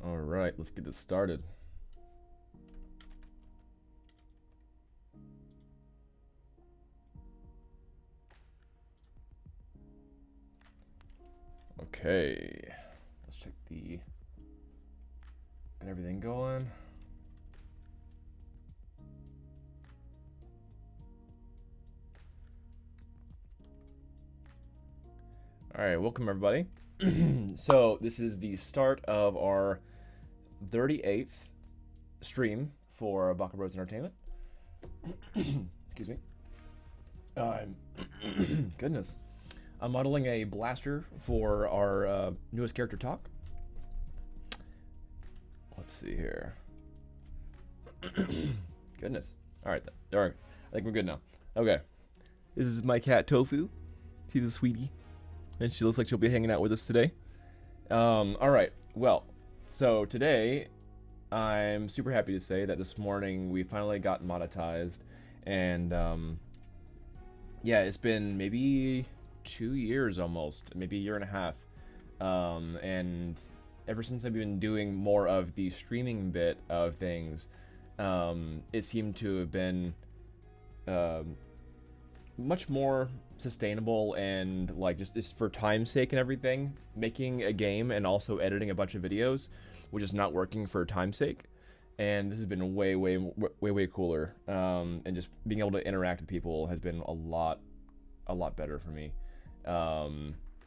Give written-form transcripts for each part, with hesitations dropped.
All right, let's get this started. Okay, let's check get everything going. All right, welcome everybody. So this is the start of our 38th stream for Baka Bros Entertainment. Excuse me. Goodness. I'm modeling a blaster for our newest character talk. Let's see here. Goodness. All right. All right. I think we're good now. Okay. This is my cat Tofu. She's a sweetie, and she looks like she'll be hanging out with us today. All right. Well, so today I'm super happy to say that this morning we finally got monetized, and yeah, it's been maybe 2 years almost, maybe a year and a half, and ever since I've been doing more of the streaming bit of things, it seemed to have been much more sustainable and like just for time's sake and everything. Making a game and also editing a bunch of videos, which is not working for time's sake, and this has been way cooler. And just being able to interact with people has been a lot better for me.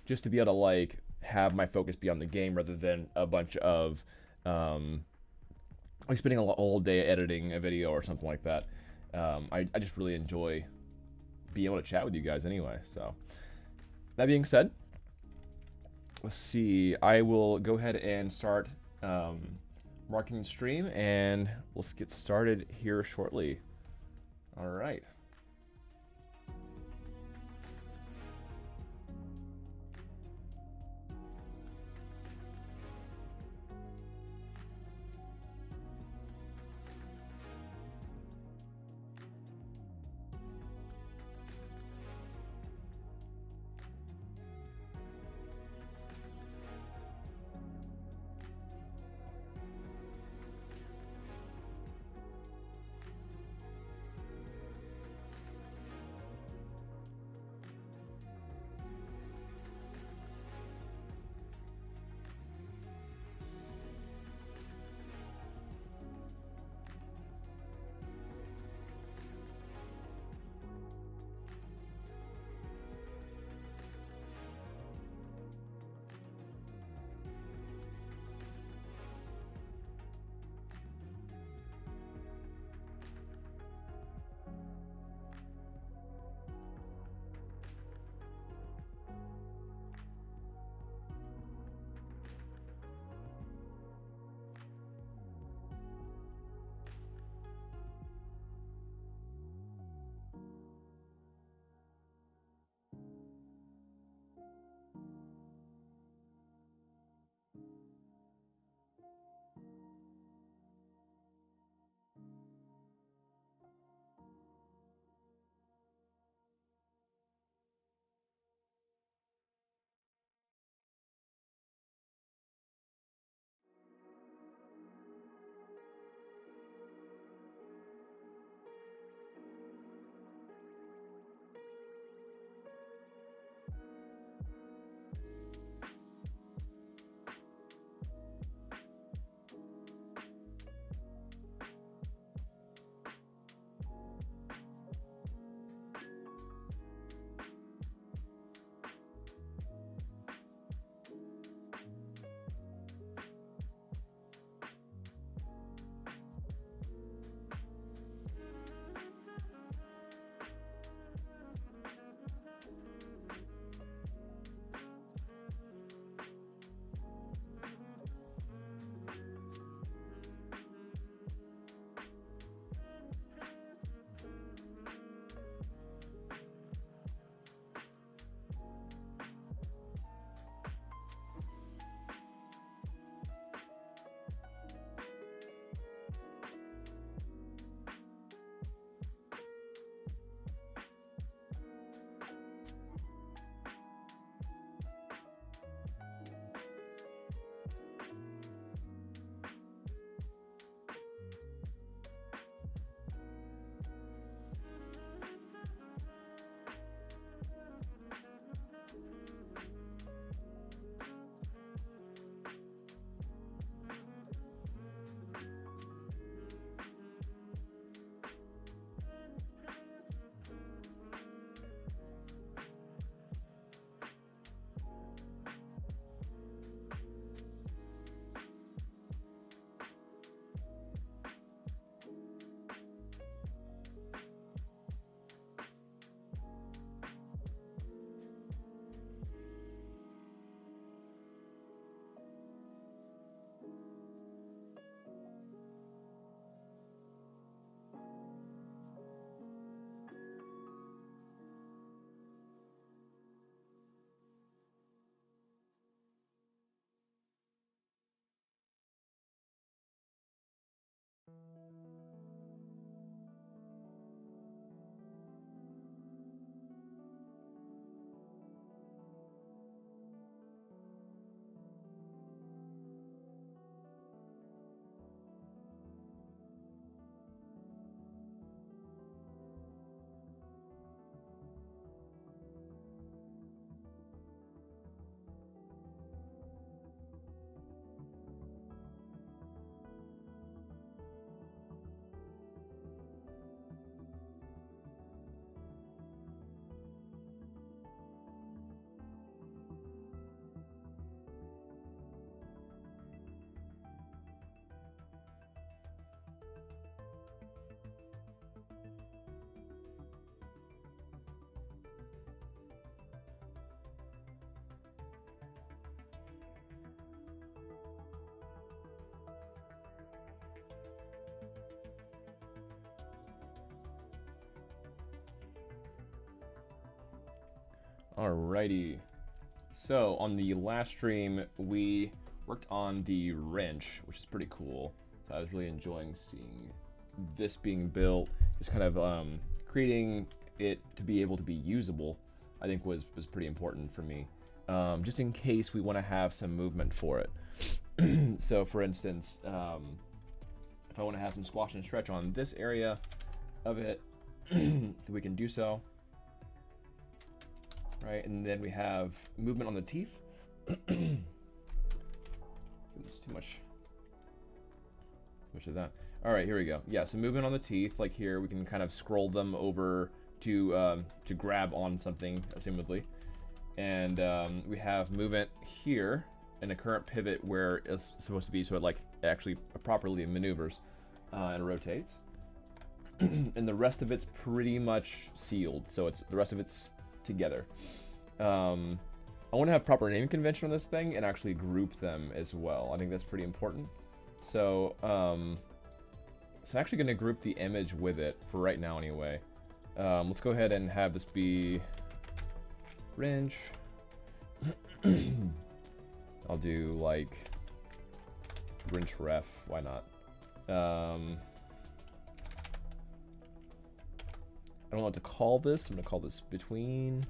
Just to be able to like have my focus be on the game rather than a bunch of like spending a whole day editing a video or something like that. I just really enjoy being able to chat with you guys anyway. So that being said, let's see. I will go ahead and start marking the stream, and let's get started here shortly. All right. Alrighty. So on the last stream, we worked on the wrench, which is pretty cool. So I was really enjoying seeing this being built. Just kind of creating it to be able to be usable, I think was pretty important for me. Just in case we want to have some movement for it. So for instance, if I want to have some squash and stretch on this area of it, we can do so. Right, and then we have movement on the teeth. It's too much of that. All right, here we go. Yeah, so movement on the teeth, like here, we can kind of scroll them over to grab on something, assumedly. And we have movement here in a current pivot where it's supposed to be, so it like actually properly maneuvers and rotates. And the rest of it's pretty much sealed, so the rest of it's together. I want to have proper name convention on this thing and actually group them as well. I think that's pretty important. So, I'm actually going to group the image with it for right now anyway. Let's go ahead and have this be wrench. I'll do like wrench ref, why not? I don't know what to call this. I'm gonna call this between.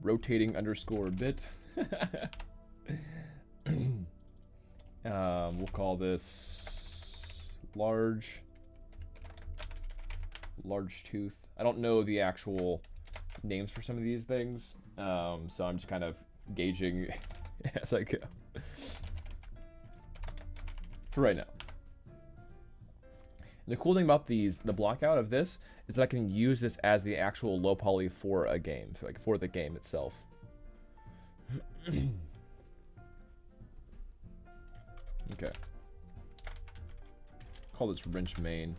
Rotating underscore bit. We'll call this large tooth. I don't know the actual names for some of these things, so I'm just kind of gauging as I go for right now. And the cool thing about the blockout of this is that I can use this as the actual low poly for a game, like for the game itself. Okay. Call this wrench main.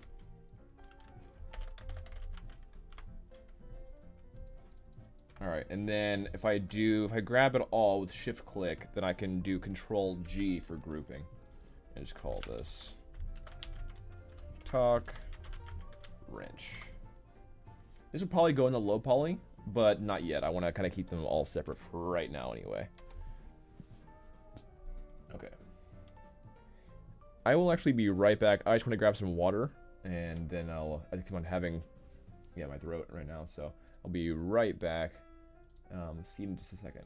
All right, and then if I grab it all with shift click, then I can do Control G for grouping. And just call this talk wrench. This would probably go in the low poly, but not yet. I want to kind of keep them all separate for right now anyway. Okay. I will actually be right back. I just want to grab some water, and then I think I'm having, my throat right now, so I'll be right back. See you in just a second.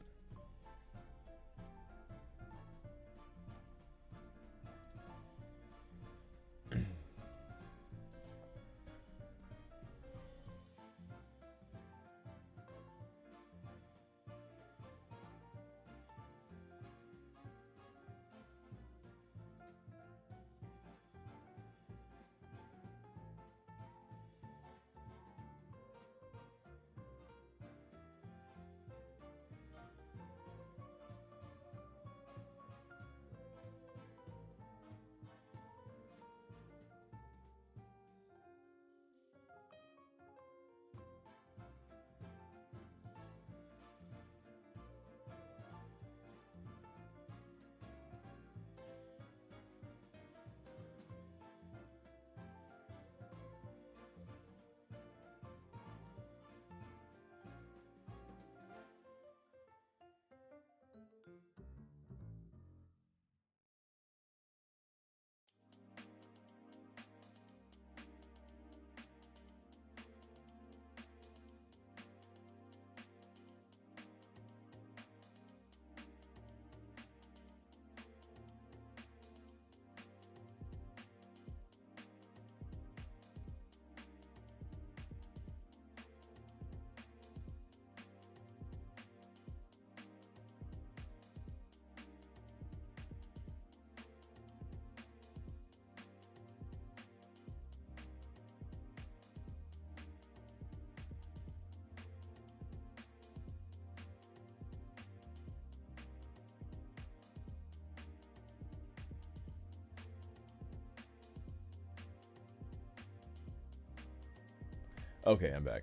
Okay, I'm back.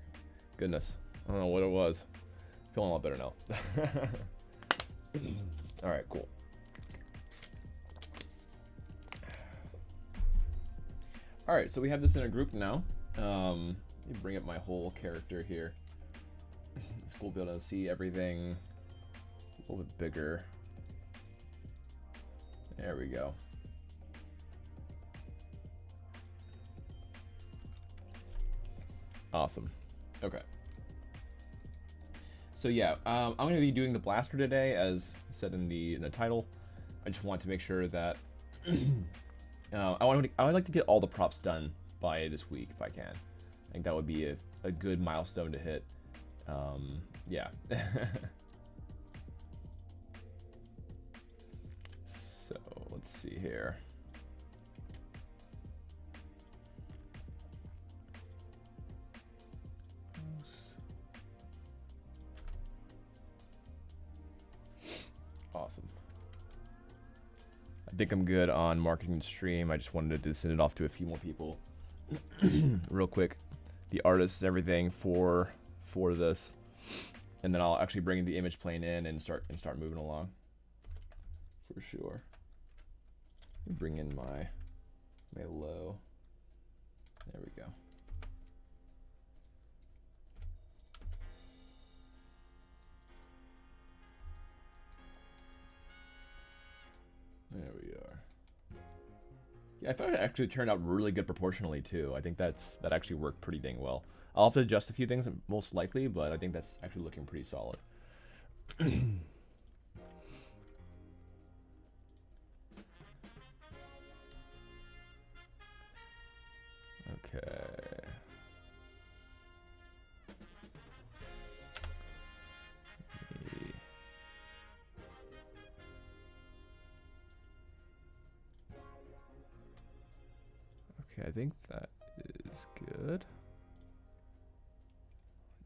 Goodness. I don't know what it was. Feeling a lot better now. Alright, cool. All right, so we have this in a group now. Let me bring up my whole character here. It's cool to be able to see everything a little bit bigger. There we go. Awesome. Okay. So yeah, I'm going to be doing the blaster today, as said in the title. I just want to make sure that I would like to get all the props done by this week if I can. I think that would be a good milestone to hit. Yeah. So let's see here. Awesome. I think I'm good on marketing the stream. I just wanted to send it off to a few more people real quick. The artists and everything for this. And then I'll actually bring the image plane in and start moving along. For sure. Let me bring in my low. There we go. There we are. Yeah, I thought it actually turned out really good proportionally too. I think that actually worked pretty dang well. I'll have to adjust a few things most likely, but I think that's actually looking pretty solid. Okay. Okay, I think that is good.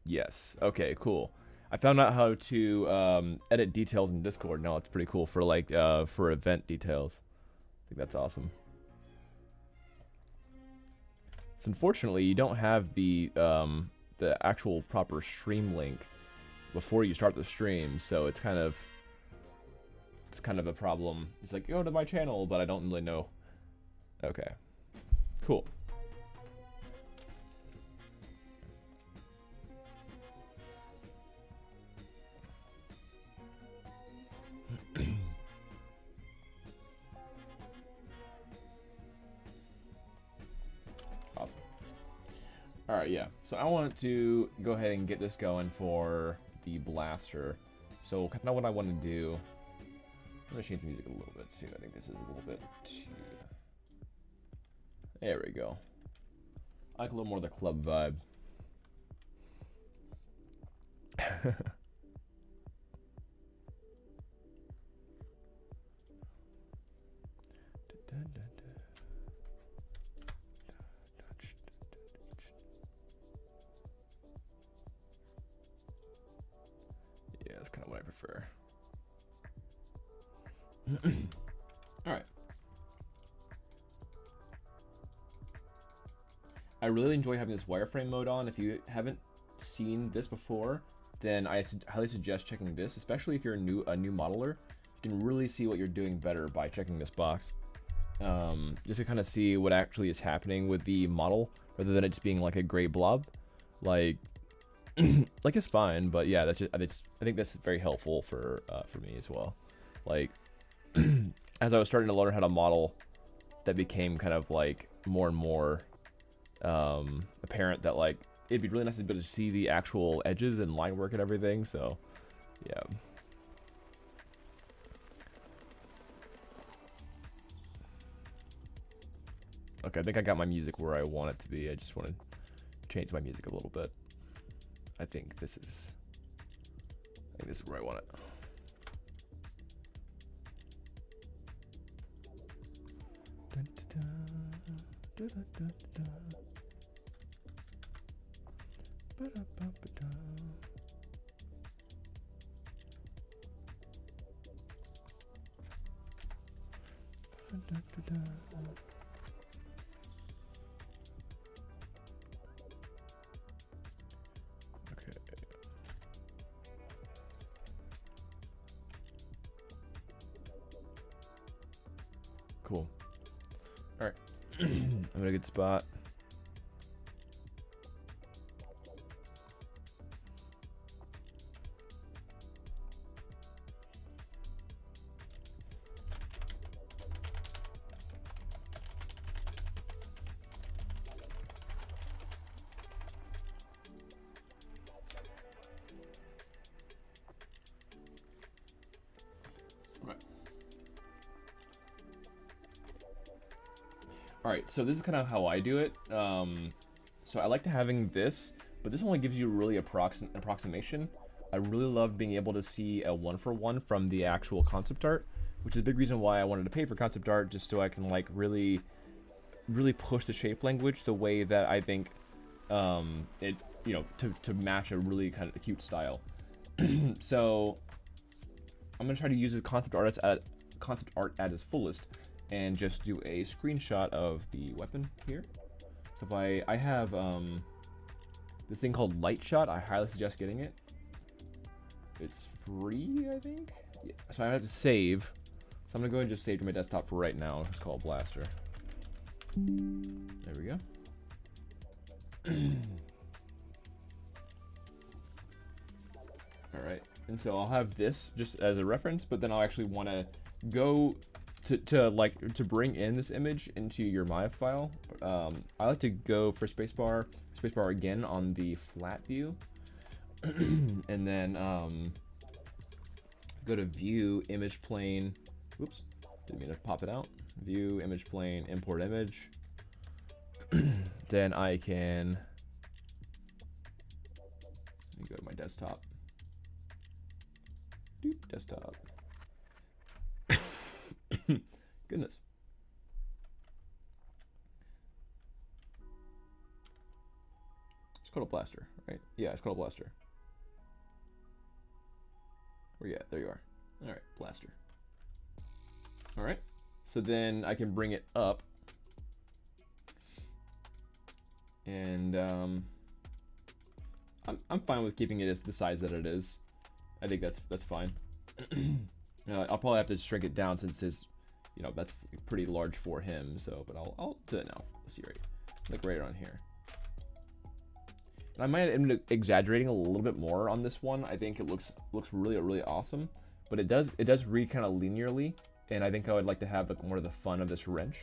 Yes. Okay, cool. I found out how to edit details in Discord. Now it's pretty cool for like for event details. I think that's awesome. So unfortunately, you don't have the actual proper stream link before you start the stream, so it's kind of a problem. It's like, go to my channel, but I don't really know. Okay. Cool. Awesome. All right, yeah. So I want to go ahead and get this going for the blaster. So kind of what I want to do. I'm gonna change the music a little bit too. I think this is a little bit too. There we go. I like a little more of the club vibe. Yeah, that's kind of what I prefer. All right. I really enjoy having this wireframe mode on. If you haven't seen this before, then I highly suggest checking this, especially if you're a new modeler. You can really see what you're doing better by checking this box. Just to kind of see what actually is happening with the model, rather than it just being like a gray blob. Like, like it's fine, but yeah, that's just, I think that's very helpful for me as well. Like, as I was starting to learn how to model, that became kind of like more and more apparent that like it'd be really nice to be able to see the actual edges and line work and everything. So yeah. Okay, I think I got my music where I want it to be. I just want to change my music a little bit. I think this is where I want it. Okay. Cool. All right. I'm in a good spot. Alright, so this is kind of how I do it. So I like to having this, but this only gives you really approximation. I really love being able to see a one-for-one from the actual concept art, which is a big reason why I wanted to pay for concept art, just so I can like really push the shape language the way that I think it, you know, to match a really kind of cute style. So I'm gonna try to use the concept art at its fullest, and just do a screenshot of the weapon here. So if I have this thing called Light Shot, I highly suggest getting it. It's free, I think. Yeah. So I have to save. So I'm gonna go ahead and just save to my desktop for right now. It's called Blaster. There we go. All right, and so I'll have this just as a reference, but then I'll actually want to go to bring in this image into your Maya file. I like to go for spacebar again on the flat view, and then go to View Image Plane. Whoops, didn't mean to pop it out. View Image Plane, Import Image. Then I can let me go to my desktop. Doop, desktop. Goodness. It's called a blaster, right? Yeah, it's called a blaster. Where you at? There you are. All right, blaster. All right. So then I can bring it up, and I'm fine with keeping it as the size that it is. I think that's fine. I'll probably have to shrink it down since his, you know, that's pretty large for him. So, but I'll do it now. Let's see, like right around here. And I might end up exaggerating a little bit more on this one. I think it looks really awesome, but it does read kind of linearly, and I think I would like to have like more of the fun of this wrench.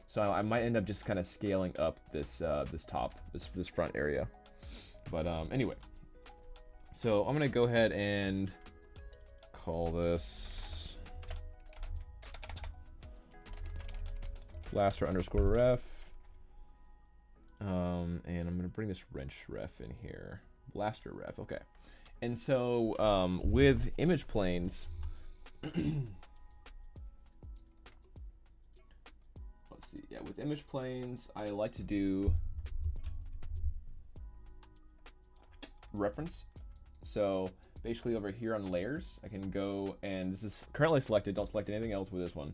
So I might end up just kind of scaling up this this front area. But anyway, so I'm gonna go ahead and call this blaster underscore ref, and I'm gonna bring this wrench ref in here, blaster ref. Okay, and so with image planes, let's see. Yeah, with image planes, I like to do reference. So basically over here on layers, I can go, and this is currently selected. Don't select anything else with this one.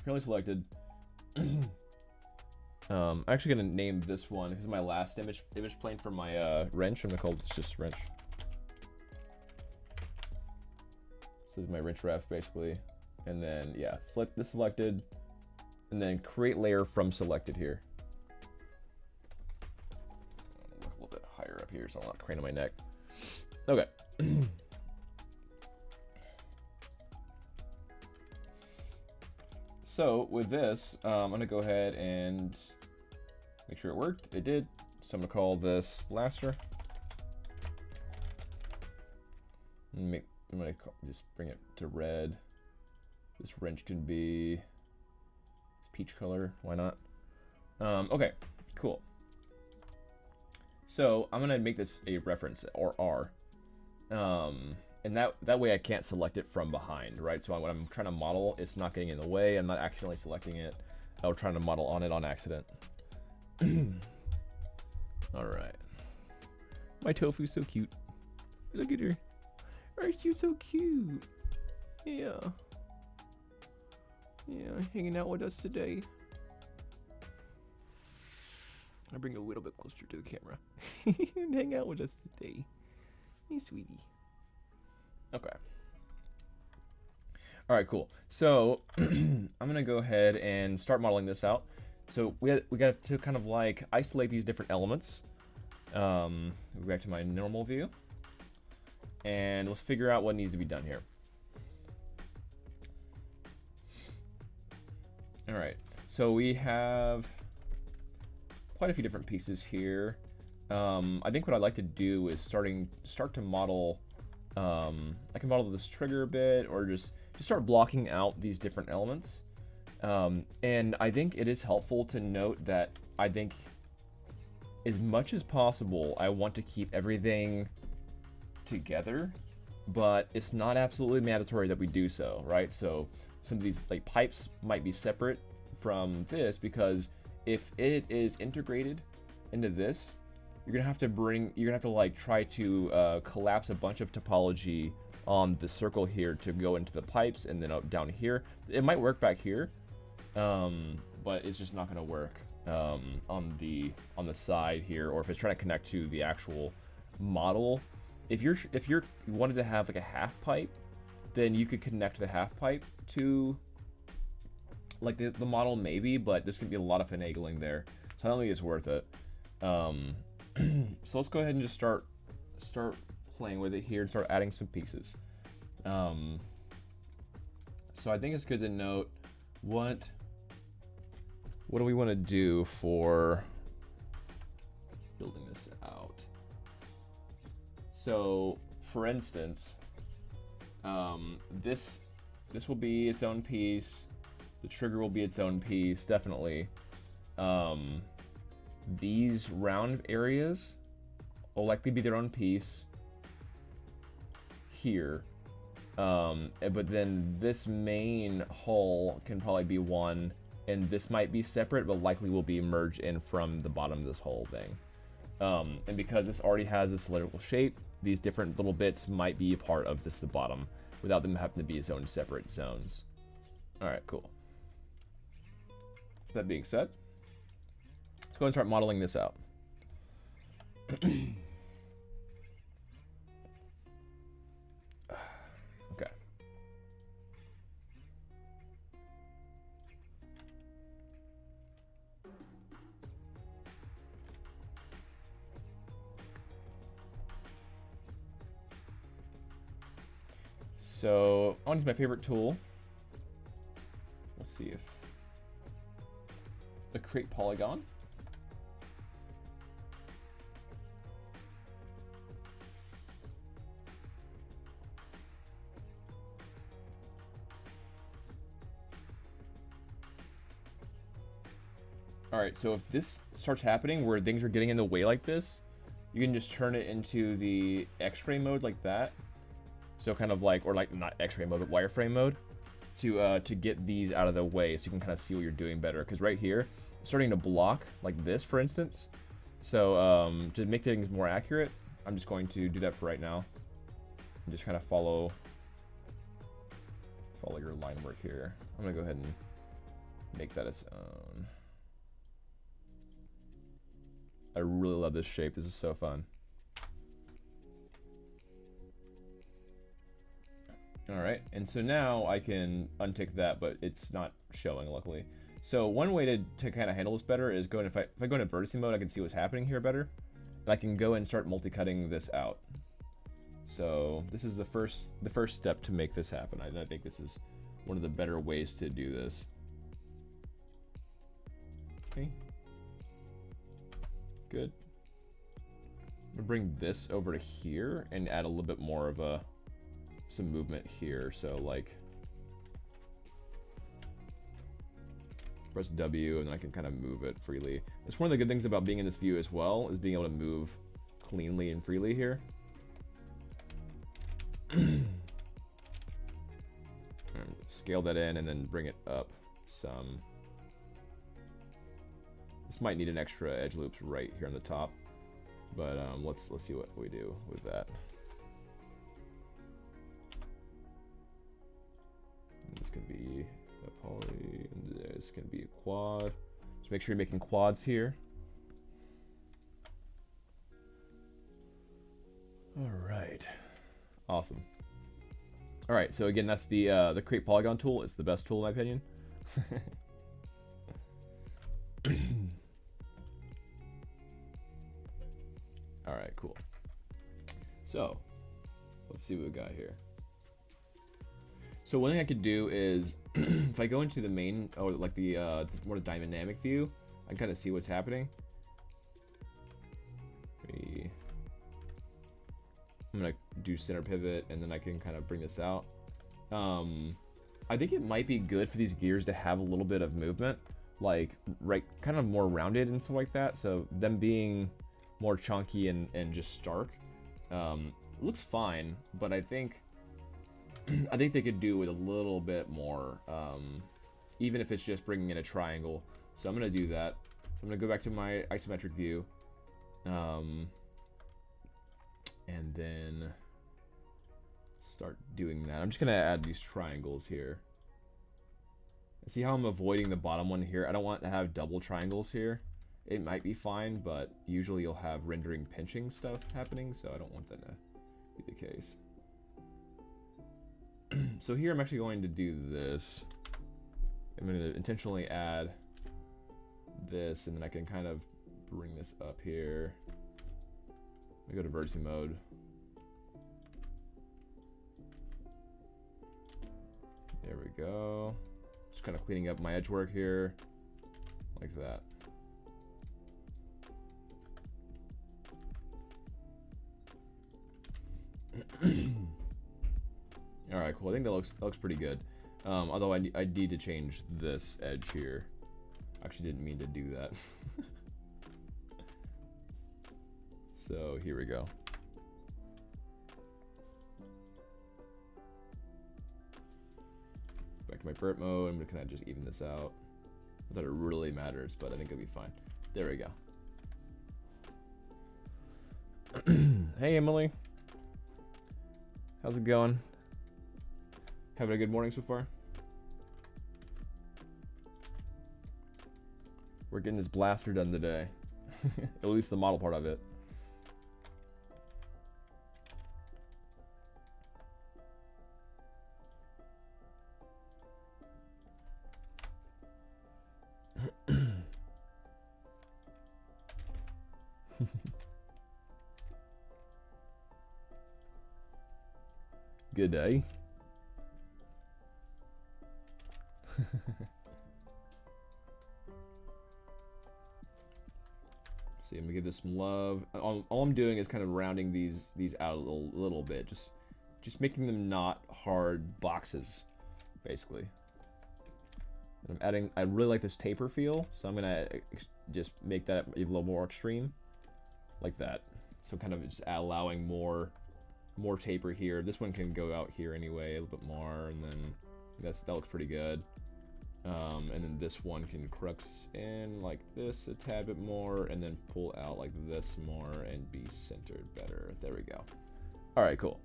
Currently selected. I'm actually gonna name this one. This is my last image plane for my wrench. I'm gonna call this just wrench. So this is my wrench ref basically, and then yeah, select this selected, and then create layer from selected here. Look a little bit higher up here so I'm not craning my neck. Okay. So with this, I'm gonna go ahead and make sure it worked. It did. So I'm gonna call this blaster. I'm gonna just bring it to red. This wrench can be it's peach color. Why not? Okay, cool. So I'm gonna make this a reference or R. And that way I can't select it from behind, right? So when I'm trying to model, it's not getting in the way. I'm not accidentally selecting it. I'm trying to model on it on accident. All right. My tofu's so cute. Look at her. Aren't you so cute? Yeah. Yeah, hanging out with us today. I bring it a little bit closer to the camera. Hang out with us today. Hey, sweetie. Okay. All right, cool. So I'm gonna go ahead and start modeling this out. So we got to kind of like isolate these different elements. Go back to my normal view, and let's figure out what needs to be done here. All right, so we have quite a few different pieces here. I think what I'd like to do is start to model. I can model this trigger a bit, or just start blocking out these different elements. And I think it is helpful to note that I think as much as possible, I want to keep everything together, but it's not absolutely mandatory that we do so, right? So some of these like pipes might be separate from this, because if it is integrated into this, you're gonna have to like try to collapse a bunch of topology on the circle here to go into the pipes, and then up down here. It might work back here, but it's just not gonna work on the side here, or if it's trying to connect to the actual model. If you wanted to have like a half pipe, then you could connect the half pipe to like the model maybe, but there's gonna be a lot of finagling there, so I don't think it's worth it. So let's go ahead and just start playing with it here and start adding some pieces. So I think it's good to note what do we want to do for building this out. So for instance, this will be its own piece. The trigger will be its own piece, definitely. These round areas will likely be their own piece here. But then this main hull can probably be one, and this might be separate, but likely will be merged in from the bottom of this whole thing. And because this already has a cylindrical shape, these different little bits might be a part of the bottom without them having to be its own separate zones. All right, cool. That being said, let's go and start modeling this out. Okay. So I want to use my favorite tool. Let's see if the create polygon. All right, so if this starts happening where things are getting in the way like this, you can just turn it into the X-ray mode like that. So kind of like, or like not X-ray mode, but wireframe mode, to get these out of the way, so you can kind of see what you're doing better. Because right here, it's starting to block like this, for instance. So to make things more accurate, I'm just going to do that for right now, and just kind of follow your line work here. I'm gonna go ahead and make that its own. I really love this shape. This is so fun. All right, and so now I can untick that, but it's not showing, luckily. So one way to kind of handle this better is if I go into verticing mode, I can see what's happening here better. And I can go and start multi-cutting this out. So this is the first step to make this happen. I think this is one of the better ways to do this. Okay. Good. I'm gonna bring this over to here and add a little bit more of some movement here. So like press W and I can kind of move it freely. That's one of the good things about being in this view as well, is being able to move cleanly and freely here. Scale that in and then bring it up some. This might need an extra edge loops right here on the top, but let's see what we do with that. And this can be a poly, and this can be a quad. Just make sure you're making quads here. All right, awesome. All right, so again, that's the create polygon tool. It's the best tool in my opinion. All right, cool. So let's see what we got here. So one thing I could do is if I go into the main, or like the more dynamic view, I can kind of see what's happening. I'm gonna do center pivot, and then I can kind of bring this out. I think it might be good for these gears to have a little bit of movement, like right, kind of more rounded and stuff like that. So them being more chunky and just stark looks fine, but I think they could do with a little bit more, even if it's just bringing in a triangle. So I'm gonna do that. I'm gonna go back to my isometric view, and then start doing that. I'm just gonna add these triangles here. See how I'm avoiding the bottom one here? I don't want to have double triangles here. It might be fine, but usually you'll have rendering pinching stuff happening, so I don't want that to be the case. So here I'm actually going to do this. I'm going to intentionally add this, and then I can kind of bring this up here. Let me go to vertex mode. There we go. Just kind of cleaning up my edge work here, like that. All right, cool. I think that looks pretty good. Although I need to change this edge here. Actually, didn't mean to do that. So here we go. Back to my vert mode. I'm gonna kind of just even this out. Not that it really matters, but I think it'll be fine. There we go. Hey, Emily. How's it going? Having a good morning so far? We're getting this blaster done today. At least the model part of it. Good day. See, I'm gonna give this some love. All I'm doing is kind of rounding these out a little bit, just making them not hard boxes, basically. And I'm adding. I really like this taper feel, so I'm gonna just make that a little more extreme, like that. So kind of just allowing more taper here. This one can go out here anyway a little bit more, and then that looks pretty good. And then this one can crux in like this a tad bit more, and then pull out like this more and be centered better. There we go. All right, cool.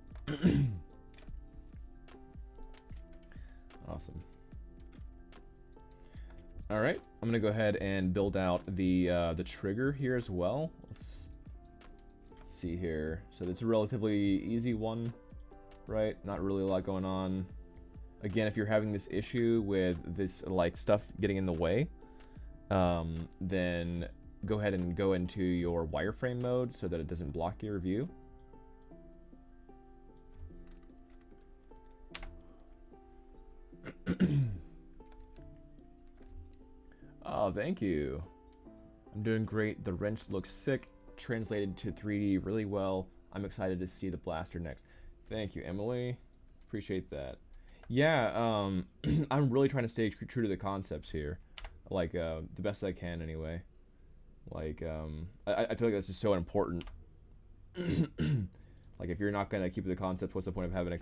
Awesome. All right, I'm gonna go ahead and build out the trigger here as well. Let's see here. So it's a relatively easy one, right? Not really a lot going on. Again, if you're having this issue with this like stuff getting in the way, then go ahead and go into your wireframe mode so that it doesn't block your view. Oh, thank you. I'm doing great. The wrench looks sick. Translated to 3D really well. I'm excited to see the blaster next. Thank you, Emily. Appreciate that. Yeah, I'm really trying to stay true to the concepts here, like the best I can anyway. Like I feel like that's just so important. Like if you're not gonna keep the concept, what's the point of having a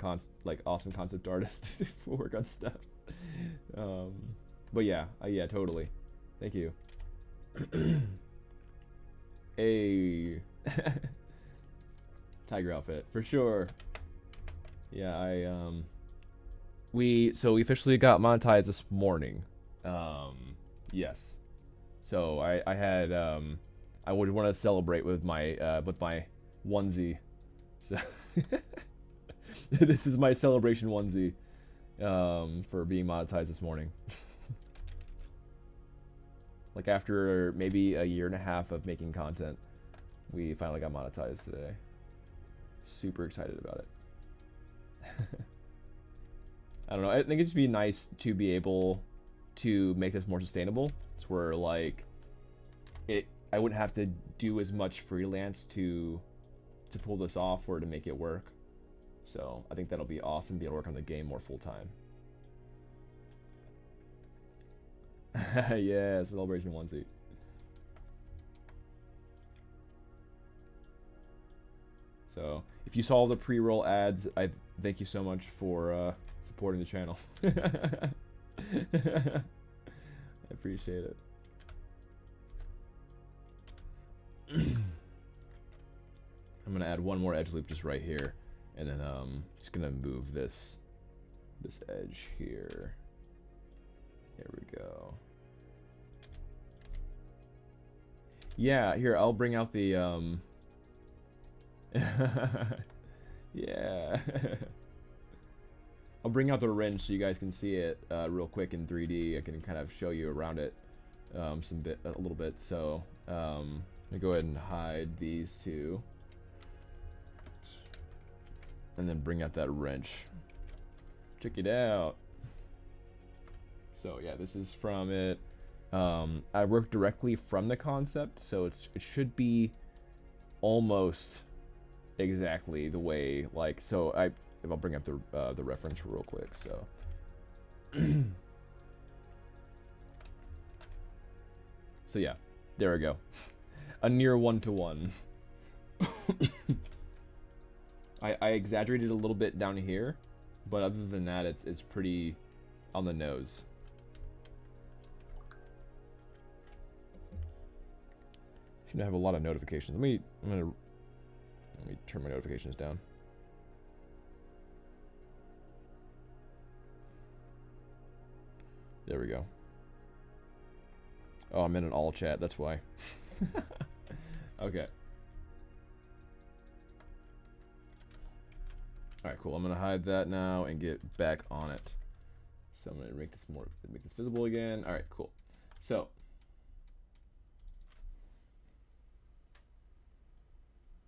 awesome concept artist work on stuff? But yeah, yeah, totally. Thank you. A tiger outfit for sure. Yeah, we officially got monetized this morning. Yes. So I had I would want to celebrate with my onesie. So this is my celebration onesie for being monetized this morning. Like after maybe a year and a half of making content. We finally got monetized today. Super excited about it. I don't know. I think it'd be nice to be able to make this more sustainable. It's where like I wouldn't have to do as much freelance to pull this off or to make it work. So I think that'll be awesome to be able to work on the game more full time. Yeah, celebration onesie. So if you saw the pre-roll ads, I thank you so much for supporting the channel. I appreciate it. I'm gonna add one more edge loop just right here, and then just gonna move this edge here. There we go. Yeah, here I'll bring out the yeah. I'll bring out the wrench so you guys can see it real quick in 3D. I can kind of show you around it a little bit. So I'm gonna go ahead and hide these two, and then bring out that wrench. Check it out. So yeah, this is from it. I work directly from the concept, so it should be almost exactly the way, like, so if I'll bring up the reference real quick. So so yeah, there we go. A near one-to-one. I exaggerated a little bit down here, but other than that, it's pretty on the nose. Seem to have a lot of notifications. Let me turn my notifications down. There we go. Oh, I'm in an all chat, that's why. Okay. Alright, cool. I'm gonna hide that now and get back on it. So I'm gonna make this visible again. Alright, cool. So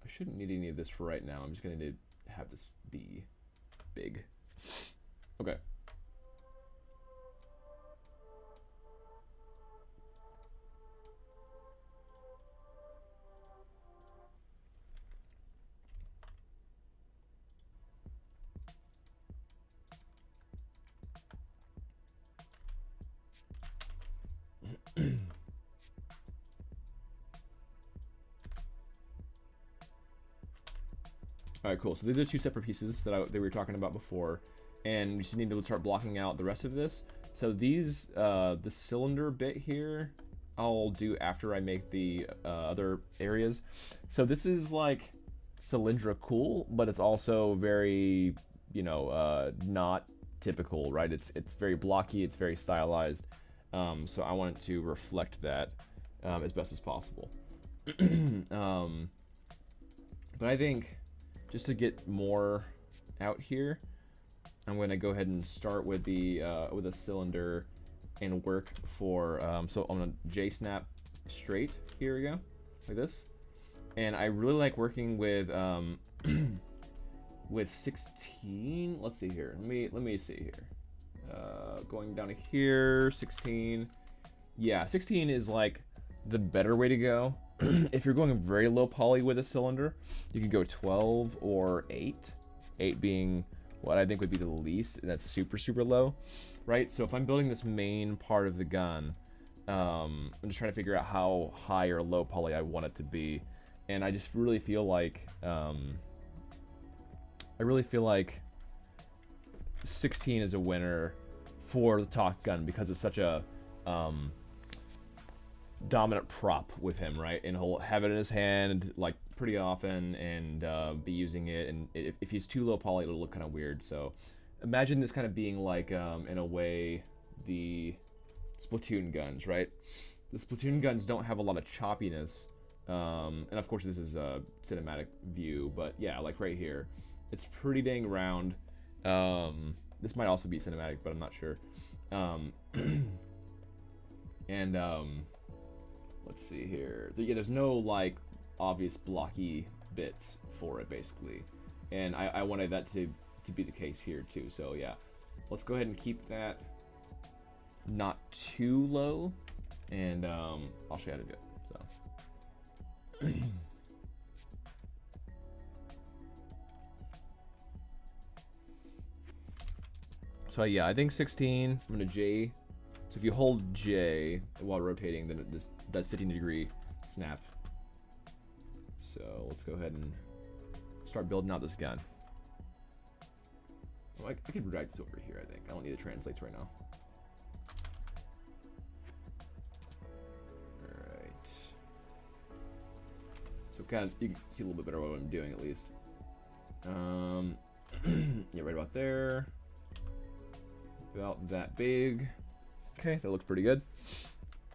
I shouldn't need any of this for right now. I'm just gonna need to have this be big. Okay. All right, cool. So these are two separate pieces that we were talking about before, and we just need to start blocking out the rest of this. So these, the cylinder bit here, I'll do after I make the other areas. So this is like cylindrical, but it's also very, you know, not typical, right? It's very blocky, it's very stylized. So I want it to reflect that as best as possible. But I think just to get more out here, I'm going to go ahead and start with a cylinder and work for. So I'm going to J-snap straight. Here we go, like this. And I really like working with with 16. Let's see here. Let me see here. Going down to here, 16. Yeah, 16 is like the better way to go. If you're going very low poly with a cylinder, you could go 12 or 8. 8 being what I think would be the least, and that's super, super low, right? So if I'm building this main part of the gun, I'm just trying to figure out how high or low poly I want it to be. And I just really feel like, 16 is a winner for the talk gun because it's such a dominant prop with him, right? And he'll have it in his hand like pretty often and be using it. And if he's too low poly, it'll look kind of weird. So imagine this kind of being like, in a way, the Splatoon guns, right? The Splatoon guns don't have a lot of choppiness. And of course this is a cinematic view, but yeah, like right here, it's pretty dang round. This might also be cinematic, but I'm not sure. And let's see here. Yeah, there's no like obvious blocky bits for it, basically. And I wanted that to be the case here too. So yeah, let's go ahead and keep that not too low, and I'll show you how to do it. So. So yeah, I think 16. I'm gonna J. So if you hold J while rotating, then it just does 15-degree snap. So let's go ahead and start building out this gun. Oh, I can drag this over here, I think. I don't need the translates right now. Alright. So kind of, you can see a little bit better what I'm doing at least. Yeah, right about there. About that big. Okay, that looks pretty good.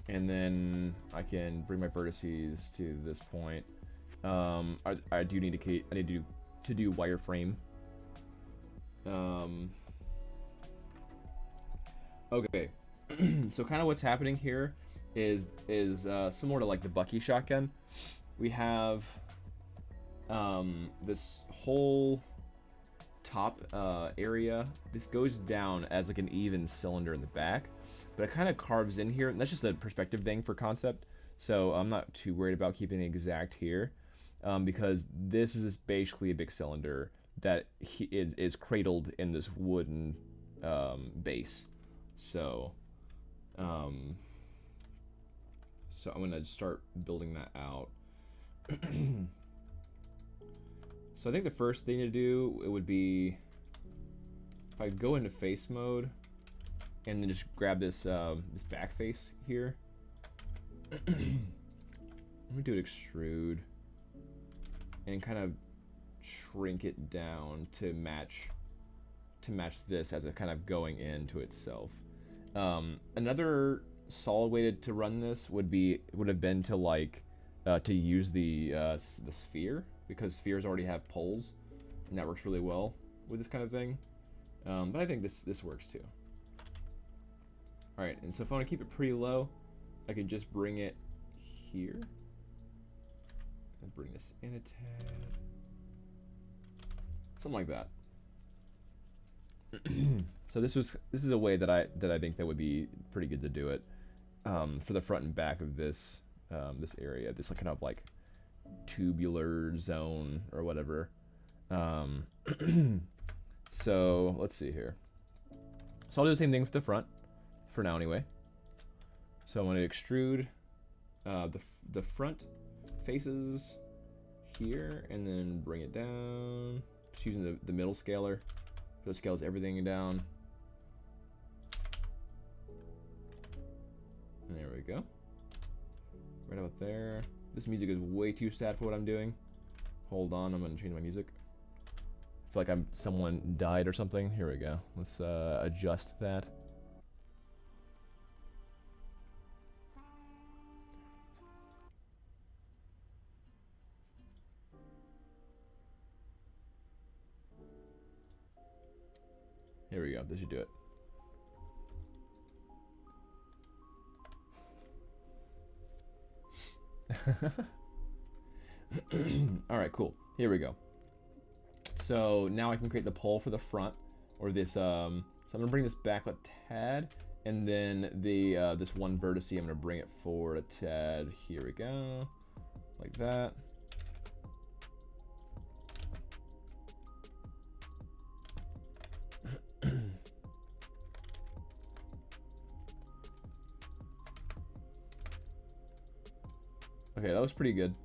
And then I can bring my vertices to this point. I do need to do wireframe. Okay. So kind of what's happening here is similar to like the Bucky shotgun. We have this whole top area. This goes down as like an even cylinder in the back, but it kind of carves in here, and that's just a perspective thing for concept. So I'm not too worried about keeping it exact here, because this is basically a big cylinder that is cradled in this wooden base. So so I'm gonna start building that out. So I think the first thing to do, it would be if I go into face mode and then just grab this this back face here. Let me do it extrude and kind of shrink it down to match this as a kind of going into itself. Another solid way to run this would have been to like to use the sphere, because spheres already have poles, and that works really well with this kind of thing. But I think this works too. All right, and so if I want to keep it pretty low, I can just bring it here and bring this in a tad, something like that. So this is a way that I think that would be pretty good to do it for the front and back of this this area, this kind of like tubular zone or whatever. So let's see here. So I'll do the same thing with the front for now anyway. So I'm going to extrude the front faces here and then bring it down, just using the middle scaler. So it scales everything down. And there we go. Right about there. This music is way too sad for what I'm doing. Hold on, I'm gonna change my music. I feel like someone died or something. Here we go. Let's adjust that. Here we go. This should do it. All right, cool. Here we go. So now I can create the pole for the front, or this. So I'm gonna bring this back a tad, and then the this one vertex, I'm gonna bring it forward a tad. Here we go, like that. Okay, that was pretty good.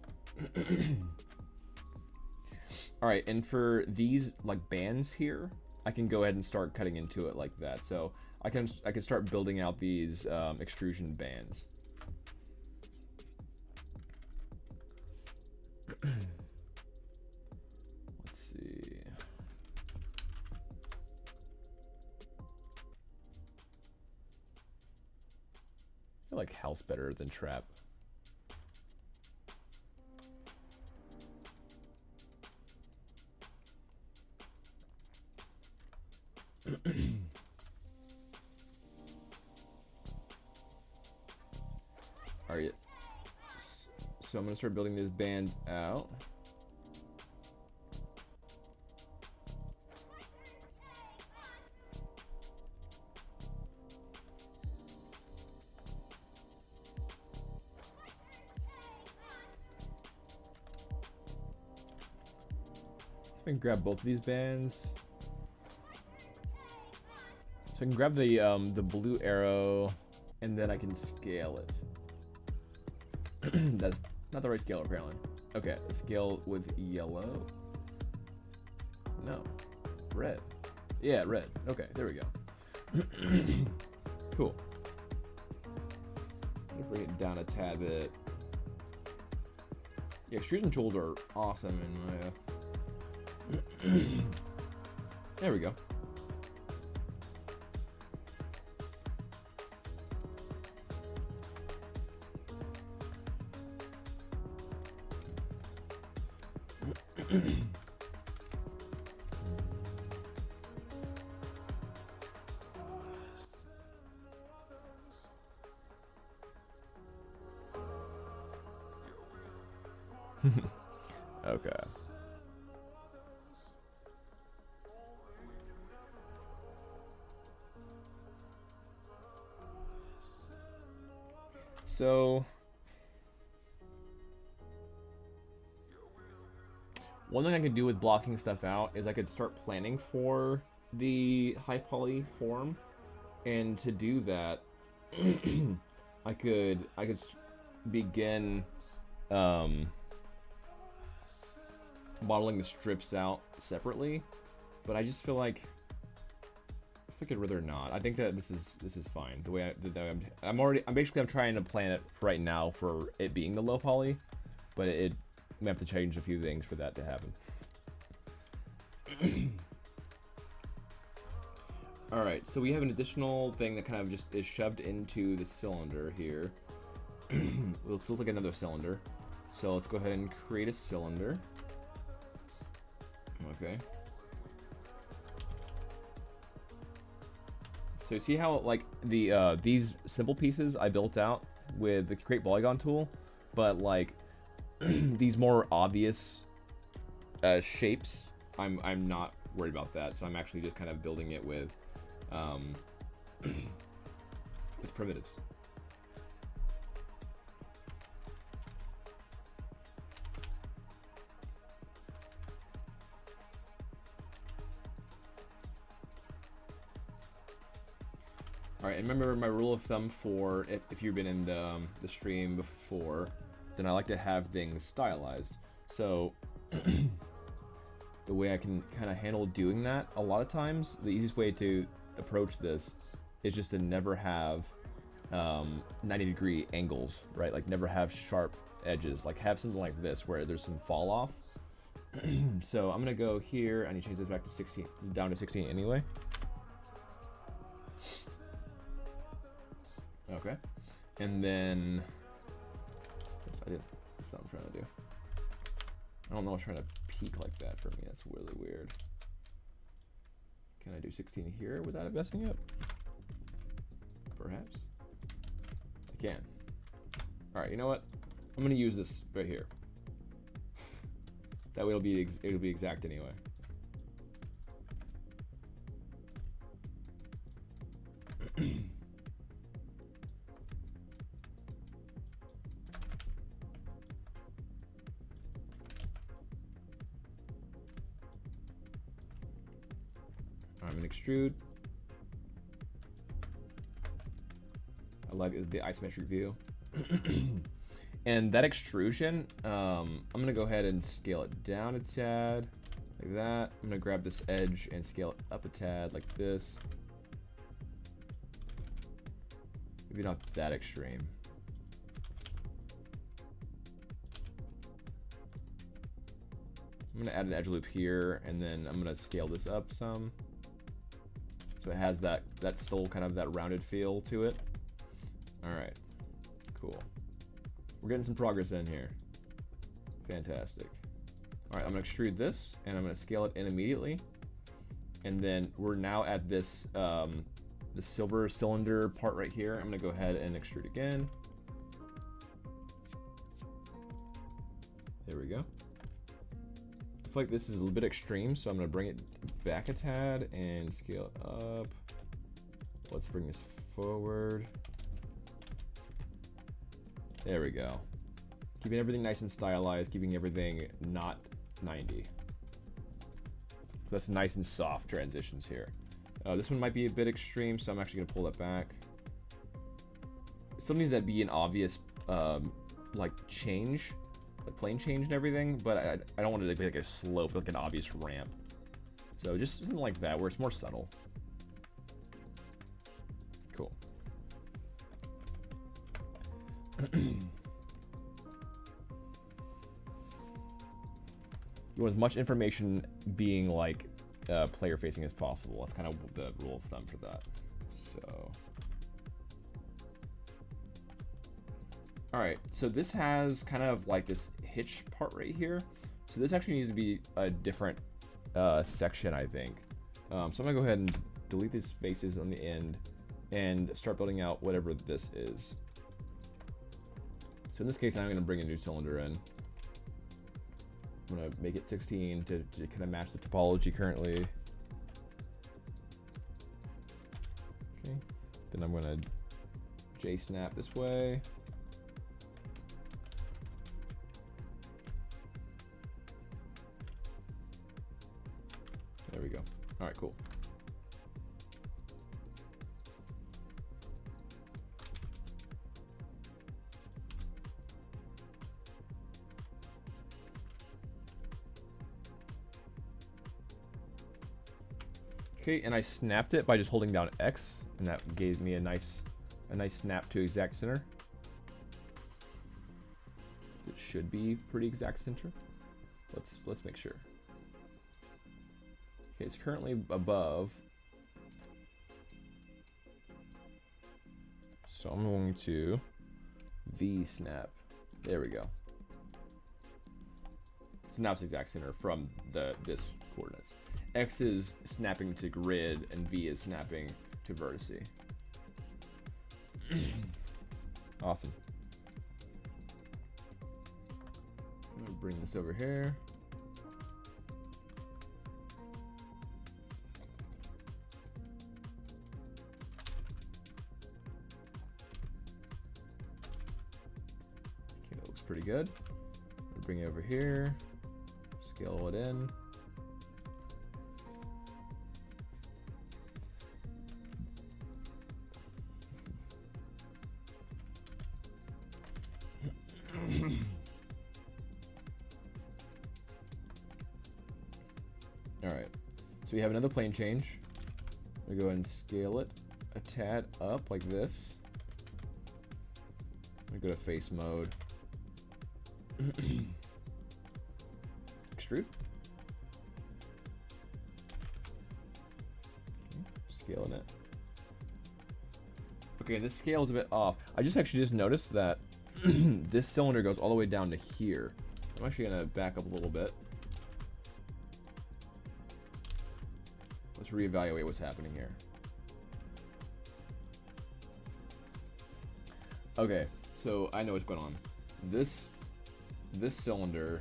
All right, and for these like bands here, I can go ahead and start cutting into it like that. So I can start building out these extrusion bands. Let's see. I like house better than trap. All right. so I'm gonna start building these bands out. I can grab both of these bands. So I can grab the blue arrow, and then I can scale it. That's not the right scale apparently. Okay, scale with yellow. No, red. Yeah, red. Okay, there we go. Cool. Let me bring it down a tad bit. Yeah, extrusion tools are awesome in my. There we go. Okay. So one thing I could do with blocking stuff out is I could start planning for the high poly form, and to do that, I could begin modeling the strips out separately, but I just feel like I'd rather not. I think that this is fine the way I'm trying to plan it right now for it being the low poly, but it may have to change a few things for that to happen. All right, so we have an additional thing that kind of just is shoved into the cylinder here. It looks like another cylinder. So let's go ahead and create a cylinder. Okay. So see how like the these simple pieces I built out with the create polygon tool, but like these more obvious shapes, I'm not worried about that. So I'm actually just kind of building it with primitives. Alright, and remember my rule of thumb for, if you've been in the stream before, then I like to have things stylized. So, the way I can kind of handle doing that, a lot of times, the easiest way to approach this is just to never have 90-degree angles, right? Like never have sharp edges. Like have something like this where there's some fall off. So I'm gonna go here, I need to change this back to 16, down to 16 anyway. Okay, and then oops, that's not what I'm trying to do. I don't know what's trying to peak like that for me. That's really weird. Can I do 16 here without it messing up? Perhaps. I can. All right, you know what? I'm gonna use this right here. That way it'll be exact anyway. I'm gonna extrude. I like the isometric view. And that extrusion, I'm gonna go ahead and scale it down a tad, like that. I'm gonna grab this edge and scale it up a tad, like this. Maybe not that extreme. I'm gonna add an edge loop here, and then I'm gonna scale this up some. So it has that still kind of that rounded feel to it. All right, cool. We're getting some progress in here. Fantastic. All right, I'm gonna extrude this, and I'm gonna scale it in immediately. And then we're now at this the silver cylinder part right here. I'm gonna go ahead and extrude again. There we go. I feel like this is a little bit extreme, so I'm going to bring it back a tad and scale it up. Let's bring this forward. There we go. Keeping everything nice and stylized, keeping everything not 90. So that's nice and soft transitions here. This one might be a bit extreme, so I'm actually going to pull that back. It still needs to be an obvious like change, like plane change and everything, but I don't want it to be like a slope, like an obvious ramp. So just something like that where it's more subtle. Cool. You want as much information being like player facing as possible. That's kind of the rule of thumb for that. So, all right, so this has kind of like this hitch part right here. So this actually needs to be a different section, I think. So I'm gonna go ahead and delete these faces on the end and start building out whatever this is. So in this case, I'm gonna bring a new cylinder in. I'm gonna make it 16 to kind of match the topology currently. Okay, then I'm gonna J-snap this way. There we go. All right, cool. Okay, and I snapped it by just holding down X, and that gave me a nice snap to exact center. It should be pretty exact center. Let's make sure. Okay, it's currently above. So I'm going to V snap. There we go. So now it's exact center from this coordinates. X is snapping to grid and V is snapping to vertice. Awesome. I'm gonna bring this over here. Okay, that looks pretty good. I'm gonna bring it over here, scale it in. All right, so we have another plane change. We go ahead and scale it a tad up like this. We go to face mode. Extrude. Okay, scaling it. Okay, this scale is a bit off. I just noticed that this cylinder goes all the way down to here. I'm actually gonna back up a little bit. Let's reevaluate what's happening here. Okay, so I know what's going on. This cylinder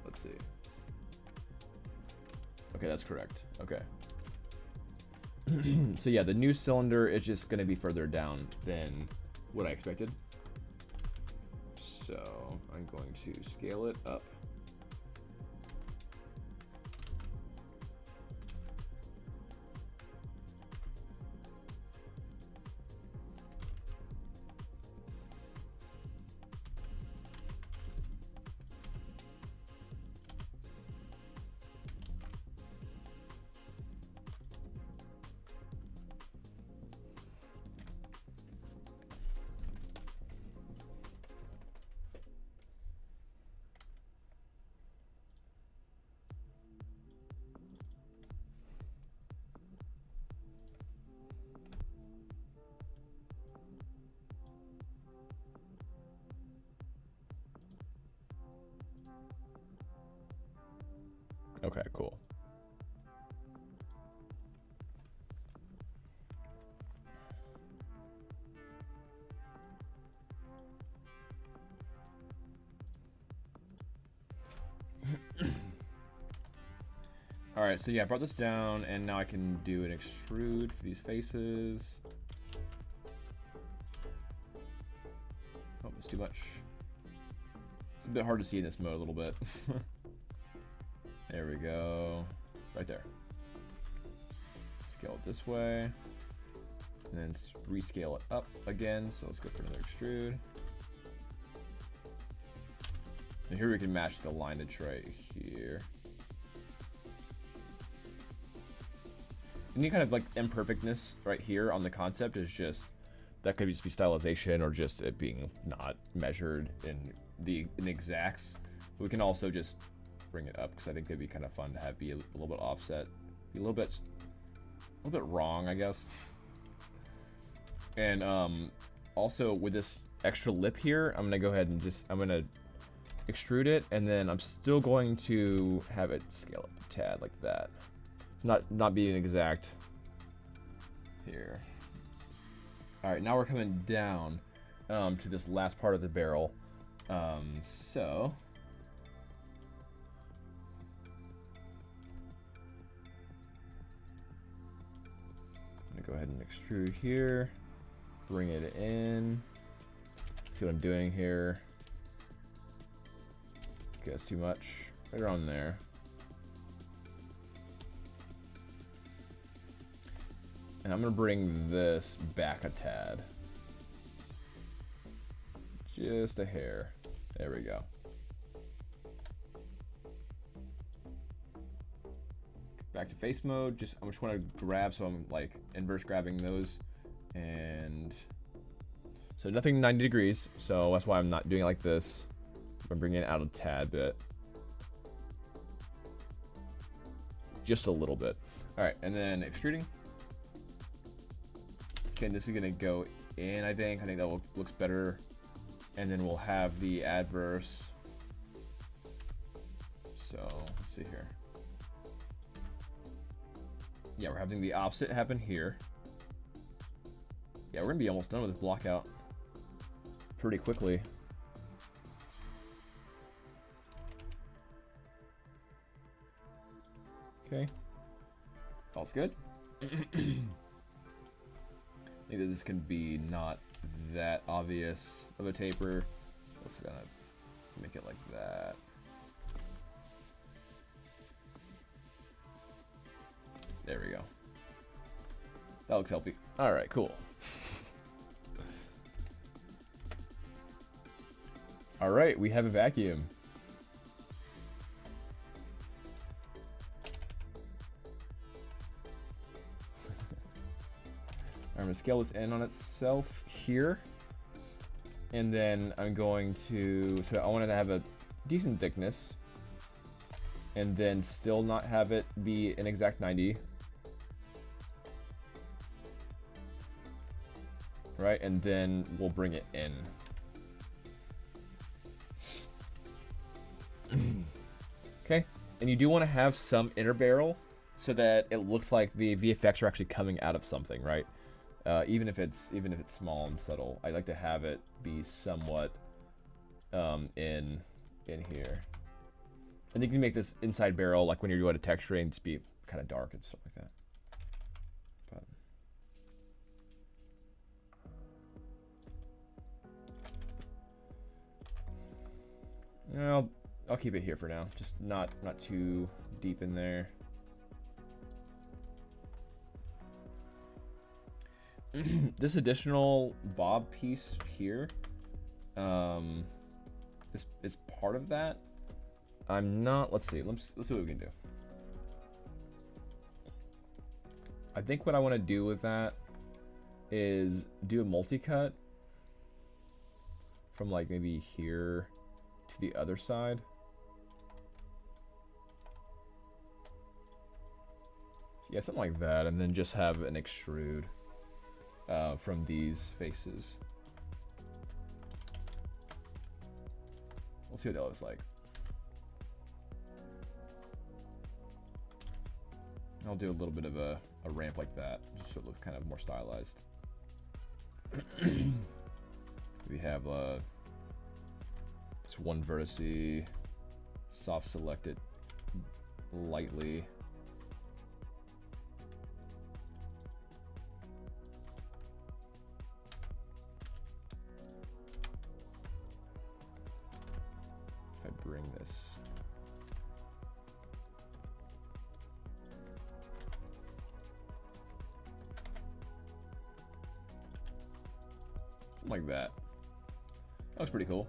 let's see. Okay, that's correct. Okay. So yeah, the new cylinder is just going to be further down than what I expected. So I'm going to scale it up. Alright, so yeah, I brought this down, and now I can do an extrude for these faces. Oh, it's too much. It's a bit hard to see in this mode a little bit. There we go. Right there. Scale it this way. And then rescale it up again. So let's go for another extrude. And here we can match the lineage right here. Any kind of like imperfectness right here on the concept is just, that could just be stylization or just it being not measured in exacts. But we can also just bring it up because I think it'd be kind of fun to have be a little bit offset, be a little bit wrong, I guess. And also with this extra lip here, I'm gonna go ahead and I'm gonna extrude it, and then I'm still going to have it scale up a tad like that. It's not being exact here. All right, now we're coming down to this last part of the barrel. So I'm gonna go ahead and extrude here, bring it in. See what I'm doing here. Okay, that's too much. Right around there. And I'm gonna bring this back a tad. Just a hair. There we go. Back to face mode. I just want to grab, so I'm like inverse grabbing those. And so nothing 90 degrees. So that's why I'm not doing it like this. I'm bringing it out a tad bit. Just a little bit. All right, and then extruding. Okay, this is gonna go in, I think. That looks better. And then we'll have the adverse. So let's see here. Yeah, we're having the opposite happen here. Yeah, we're gonna be almost done with this block out pretty quickly. Okay, all's good. I think that this can be not that obvious of a taper. Let's gonna make it like that. There we go. That looks healthy. All right, cool. All right, we have a vacuum. I'm gonna scale this in on itself here. And then I'm going to, so I wanted to have a decent thickness. And then still not have it be an exact 90. Right, and then we'll bring it in. Okay, and you do want to have some inner barrel so that it looks like the VFX are actually coming out of something, right? Even if it's small and subtle, I like to have it be somewhat in here. And you can make this inside barrel, like when you're doing a texturing, just be kind of dark and stuff like that. But I'll keep it here for now. Just not too deep in there. This additional bob piece here is part of that. I'm not. Let's see what we can do. I think what I want to do with that is do a multi-cut from like maybe here to the other side. Yeah, something like that, and then just have an extrude from these faces. We'll see what that looks like. I'll do a little bit of a ramp like that, just so it looks kind of more stylized. We have this one vertice, soft select it lightly, bring this. Something like that. That looks pretty cool.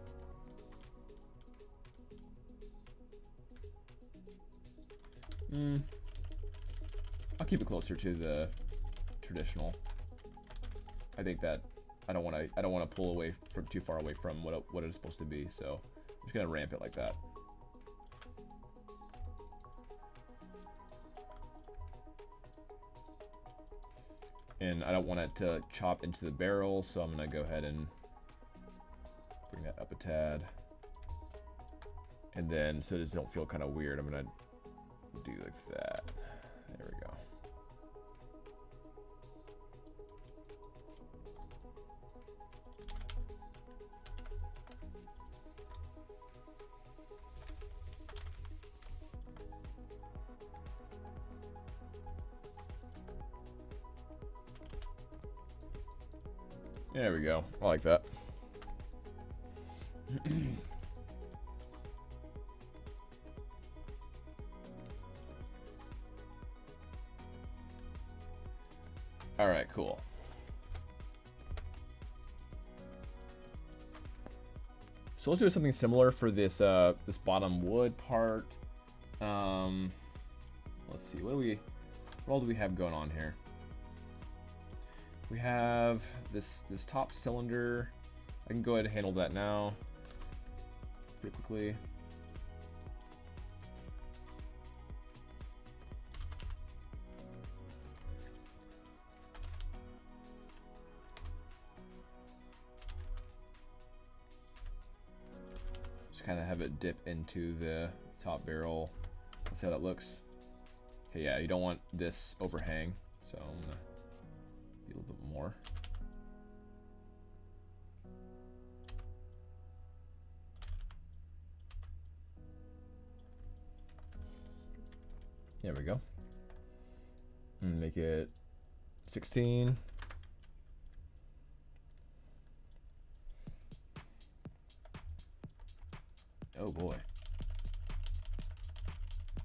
I'll keep it closer to the traditional. I think that I don't want to pull away from too far away from what it's supposed to be, so I'm just gonna ramp it like that. And I don't want it to chop into the barrel, so I'm gonna go ahead and bring that up a tad. And then so it just don't feel kind of weird, I'm gonna do like that. There we go. There we go. I like that. All right, cool. So let's do something similar for this this bottom wood part. Let's see, what all do we have going on here? We have this top cylinder. I can go ahead and handle that now pretty quickly. Just kind of have it dip into the top barrel. Let's see how that looks. Okay, yeah, you don't want this overhang, so I'm gonna be a little bit more. There we go. And make it 16. Oh boy.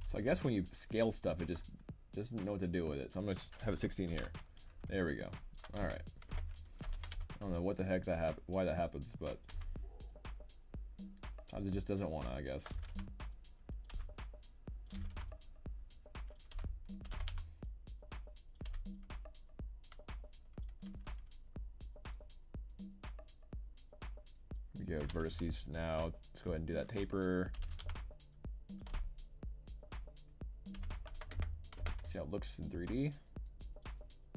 So I guess when you scale stuff, it just doesn't know what to do with it. So I'm gonna have it 16 here. There we go. All right. I don't know what the heck why that happens, but sometimes it just doesn't want to, I guess. We go vertices now. Let's go ahead and do that taper. See how it looks in 3D.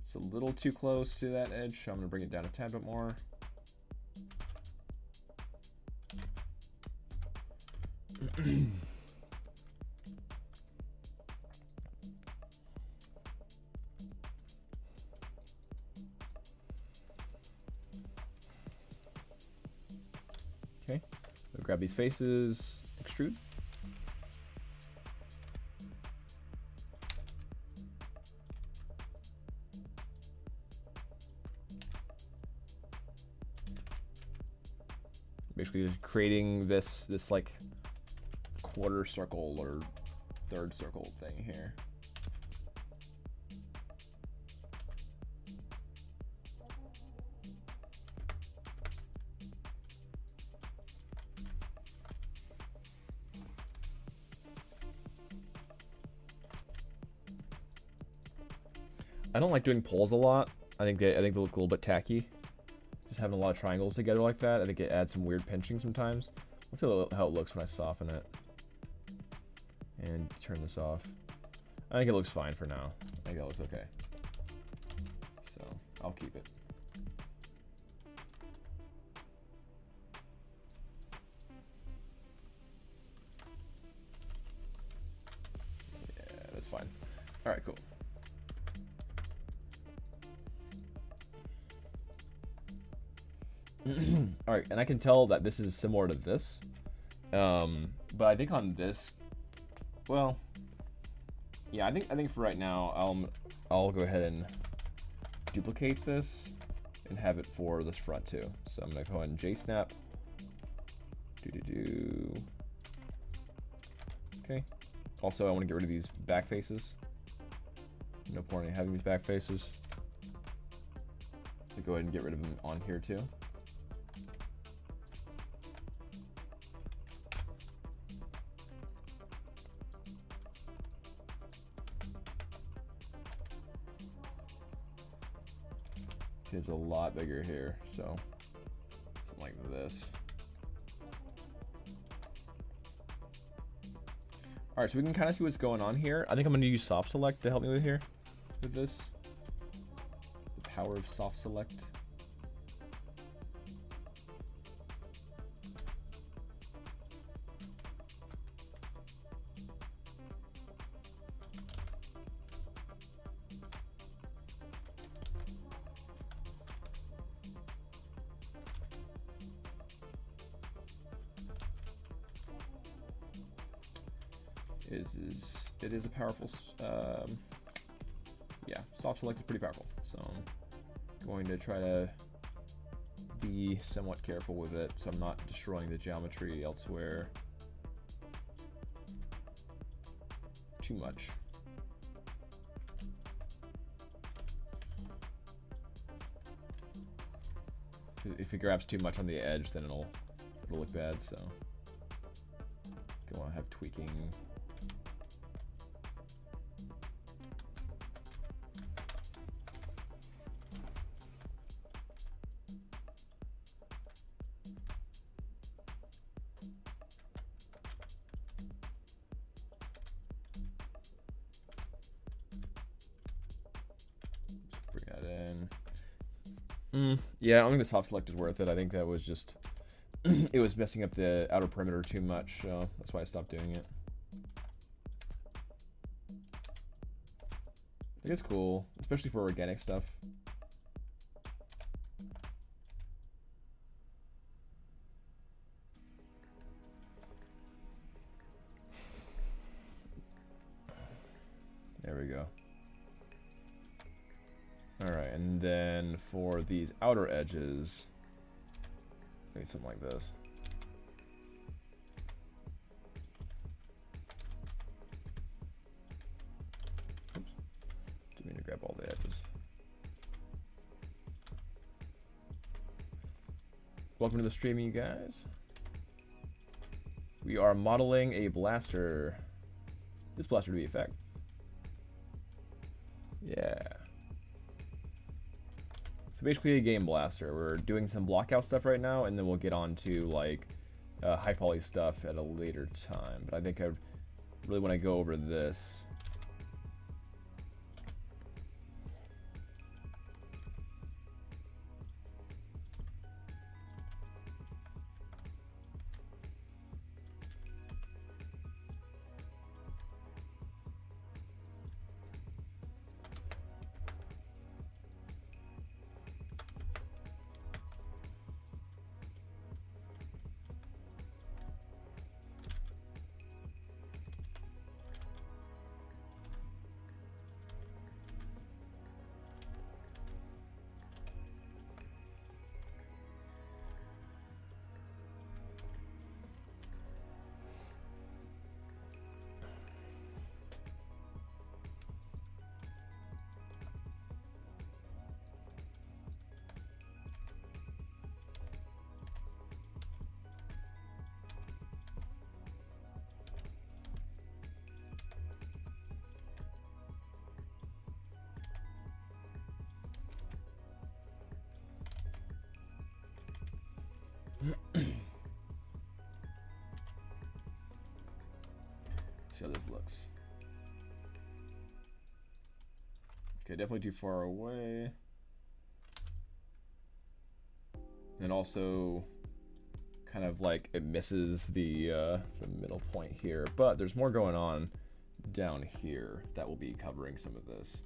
It's a little too close to that edge, so I'm going to bring it down a tad bit more. Okay, so grab these faces, extrude. Basically just creating this like quarter circle or third circle thing here. I don't like doing poles a lot. I think they look a little bit tacky. Just having a lot of triangles together like that, I think it adds some weird pinching sometimes. Let's see how it looks when I soften it. And turn this off. I think it looks fine for now. I think that looks okay. So, I'll keep it. Yeah, that's fine. Alright, cool. Alright, and I can tell that this is similar to this. But I think on this, well, yeah, I think for right now, I'll go ahead and duplicate this and have it for this front too. So I'm gonna go ahead and JSnap. Okay. Also, I want to get rid of these back faces. No point in having these back faces. So go ahead and get rid of them on here too. It's a lot bigger here, so something like this. All right, so we can kind of see what's going on here. I think I'm going to use soft select to help me with here, with this. The power of soft select. It is a powerful, yeah, soft select is pretty powerful. So I'm going to try to be somewhat careful with it so I'm not destroying the geometry elsewhere too much. If it grabs too much on the edge, then it'll look bad, so go on, have tweaking. Yeah, I don't think the soft select is worth it. I think that was just, it was messing up the outer perimeter too much, so that's why I stopped doing it. I think it's cool, especially for organic stuff. There we go. Alright, and then for these outer edges, maybe something like this. Oops. Didn't mean to grab all the edges. Welcome to the stream, you guys. We are modeling a blaster. This blaster to be effect. Yeah. Basically a game blaster. We're doing some blockout stuff right now, and then we'll get on to like high poly stuff at a later time. But I think I really want to go over this. See how this looks. Okay, definitely too far away. And also kind of like it misses the middle point here, but there's more going on down here that will be covering some of this.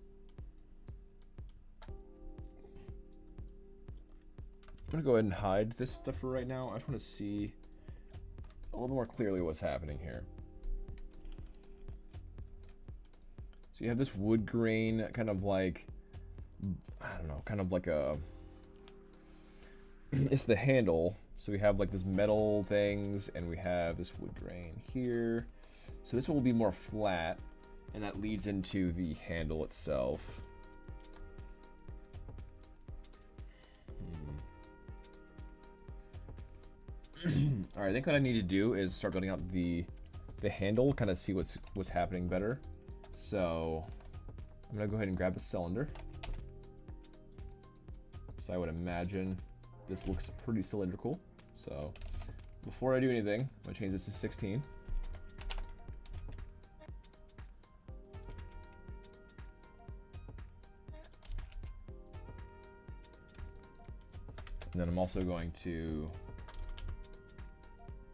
I'm gonna go ahead and hide this stuff for right now. I just want to see a little more clearly what's happening here. So you have this wood grain, kind of like, I don't know, kind of like a, it's the handle. So we have like this metal things, and we have this wood grain here. So this one will be more flat, and that leads into the handle itself. All right, I think what I need to do is start building out the handle, kind of see what's happening better. So I'm gonna go ahead and grab a cylinder. So I would imagine this looks pretty cylindrical. So before I do anything, I'm gonna change this to 16. And then I'm also going to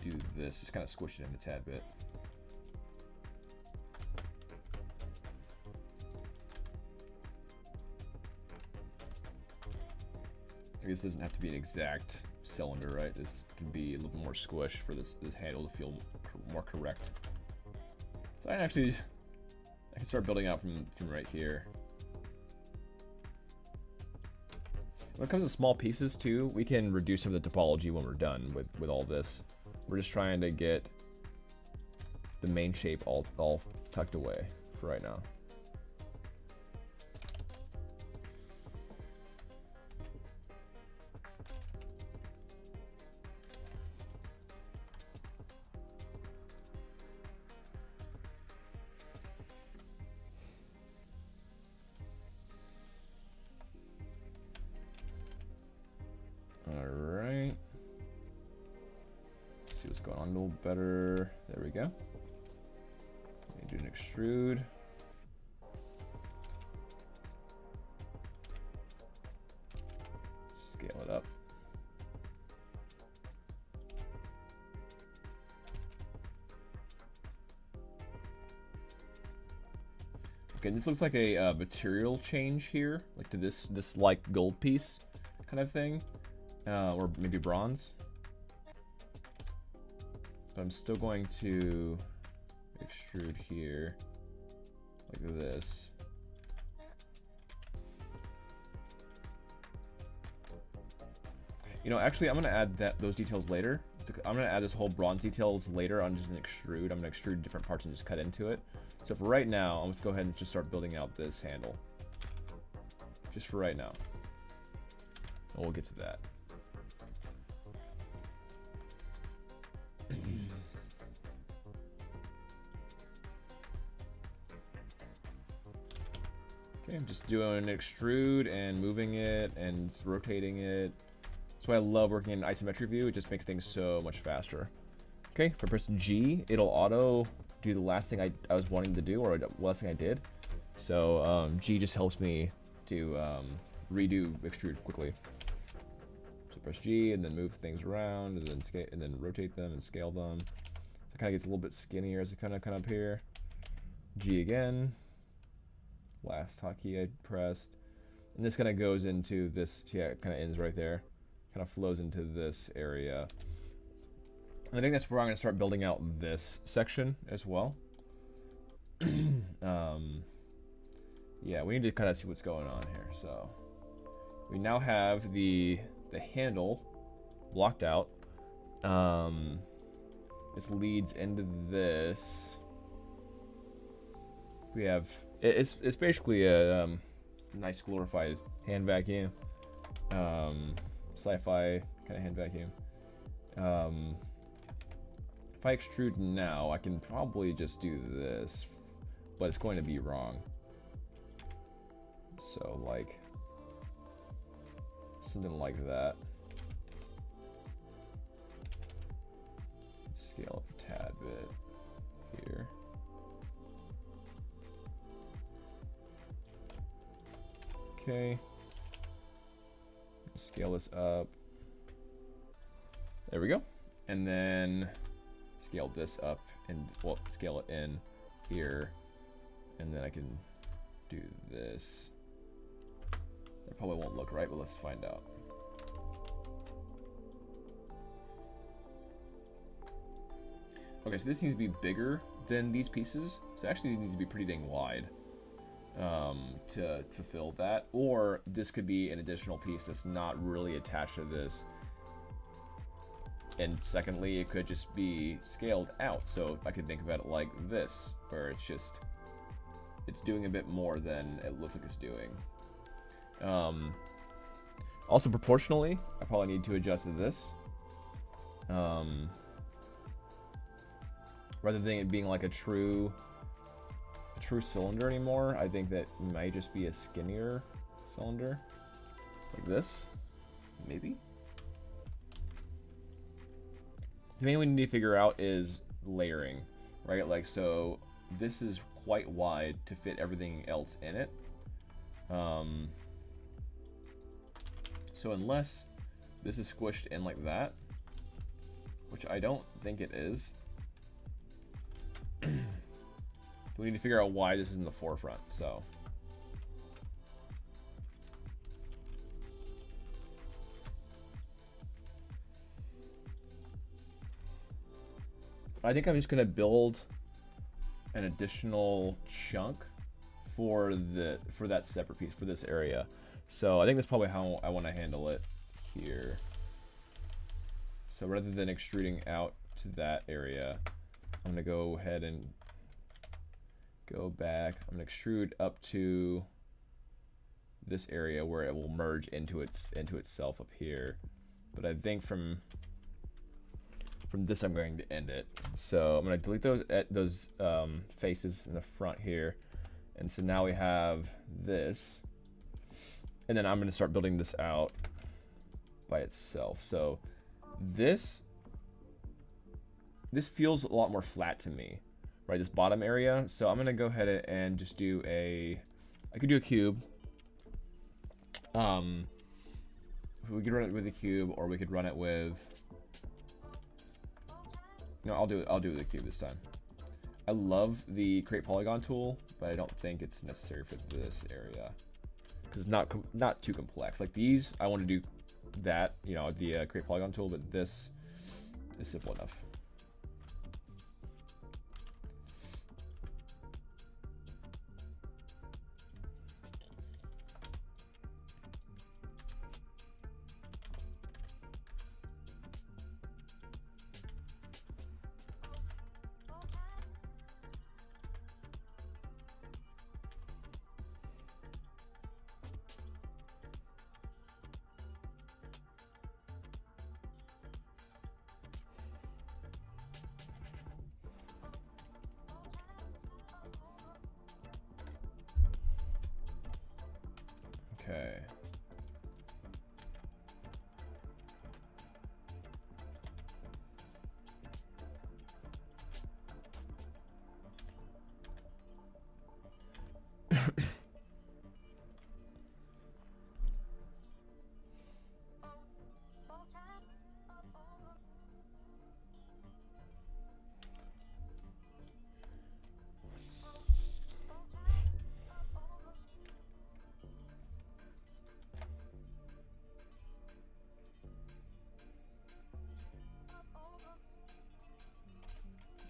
do this, just kind of squish it in a tad bit. I guess this doesn't have to be an exact cylinder, right? This can be a little more squish for this handle to feel more correct. So I can start building out from right here. When it comes to small pieces too, we can reduce some of the topology when we're done with all this. We're just trying to get the main shape all tucked away for right now. Alright. See what's going on a little better. There we go. Let me do an extrude. Scale it up. Okay, this looks like a material change here, like to this like gold piece kind of thing, or maybe bronze. But I'm still going to extrude here like this. You know, actually, I'm gonna add those details later. I'm gonna add this whole bronze details later on just an extrude. I'm gonna extrude different parts and just cut into it. So for right now, I'm just go ahead and just start building out this handle. Just for right now. And we'll get to that. Okay, I'm just doing an extrude and moving it and rotating it. That's why I love working in isometric view. It just makes things so much faster. Okay, if I press G, it'll auto do the last thing I was wanting to do, or the last thing I did. So G just helps me to redo extrude quickly. So press G and then move things around and then scale and then rotate them and scale them. So it kind of gets a little bit skinnier as it kind of come up here. G again. Last hotkey I pressed, and this kind of goes into this. So yeah, it kind of ends right there. Kind of flows into this area. And I think that's where I'm going to start building out this section as well. Yeah, we need to kind of see what's going on here. So we now have the handle blocked out. This leads into this. We have it's basically a nice glorified hand vacuum, sci-fi kind of hand vacuum. If I extrude now, I can probably just do this, but it's going to be wrong. So like something like that. Let's scale up a tad bit here. Okay. Scale this up. There we go. And then scale this up and, well, scale it in here. And then I can do this. It probably won't look right, but let's find out. Okay, so this needs to be bigger than these pieces. So actually it needs to be pretty dang wide to fulfill that. Or this could be an additional piece that's not really attached to this. And secondly, it could just be scaled out. So I could think about it like this, where it's doing a bit more than it looks like it's doing. Also proportionally, I probably need to adjust this. Rather than it being like a true cylinder anymore, I think that it might just be a skinnier cylinder, like this, maybe. The main thing we need to figure out is layering, right? Like, so this is quite wide to fit everything else in it. So unless this is squished in like that, which I don't think it is, we need to figure out why this is in the forefront. So I think I'm just gonna build an additional chunk for that separate piece for this area. So I think that's probably how I want to handle it here. So rather than extruding out to that area, I'm gonna go ahead and go back. I'm gonna extrude up to this area where it will merge into itself up here. But I think from this I'm going to end it. So I'm gonna delete those faces in the front here, and so now we have this, and then I'm gonna start building this out by itself. So this feels a lot more flat to me, right? This bottom area. So I'm gonna go ahead and just do I could do a cube. We could run it with a cube, or we could run it with. No, I'll do it with a cube this time. I love the create polygon tool, but I don't think it's necessary for this area because it's not too complex. Like these, I want to do that, you know, the create polygon tool, but this is simple enough. Okay.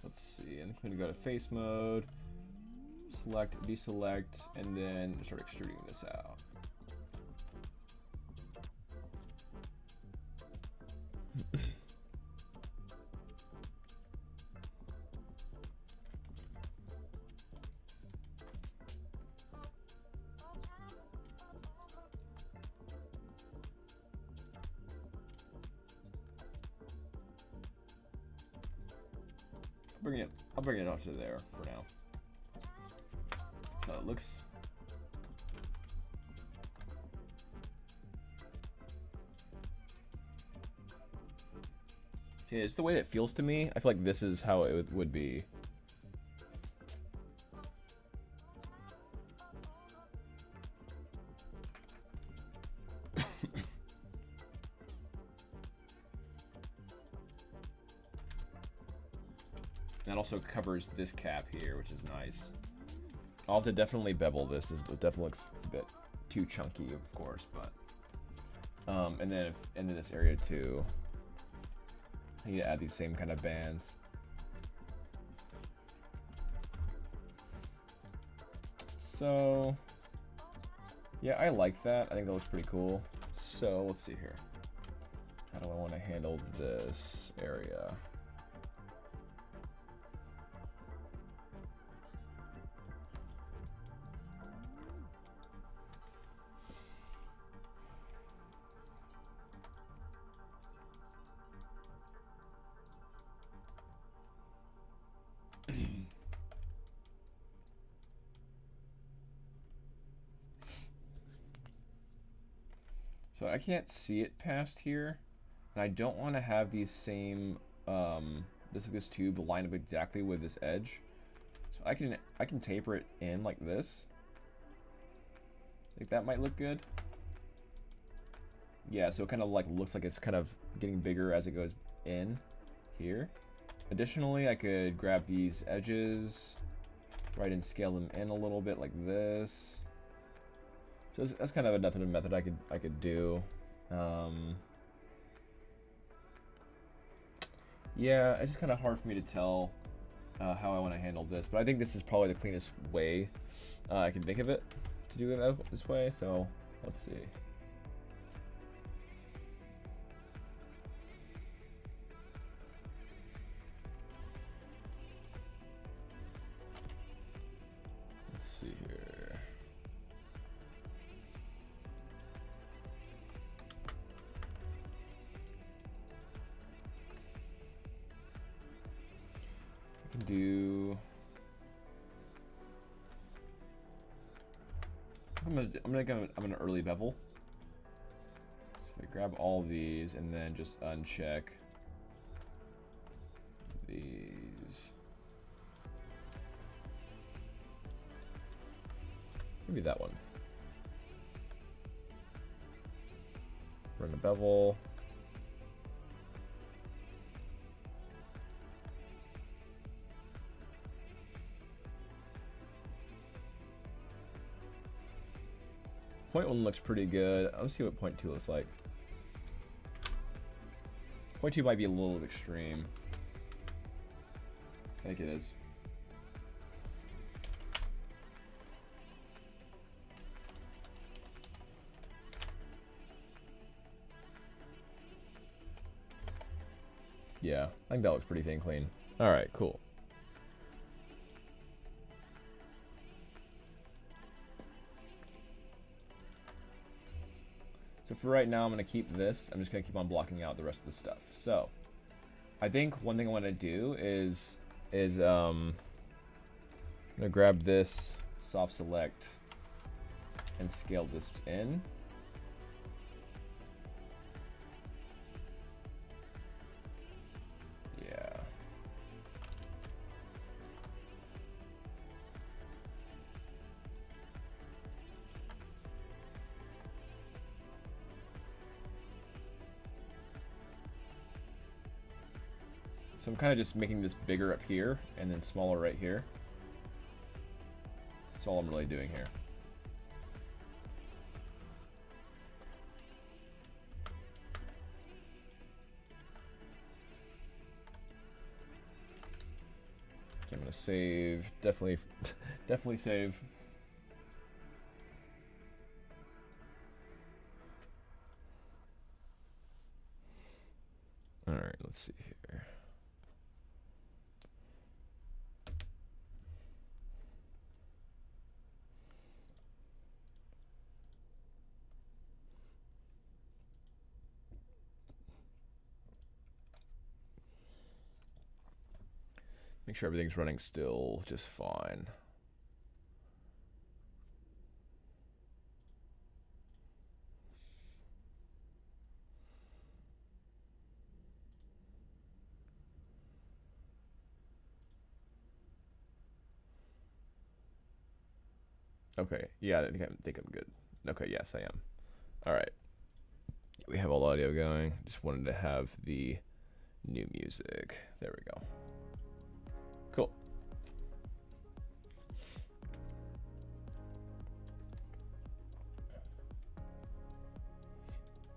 Let's see, and I'm gonna go to face mode, select, deselect, and then start extruding this out. I'll bring it up to there for now. So it looks. Yeah, it's the way it feels to me. I feel like this is how it would be. That also covers this cap here, which is nice. I'll have to definitely bevel this. This definitely looks a bit too chunky, of course, but and then this area too. I need to add these same kind of bands. So yeah, I like that. I think that looks pretty cool. So let's see here. How do I want to handle this area. So I can't see it past here, and I don't want to have these same this tube line up exactly with this edge. So I can taper it in like this. I think that might look good. Yeah, so it kind of like looks like it's kind of getting bigger as it goes in here. Additionally, I could grab these edges, right, and scale them in a little bit like this. So that's kind of another method I could do. Yeah, it's just kind of hard for me to tell how I want to handle this, but I think this is probably the cleanest way I can think of it to do it this way. So let's see. Let's see here. I can do. I'm gonna early bevel. So if I grab all of these and then just uncheck these. Maybe that one. Run a bevel. Point 1 looks pretty good. Let's see what point 2 looks like. Point 2 might be a little extreme. I think it is. Yeah, I think that looks pretty dang clean. All right, cool. So for right now, I'm going to keep this. I'm just going to keep on blocking out the rest of the stuff. So I think one thing I want to do is I'm going to grab this, soft select, and scale this in. Yeah. So I'm kind of just making this bigger up here and then smaller right here. That's all I'm really doing here. Okay, I'm gonna save. Definitely save. All right, let's see here. Make sure everything's running still just fine. Okay, yeah, I think I'm good. Okay, yes, I am. All right. We have all audio going. Just wanted to have the new music. There we go. Cool.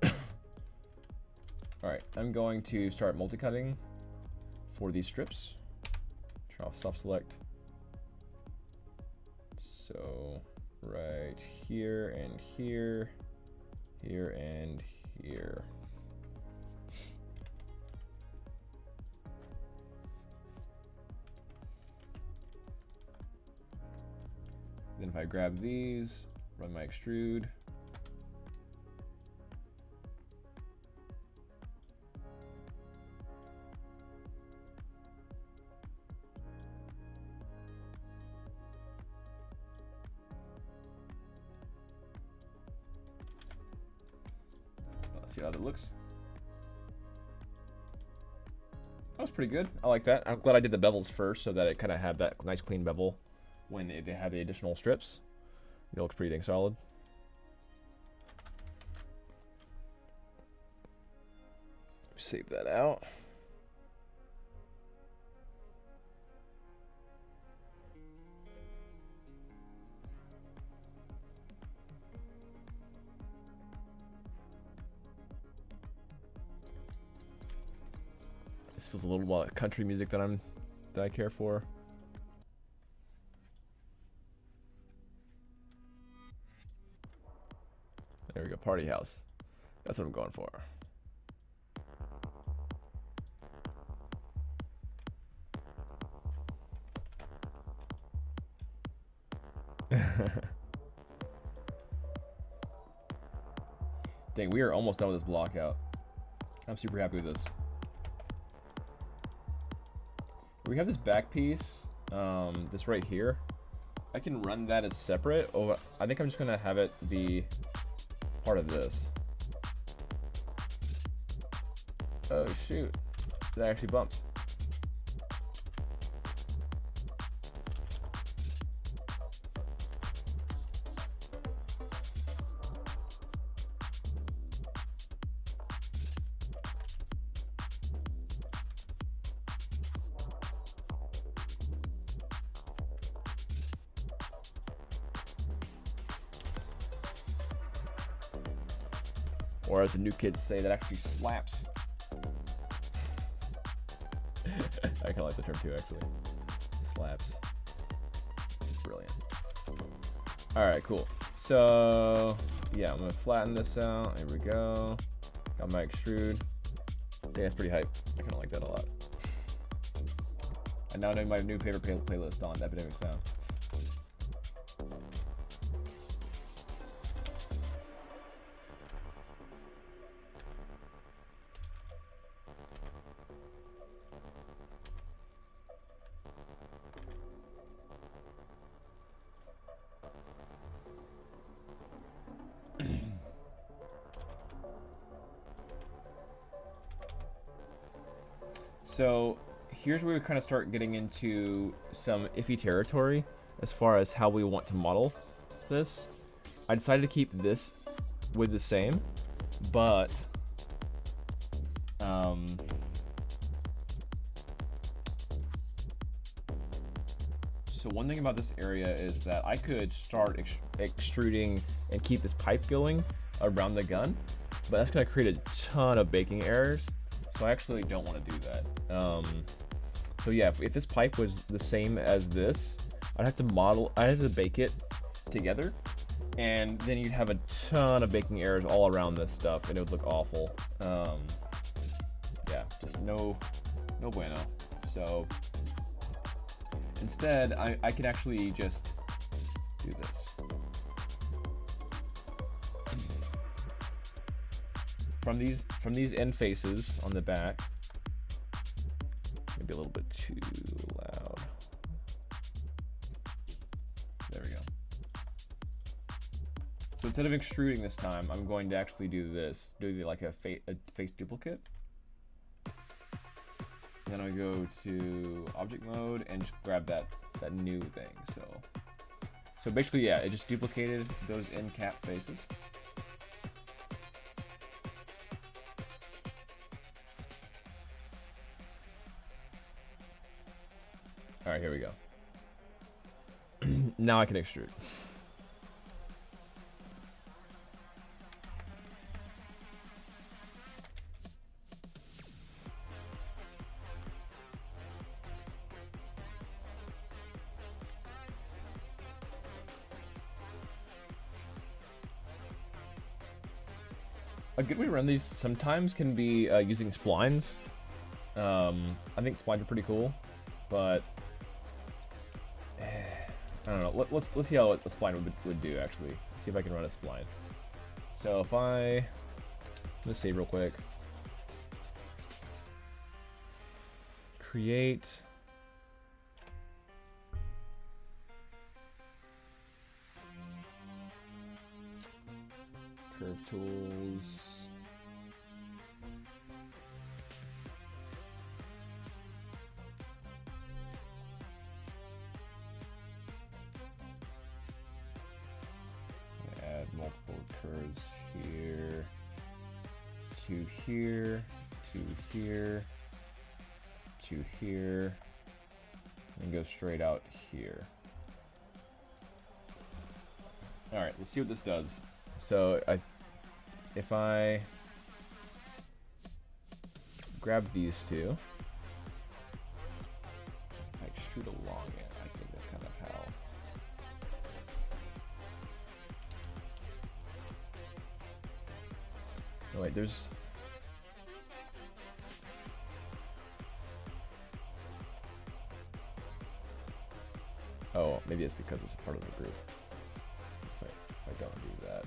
All right, I'm going to start multi-cutting for these strips. Turn off soft select. So right here and here, here and here. Then if I grab these, run my extrude. Let's see how that looks. That was pretty good. I like that. I'm glad I did the bevels first so that it kind of had that nice clean bevel when they had the additional strips. It looks pretty dang solid. Save that out. This feels a little like country music that I care for. There we go, party house. That's what I'm going for. Dang, we are almost done with this block out. I'm super happy with this. We have this back piece, this right here. I can run that as separate. Oh, I think I'm just gonna have it be part of this. Oh shoot, that actually bumps. Or as the new kids say, that actually slaps. I kind of like the term too, actually. Slaps. Brilliant. Alright, cool. So, yeah, I'm going to flatten this out. Here we go. Got my extrude. Yeah, that's pretty hype. I kind of like that a lot. I now know my new favorite playlist on Epidemic Sound. So here's where we kind of start getting into some iffy territory as far as how we want to model this. I decided to keep this with the same, but so one thing about this area is that I could start extruding and keep this pipe going around the gun, but that's going to create a ton of baking errors. So I actually don't want to do that. So yeah, if this pipe was the same as this, I'd have to bake it together, and then you'd have a ton of baking errors all around this stuff, and it would look awful. Yeah, just no bueno. So instead, I can actually just do this. From these end faces on the back, maybe a little bit too loud. There we go. So instead of extruding this time, I'm going to actually do this, like a face duplicate. Then I go to object mode and just grab that new thing. So basically, yeah, it just duplicated those end cap faces. All right, here we go. Now I can extrude. A good way to run these sometimes can be using splines. I think splines are pretty cool, but I don't know. Let's see how a spline would do actually. Let's see if I can run a spline. So if I'm gonna save real quick. Create. Curve tools. Add multiple curves here, to here, to here, to here, and go straight out here. All right, let's see what this does. So if I grab these two, if I extrude along it, I think that's kind of how. Oh wait, there's. Oh, maybe it's because it's a part of the group. If I don't do that.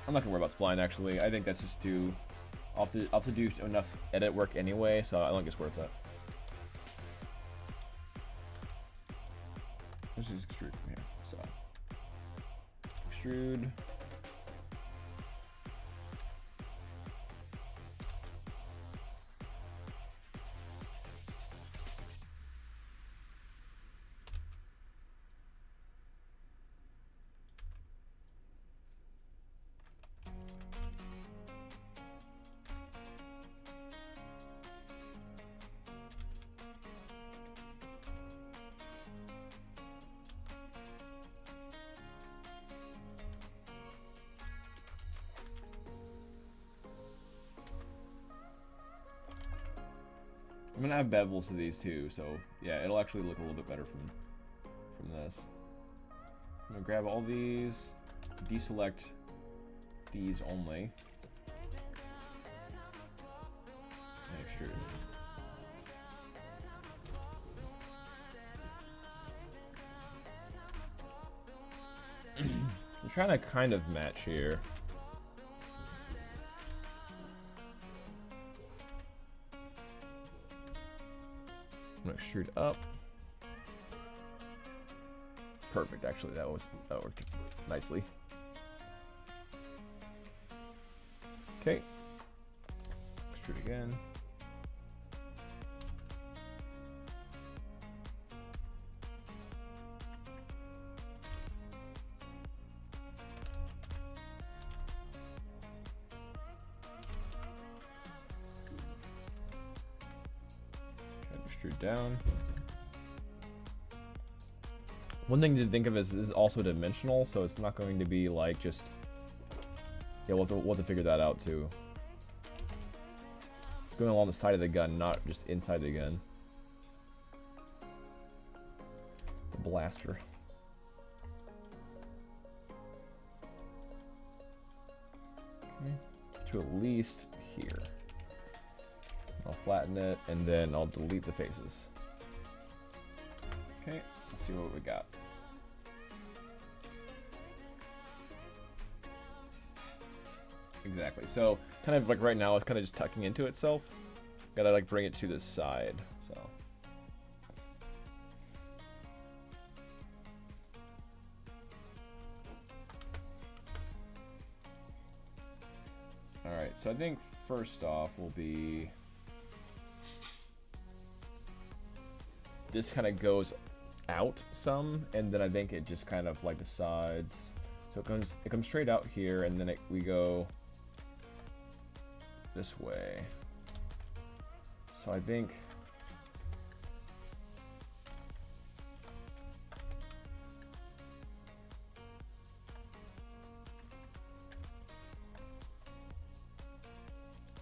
I'm not gonna worry about spline actually. I think that's just too. I'll have to do enough edit work anyway, so I don't think it's worth it. Let's just extrude from here. So extrude. I'm gonna add bevels to these too, so yeah, it'll actually look a little bit better from this. I'm gonna grab all these, deselect these only, and extrude. I'm trying to kind of match here. I'm gonna extrude up. Perfect, actually, that worked nicely. Okay. Extrude again. Extrude down. One thing to think of is this is also dimensional, so it's not going to be like just. Yeah, we'll have to figure that out too. Going along the side of the gun, not just inside the gun. The blaster. Okay. To at least here. I'll flatten it, and then I'll delete the faces. Okay, let's see what we got. Exactly, so kind of like right now it's kind of just tucking into itself. Gotta like bring it to the side, so. Alright, so I think first off will be this kind of goes out some, and then I think it just kind of like the sides. So it comes straight out here, and then we go this way. So I think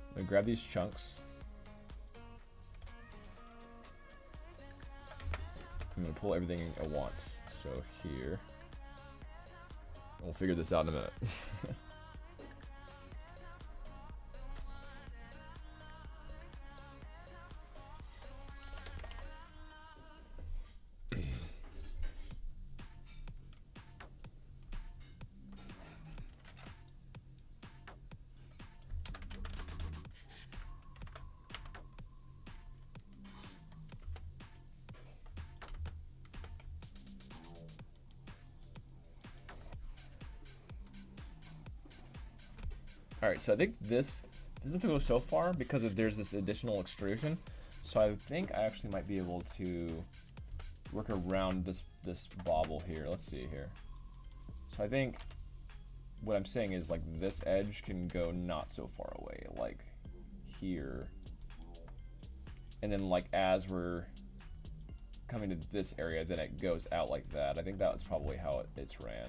I'm gonna grab these chunks. I'm gonna pull everything at once. So here. We'll figure this out in a minute. Alright, so I think this doesn't go so far because there's this additional extrusion. So I think I actually might be able to work around this bobble here. Let's see here. So I think what I'm saying is like this edge can go not so far away, like here. And then like as we're coming to this area, then it goes out like that. I think that was probably how it's ran.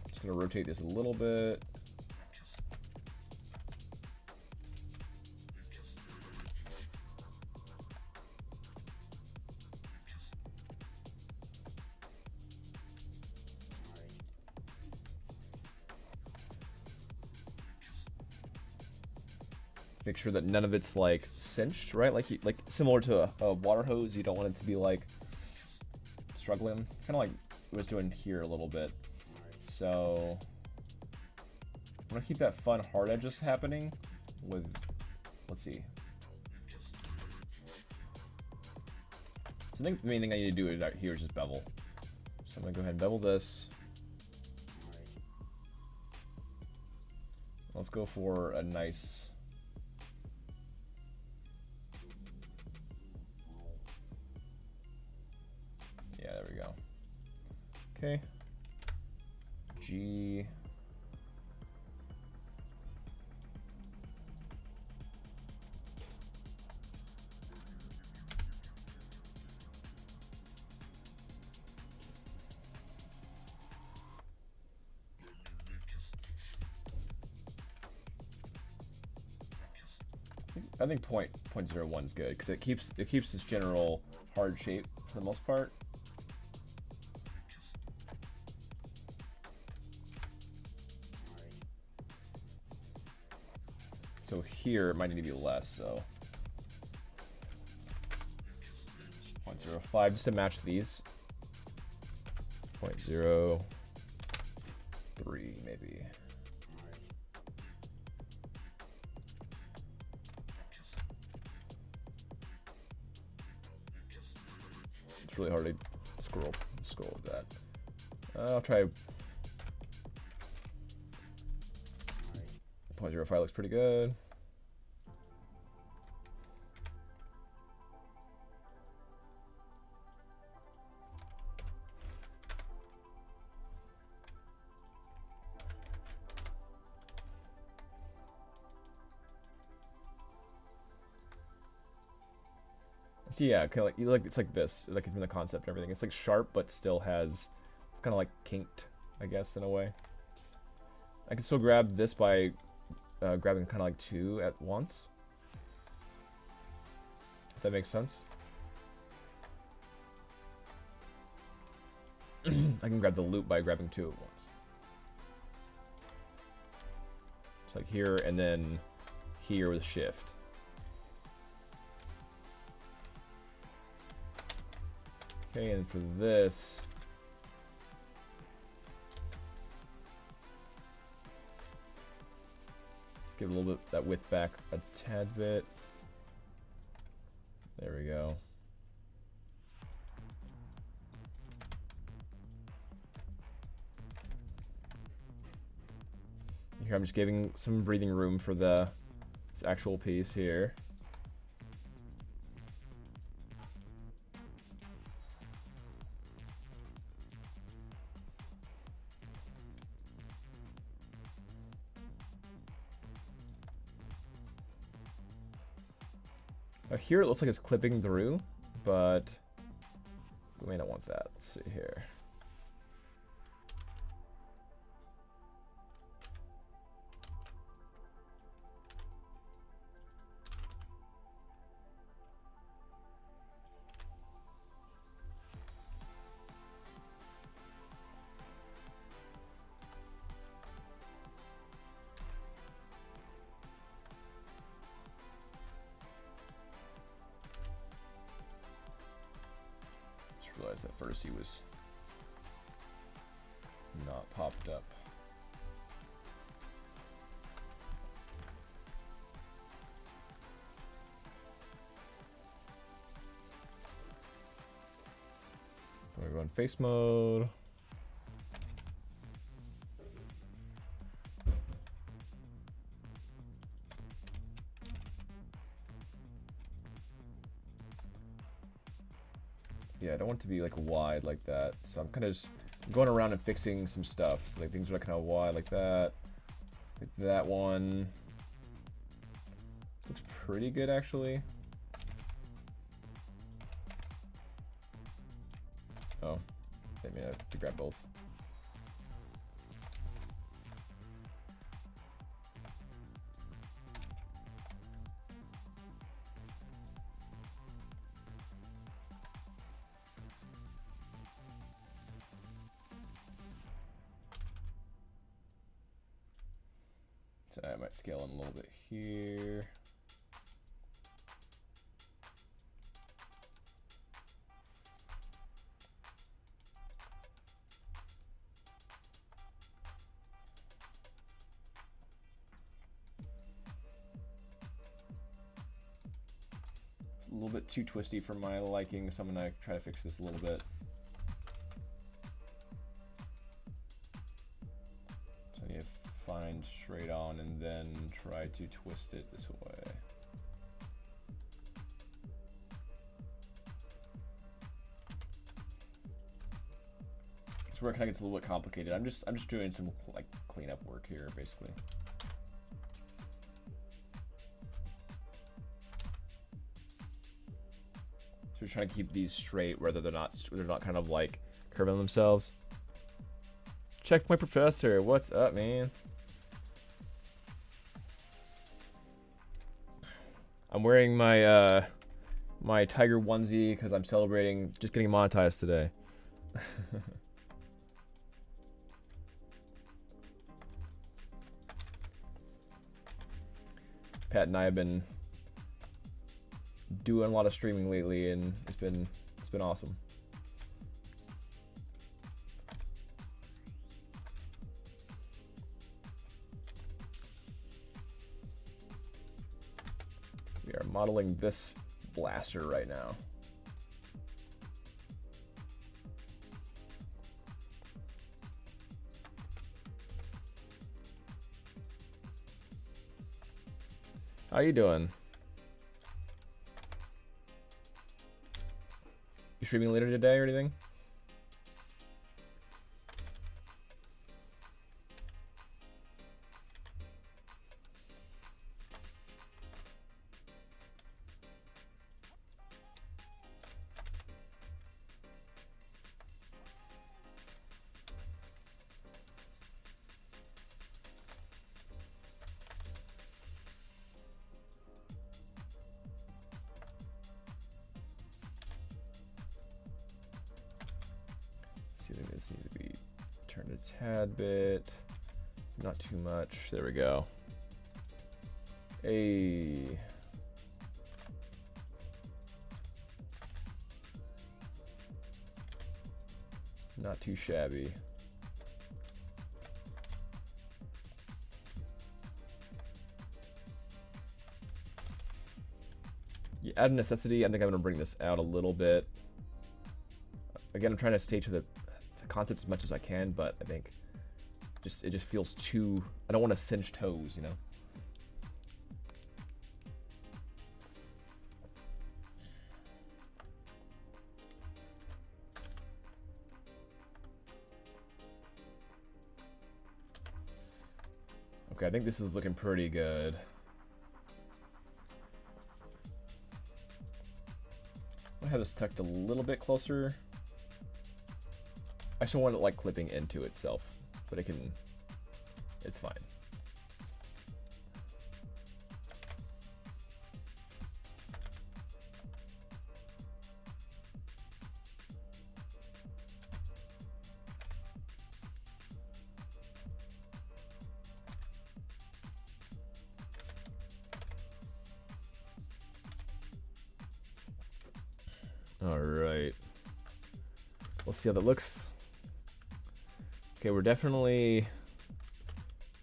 Just gonna rotate this a little bit. Make sure that none of it's like cinched, right? Like similar to a water hose, you don't want it to be like struggling, kind of like I was doing here a little bit. So I'm gonna keep that fun hard edges happening with, let's see. So I think the main thing I need to do right here is just bevel. So I'm gonna go ahead and bevel this. Let's go for a nice, yeah, there we go. Okay. G. I think 0.01 is good because it keeps this general hard shape for the most part. So here it might need to be less, so 0.05 just to match these. 0.03 maybe. It's really hard to scroll with that. I'll try 0.05 looks pretty good. So yeah, kind of like it's like this, like from the concept and everything. It's like sharp, but still has, it's kind of like kinked, I guess, in a way. I can still grab this by grabbing kind of like two at once. If that makes sense. I can grab the loop by grabbing two at once. It's like here and then here with shift. Okay, and for this, let's give a little bit that width back a tad bit. There we go. Here I'm just giving some breathing room for this actual piece here. Here it looks like it's clipping through, but we may not want that. Let's see here. realize that vertice was not popped up. We're going face mode. Yeah, I don't want it to be like wide like that. So I'm kind of just going around and fixing some stuff. So like things are kind of wide like that. Like that one. Looks pretty good actually. Oh, I mean I have to grab both. So I might scale in a little bit here. It's a little bit too twisty for my liking, so I'm gonna try to fix this a little bit. So I need to find straight on and then try to twist it this way. It's where it kind of gets a little bit complicated. I'm just doing some like cleanup work here, basically. So we're trying to keep these straight, whether they're not kind of like curving themselves. Check my professor. What's up, man? I'm wearing my my tiger onesie because I'm celebrating just getting monetized today. Pat and I have been doing a lot of streaming lately, and it's been awesome. We are modeling this blaster right now. How you doing? You streaming later today or anything? This needs to be turned a tad bit, not too much. There we go. Hey. Not too shabby. Yeah, out of necessity, I think I'm gonna bring this out a little bit. Again, I'm trying to stay to the concept as much as I can, but I think it just feels too, I don't want to cinch toes, you know? Okay, I think this is looking pretty good. I have this tucked a little bit closer. I still want it like clipping into itself, but it's fine. All right. Let's see how that looks. Okay, we're definitely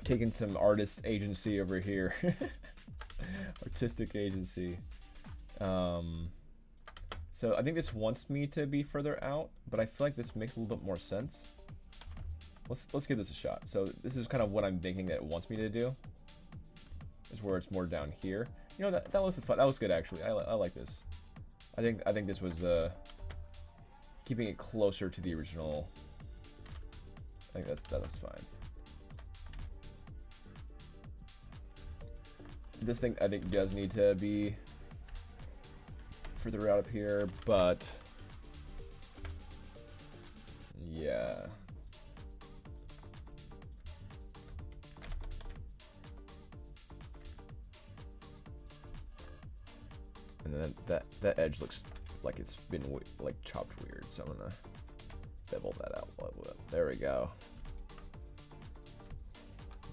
taking some artist agency over here. Artistic agency. So I think this wants me to be further out, but I feel like this makes a little bit more sense. Let's give this a shot. So this is kind of what I'm thinking that it wants me to do. Is where it's more down here. You know, that was fun. That was good actually. I like this. I think this was keeping it closer to the original. I think that looks fine. This thing I think does need to be further out up here, but yeah. And then that edge looks like it's been like chopped weird, so I'm gonna bevel that out a little bit. There we go.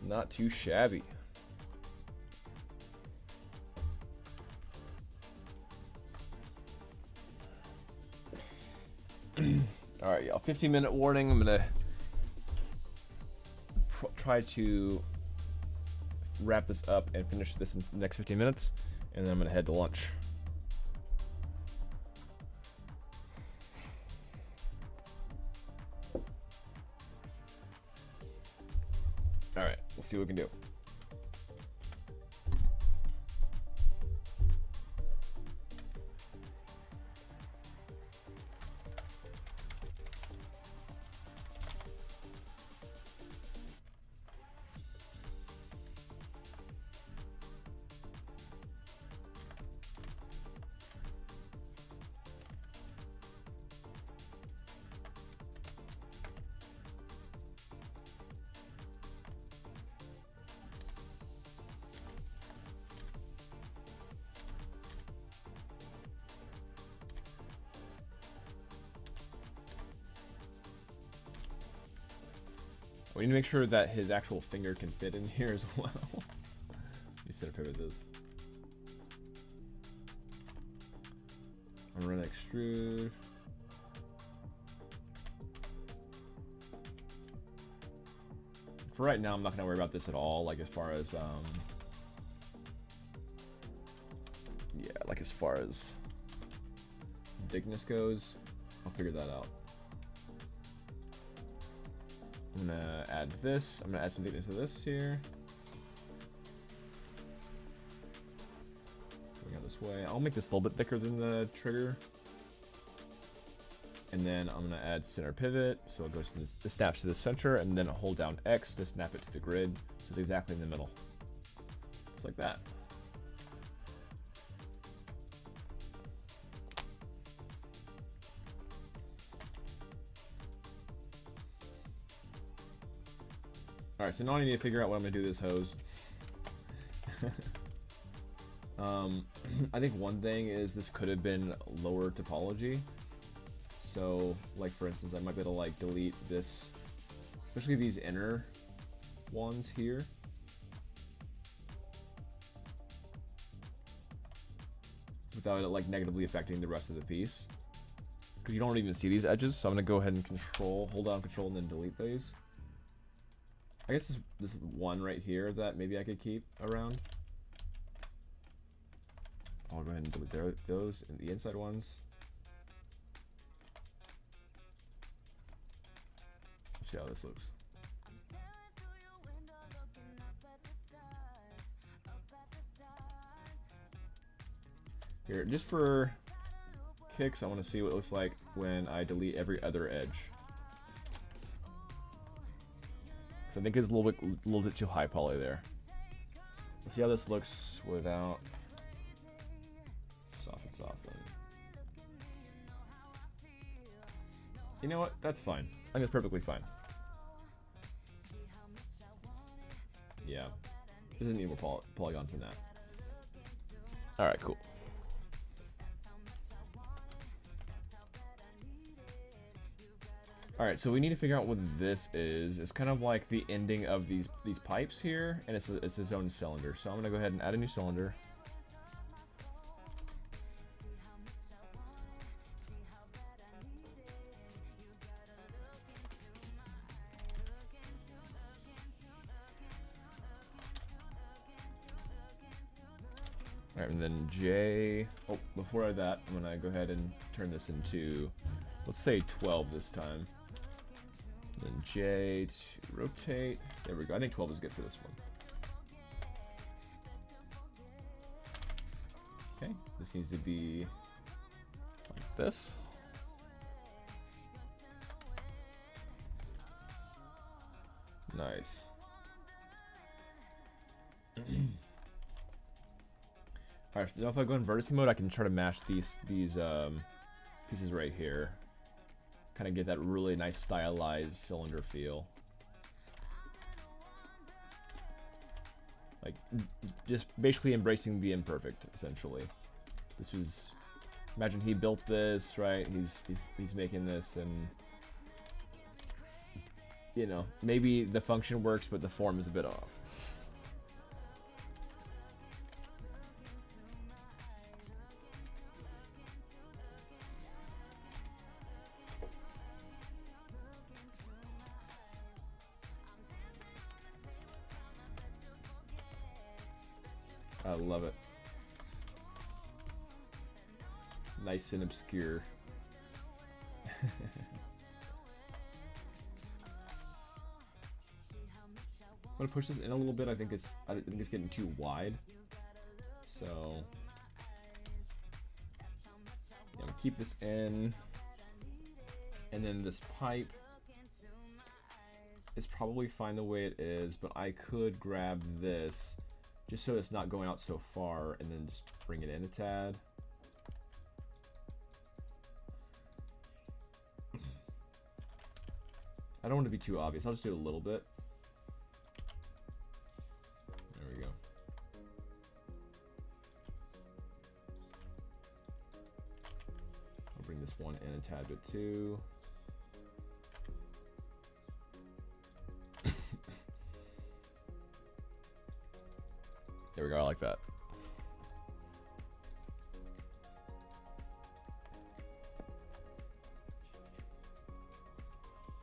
Not too shabby. All right, y'all. 15-minute warning. I'm gonna try to wrap this up and finish this in the next 15 minutes, and then I'm gonna head to lunch. All right, we'll see what we can do. We need to make sure that his actual finger can fit in here as well. You center pivot this. I'm gonna extrude. For right now, I'm not gonna worry about this at all. Like as far as yeah, like as far as thickness goes, I'll figure that out. I'm gonna add this. I'm gonna add some thickness to this here. Going out this way. I'll make this a little bit thicker than the trigger. And then I'm gonna add center pivot, so it goes to the snaps to the center, and then hold down X to snap it to the grid, so it's exactly in the middle. Just like that. Alright, so now I need to figure out what I'm going to do with this hose. I think one thing is this could have been lower topology. So, like for instance, I might be able to like delete this, especially these inner ones here. Without it like negatively affecting the rest of the piece. Because you don't even see these edges, so I'm going to go ahead and hold down control and then delete these. I guess this one right here that maybe I could keep around. I'll go ahead and delete those and the inside ones. Let's see how this looks. Here, just for kicks, I want to see what it looks like when I delete every other edge. I think it's a little bit too high poly there. Let's see how this looks without soften. You know what? That's fine. I think it's perfectly fine. Yeah, doesn't need more polygons than that. All right, cool. All right, so we need to figure out what this is. It's kind of like the ending of these pipes here, and it's its own cylinder. So I'm gonna go ahead and add a new cylinder. All right, and then J. Oh, before that, I'm gonna go ahead and turn this into, let's say 12 this time. And then J to rotate. There we go. I think 12 is good for this one. Okay, this needs to be like this. Nice. Alright, so if I go in vertex mode, I can try to mash these pieces right here. Kind of get that really nice stylized cylinder feel. Like, just basically embracing the imperfect, essentially. This was, imagine he built this, right? He's making this, and you know, maybe the function works, but the form is a bit off. I love it. Nice and obscure. I'm gonna push this in a little bit. I think it's getting too wide. So yeah, I'm gonna keep this in, and then this pipe is probably fine the way it is, but I could grab this just so it's not going out so far, and then just bring it in a tad. I don't want to be too obvious. I'll just do a little bit. There we go. I'll bring this one in a tad bit too. There we go, I like that.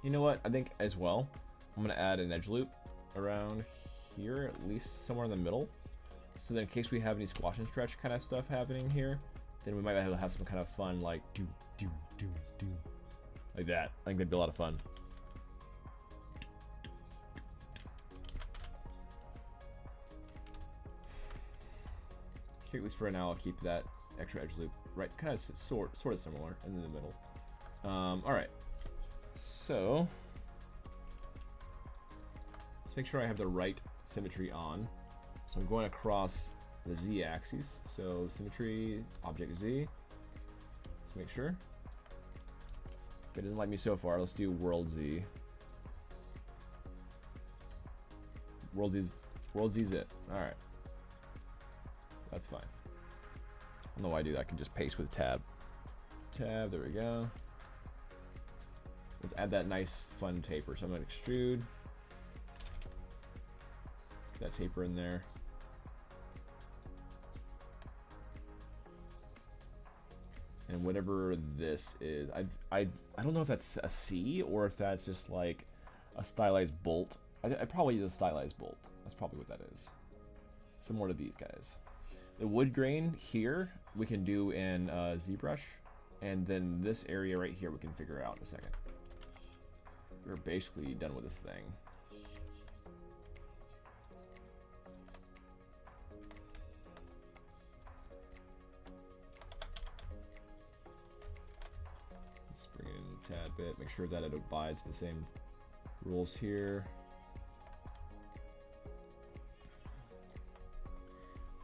You know what, I think as well, I'm gonna add an edge loop around here, at least somewhere in the middle. So that in case we have any squash and stretch kind of stuff happening here, then we might be able to have some kind of fun, like do, like that. I think that'd be a lot of fun. Okay, at least for now, I'll keep that extra edge loop right, kind of sort of similar in the middle. All right, so let's make sure I have the right symmetry on. So I'm going across the z-axis. So symmetry, object z. Let's make sure. Okay, it doesn't like me so far. Let's do world z. World z's it. All right. That's fine. I don't know why I do that. I can just paste with tab. Tab, there we go. Let's add that nice fun taper. So I'm gonna extrude. That taper in there. And whatever this is, I don't know if that's a C or if that's just like a stylized bolt. I probably use a stylized bolt. That's probably what that is. Similar to these guys. The wood grain here we can do in ZBrush, and then this area right here we can figure out in a second. We're basically done with this thing. Let's bring it in a tad bit, make sure that it abides the same rules here.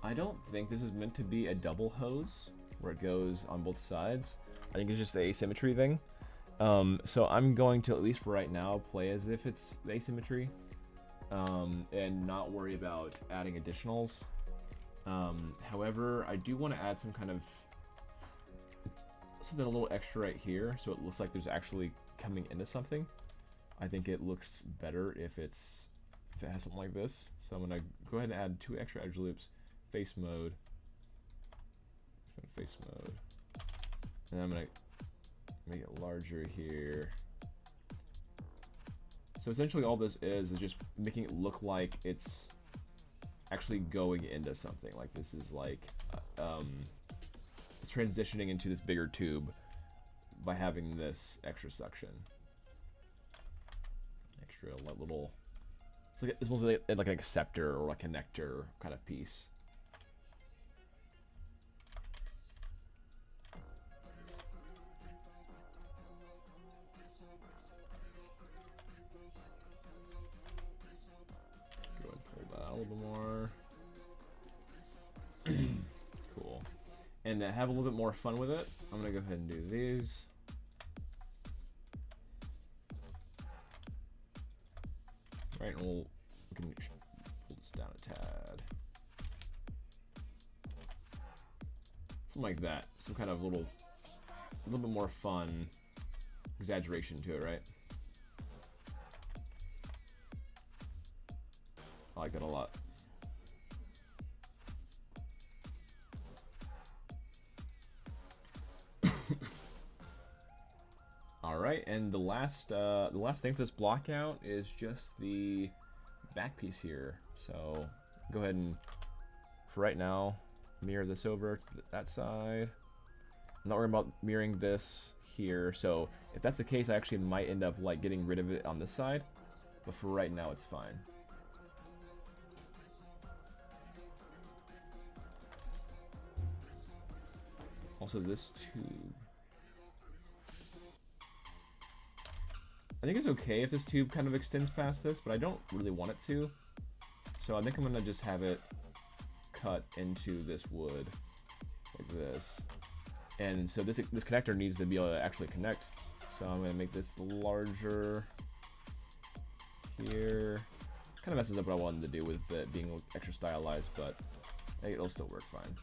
I don't think this is meant to be a double hose where it goes on both sides. I think it's just the asymmetry thing. So I'm going to, at least for right now, play as if it's the asymmetry and not worry about adding additionals. However, I do want to add some kind of something a little extra right here, so it looks like there's actually coming into something. I think it looks better if it has something like this. So I'm gonna go ahead and add 2 extra edge loops. Face mode, and I'm gonna make it larger here. So essentially all this is just making it look like it's actually going into something. Like this is like it's transitioning into this bigger tube by having this extra suction. Extra little, it's mostly like an acceptor or a connector kind of piece. Go and pull that out a little more. Cool. And to have a little bit more fun with it, I'm gonna go ahead and do these. Right, and we can pull this down a tad. Something like that. Some kind of a little bit more fun exaggeration to it, right? I like that a lot. All right, and the last thing for this block out is just the back piece here. So go ahead and, for right now, mirror this over to that side. I'm not worried about mirroring this here. So if that's the case, I actually might end up like getting rid of it on this side, but for right now, it's fine. Also, this tube. I think it's okay if this tube kind of extends past this, but I don't really want it to. So I think I'm gonna just have it cut into this wood like this. And so this connector needs to be able to actually connect. So I'm gonna make this larger here. Kind of messes up what I wanted to do with it being extra stylized, but it'll still work fine.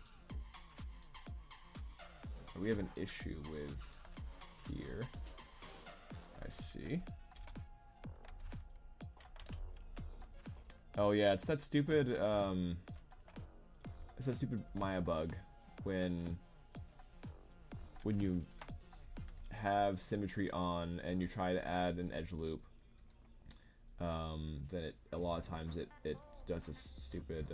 We have an issue with here. I see. Oh yeah, it's that stupid Maya bug when you have symmetry on and you try to add an edge loop. Then a lot of times it does this stupid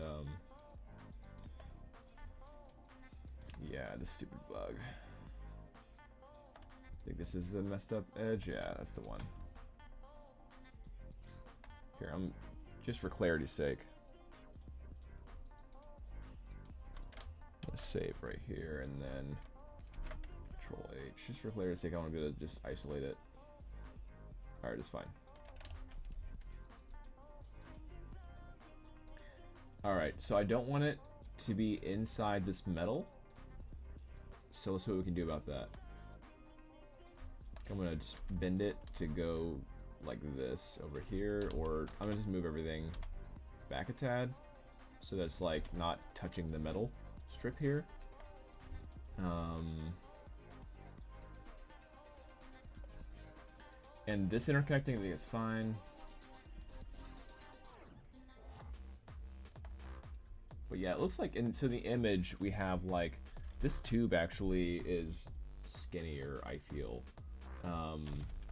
yeah, this stupid bug. I think this is the messed up edge. Yeah, that's the one. Here, I'm just for clarity's sake. Let's save right here and then Control H. Just for clarity's sake, I want to be able to just isolate it. Alright, it's fine. Alright, so I don't want it to be inside this metal. So let's see what we can do about that. I'm gonna just bend it to go like this over here, or I'm gonna just move everything back a tad so that it's like not touching the metal strip here. And this interconnecting thing is fine. But yeah, it looks like, and so the image we have like, this tube actually is skinnier, I feel.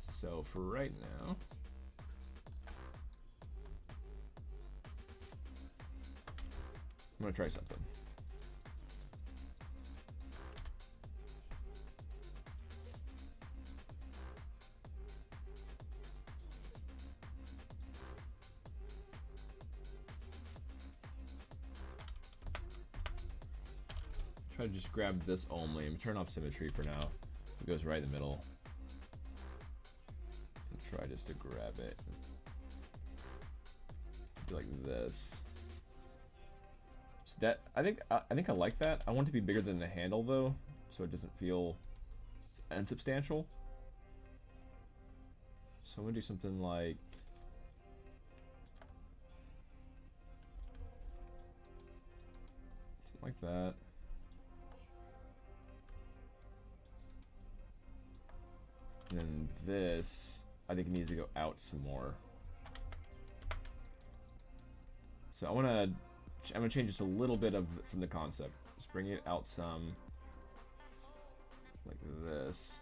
So for right now, I'm gonna try something. Try to just grab this only and turn off symmetry for now. It goes right in the middle. And try just to grab it. Do like this. So that I think I like that. I want it to be bigger than the handle though, so it doesn't feel unsubstantial. So I'm gonna do something like that. And then this, I think, needs to go out some more. So I'm gonna change just a little bit from the concept. Just bring it out some, like this.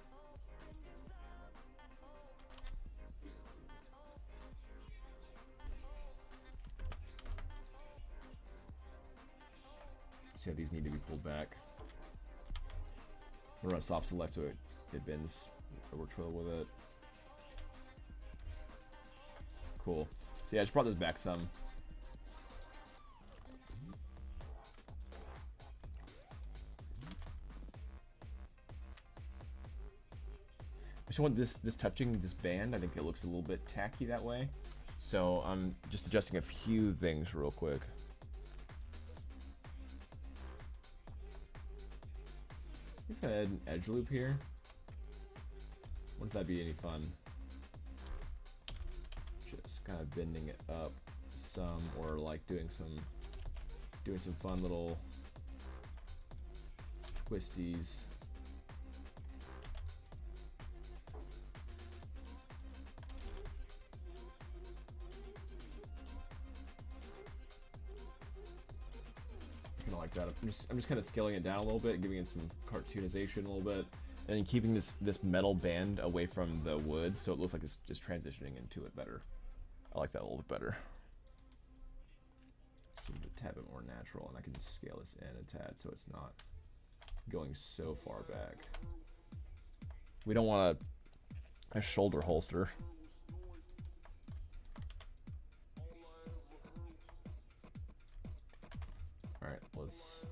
So yeah, these need to be pulled back. We're gonna soft select so it bends. We're twirl with it. Cool. So yeah, I just brought this back some. I just want this touching this band. I think it looks a little bit tacky that way. So I'm just adjusting a few things real quick. I'm gonna add an edge loop here. Wouldn't that be any fun? Just kind of bending it up some, or like doing some fun little twisties. Kind of like that. I'm just kind of scaling it down a little bit, giving it some cartoonization a little bit, and then keeping this metal band away from the wood, so it looks like it's just transitioning into it better. I like that a little bit better. Keep it a tad bit more natural, and I can scale this in a tad so it's not going so far back. We don't want a shoulder holster. All right, let's.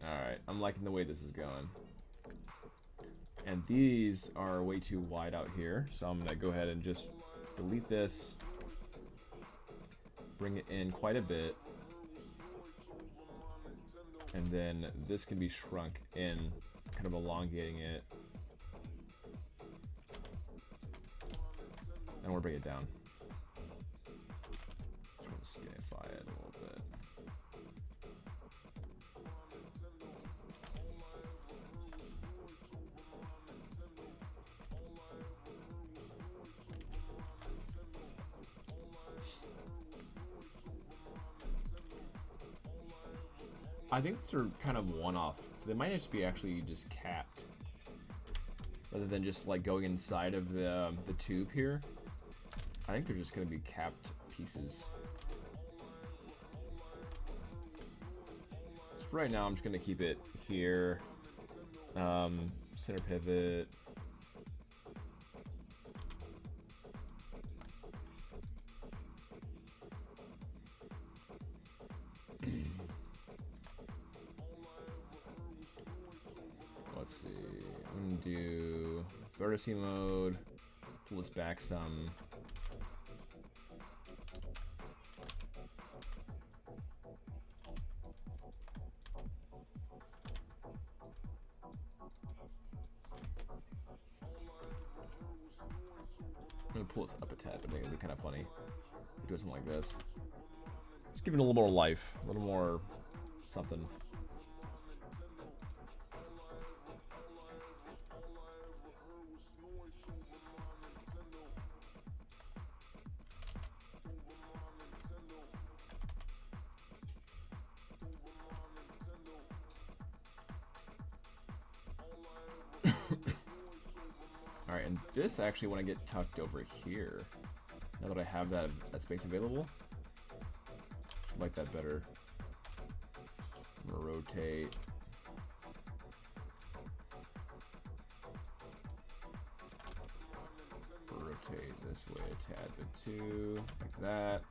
Alright, I'm liking the way this is going. And these are way too wide out here, so I'm going to go ahead and just delete this, bring it in quite a bit, and then this can be shrunk in, kind of elongating it. And we'll bring it down. Just want to skinify it a little bit. I think these are kind of one-off, so they might just be actually just capped, rather than just like going inside of the tube here. I think they're just going to be capped pieces. So for right now, I'm just going to keep it here. Center pivot. Let's see. I'm going to do vertice mode. Pull this back some. I'm gonna pull this up a tad, but I think it'd be kind of funny. Do something like this. Just give it a little more life, a little more something. Alright, and this actually want to get tucked over here. Now that I have that space available. I like that better. I'm gonna rotate. Rotate this way a tad bit too, like that.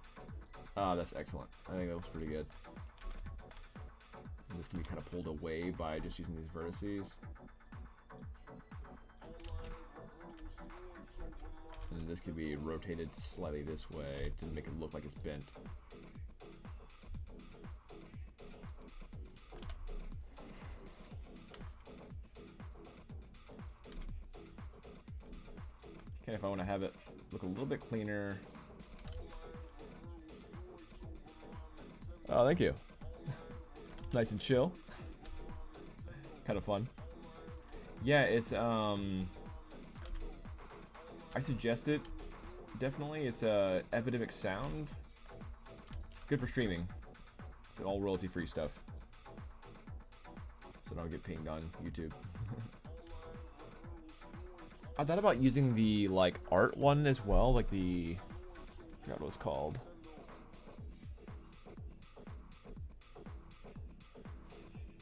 Ah, that's excellent. I think that looks pretty good. And this can be kind of pulled away by just using these vertices. And this could be rotated slightly this way to make it look like it's bent. Okay, if I want to have it look a little bit cleaner. Oh, thank you. Nice and chill. Kind of fun. Yeah, it's I suggest it, definitely. It's a epidemic sound. good for streaming. It's all royalty-free stuff. So I don't get pinged on YouTube. I thought about using the like art one as well, like the, I forgot what it was called.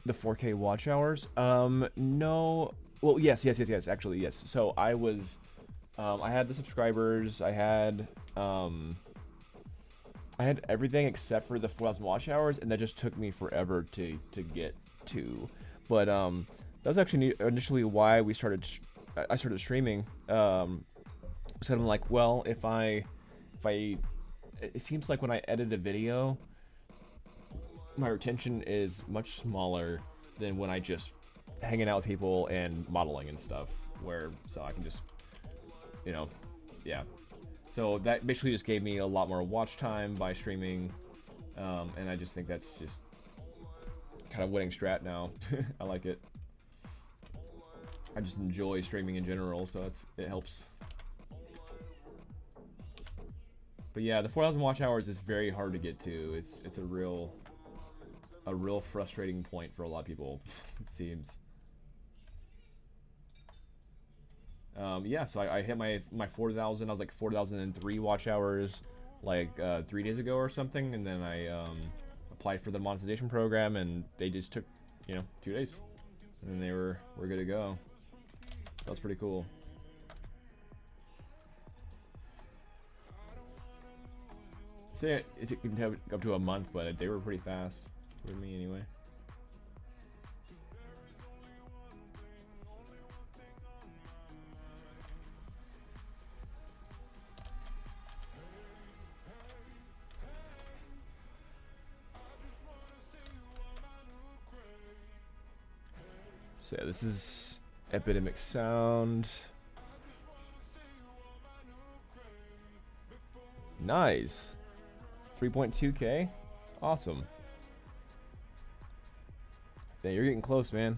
The 4K watch hours? No. Well, yes, actually, yes. So I was, I had the subscribers, I had everything except for the 4,000 watch hours, and that just took me forever to get to. But that was actually initially why I started streaming. So I'm like, well, if I, it seems like when I edit a video, my retention is much smaller than when I just hanging out with people and modeling and stuff, so I can just, you know, yeah. So that basically just gave me a lot more watch time by streaming, and I just think that's just kind of winning strat now. I like it. I just enjoy streaming in general, so it helps. But yeah, the 4,000 watch hours is very hard to get to. It's a real frustrating point for a lot of people, it seems. Yeah, so I hit my 4,000. I was like 4,003 watch hours like 3 days ago or something, and then I applied for the monetization program, and they just took, 2 days, and then we're good to go. That was pretty cool. Say it can have up to a month, but they were pretty fast for me anyway. So yeah, this is Epidemic Sound. Nice. 3.2K. Awesome. Yeah, you're getting close, man.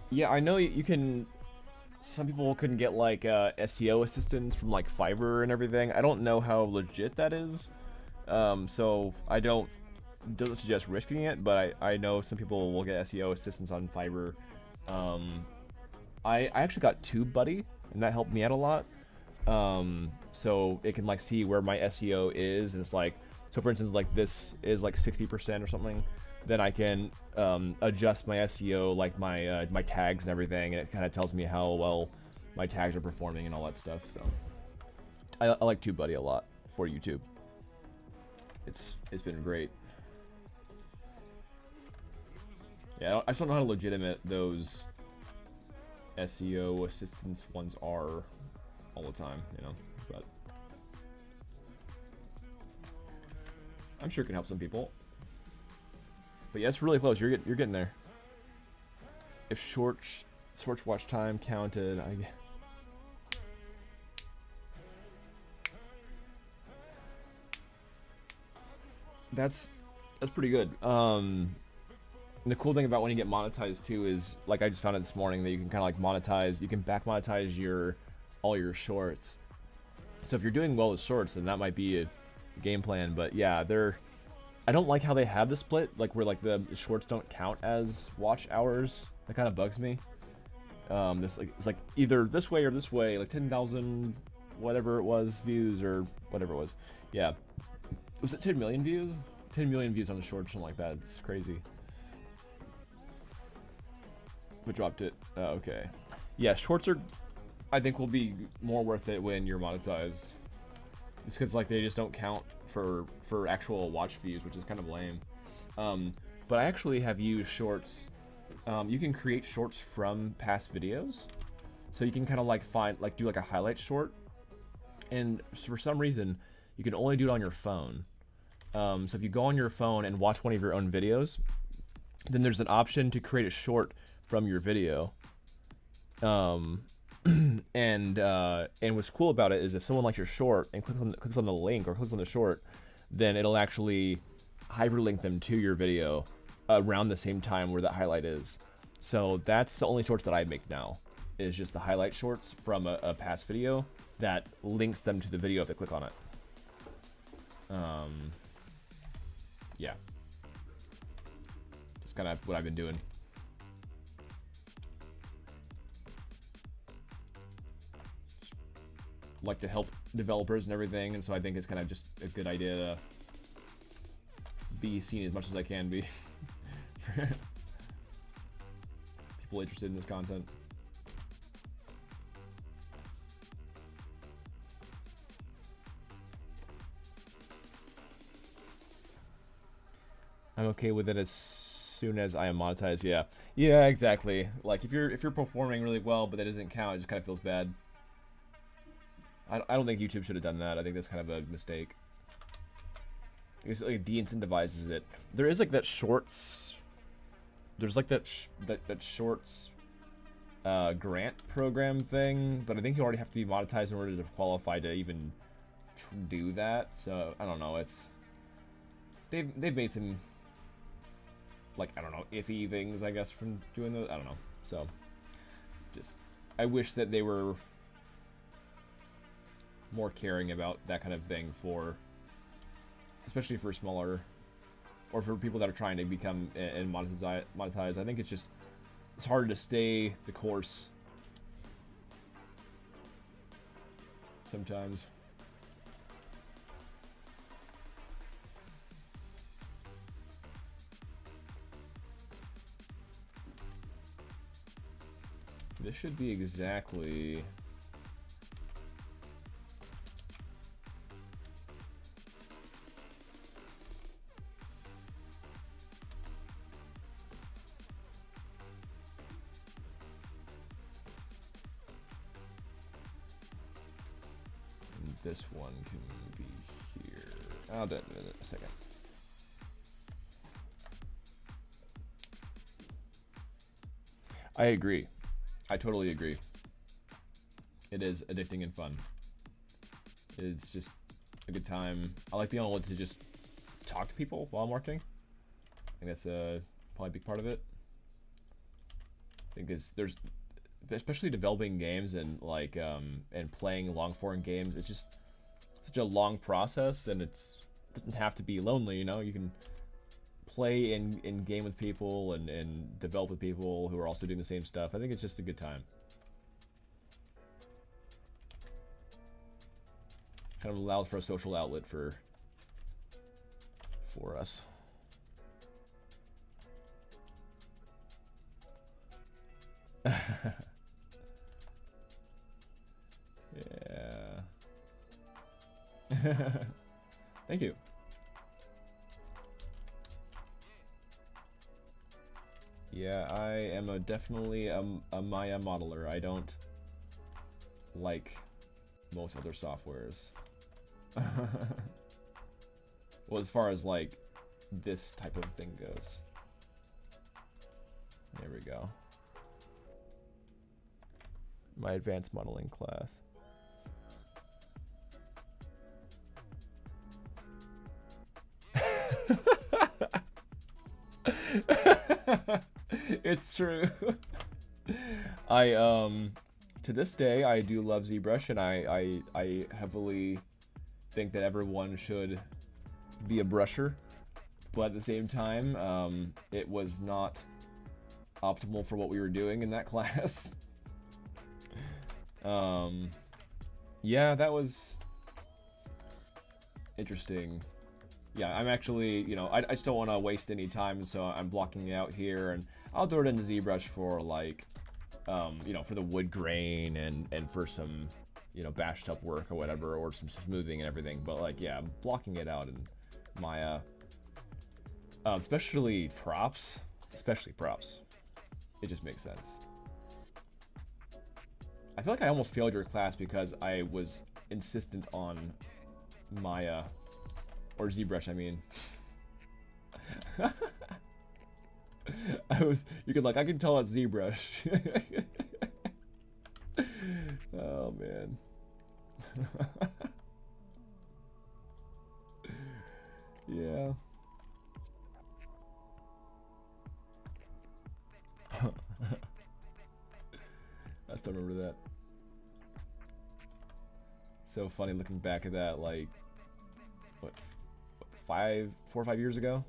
Yeah, I know you can. Some people couldn't get like SEO assistance from like Fiverr and everything. I don't know how legit that is. So I don't suggest risking it, but I know some people will get SEO assistance on Fiverr. I actually got TubeBuddy, and that helped me out a lot. So it can like see where my SEO is, and it's like, so for instance, like this is like 60% or something, then I can adjust my SEO, like my tags and everything, and it kind of tells me how well my tags are performing and all that stuff. So I like TubeBuddy a lot for YouTube. It's been great. Yeah, I just don't know how legitimate those SEO assistance ones are all the time, but I'm sure it can help some people. But yeah, it's really close. You're getting there. If short watch time counted, that's pretty good. And the cool thing about when you get monetized too is, like, I just found out this morning that you can kind of like monetize. You can back monetize all your shorts. So if you're doing well with shorts, then that might be a game plan. But yeah, I don't like how they have the split, like where like the shorts don't count as watch hours. That kind of bugs me. It's like either this way or this way, like 10,000 whatever it was views or whatever it was. Yeah, was it 10 million views? 10 million views on the short, something like that. It's crazy. But dropped it. Okay. Yeah, shorts I think will be more worth it when you're monetized. It's because like they just don't count for actual watch views, which is kind of lame. But I actually have used shorts. You can create shorts from past videos, so you can kind of like do like a highlight short, and for some reason you can only do it on your phone. So if you go on your phone and watch one of your own videos, then there's an option to create a short from your video. And what's cool about it is if someone likes your short and clicks on the link or clicks on the short, then it'll actually hyperlink them to your video around the same time where that highlight is. So that's the only shorts that I make now, is just the highlight shorts from a past video. that links them to the video if they click on it. Yeah. Just kind of what I've been doing. Like to help developers and everything, and so I think it's kind of just a good idea to be seen as much as I can be. People interested in this content. I'm okay with it as soon as I am monetized. Yeah, yeah, exactly. Like if you're performing really well, but that doesn't count, it just kind of feels bad. I don't think YouTube should have done that. I think that's kind of a mistake. I guess it like de-incentivizes it. There is like that shorts. There's like that shorts grant program thing, but I think you already have to be monetized in order to qualify to even do that. So I don't know. It's they've made some like I don't know iffy things I guess from doing those. I don't know. So just I wish that they were more caring about that kind of thing for, especially for smaller, or for people that are trying to become and monetize. I think it's harder to stay the course sometimes. This should be exactly. This one can be here. I'll do it in a second. I agree. I totally agree. It is addicting and fun. It's just a good time. I like being able to just talk to people while I'm working. I think that's probably a big part of it. I think there's especially developing games and like and playing long form games, it's just such a long process, and it doesn't have to be lonely, you know. You can play and game with people and develop with people who are also doing the same stuff. I think it's just a good time. Kind of allows for a social outlet for us. Yeah. Thank you. Yeah, I am definitely a Maya modeler. I don't like most other softwares. Well, as far as like this type of thing goes. There we go. My advanced modeling class. It's true. I to this day I do love ZBrush, and I heavily think that everyone should be a brusher, but at the same time it was not optimal for what we were doing in that class. Yeah, that was interesting. Yeah, I'm actually, you know, I just don't want to waste any time, so I'm blocking it out here, and I'll throw it into ZBrush for like, you know, for the wood grain and for some, you know, bashed up work or whatever, or some smoothing and everything. But like, yeah, I'm blocking it out in Maya, especially props. It just makes sense. I feel like I almost failed your class because I was insistent on Maya. Or ZBrush, I mean. You could like, I can tell it's ZBrush. Oh man. Yeah. I still remember that. So funny looking back at that, like, what 4 or 5 years ago?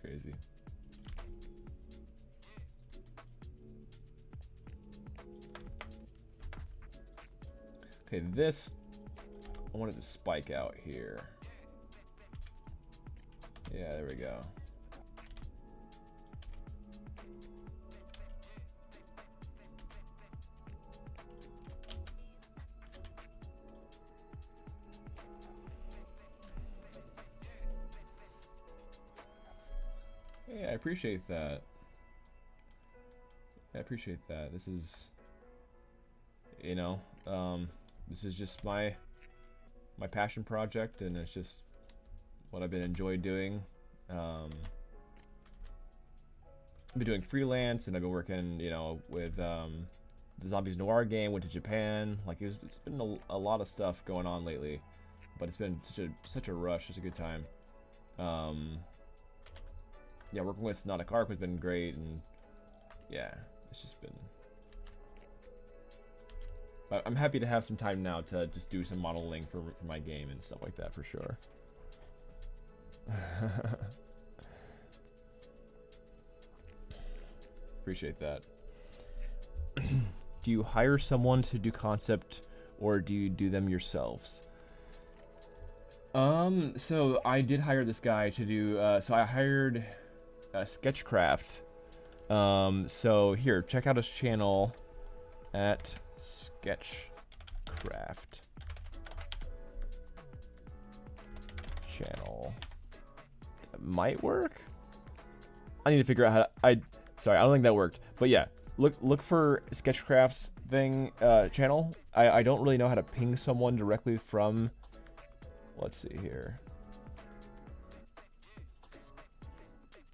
Crazy. Okay, this, I wanted to spike out here. Yeah, there we go. Hey, I appreciate that. I appreciate that. This is, you know, this is just my passion project, and it's just what I've been enjoying doing. I've been doing freelance, and I've been working, you know, with the Zombies Noir game. Went to Japan. Like it's been a lot of stuff going on lately, but it's been such a rush. It's a good time. Yeah, working with Synodic Arc has been great, and yeah, it's just been. I'm happy to have some time now to just do some modeling for my game and stuff like that for sure. Appreciate that. Do you hire someone to do concept, or do you do them yourselves? So I did hire this guy to do. So I hired Sketchcraft. So here, check out his channel at Sketchcraft channel. That might work. I need to figure out how to, sorry, I don't think that worked. But yeah, look for Sketchcraft's thing channel. I don't really know how to ping someone directly from. Let's see here.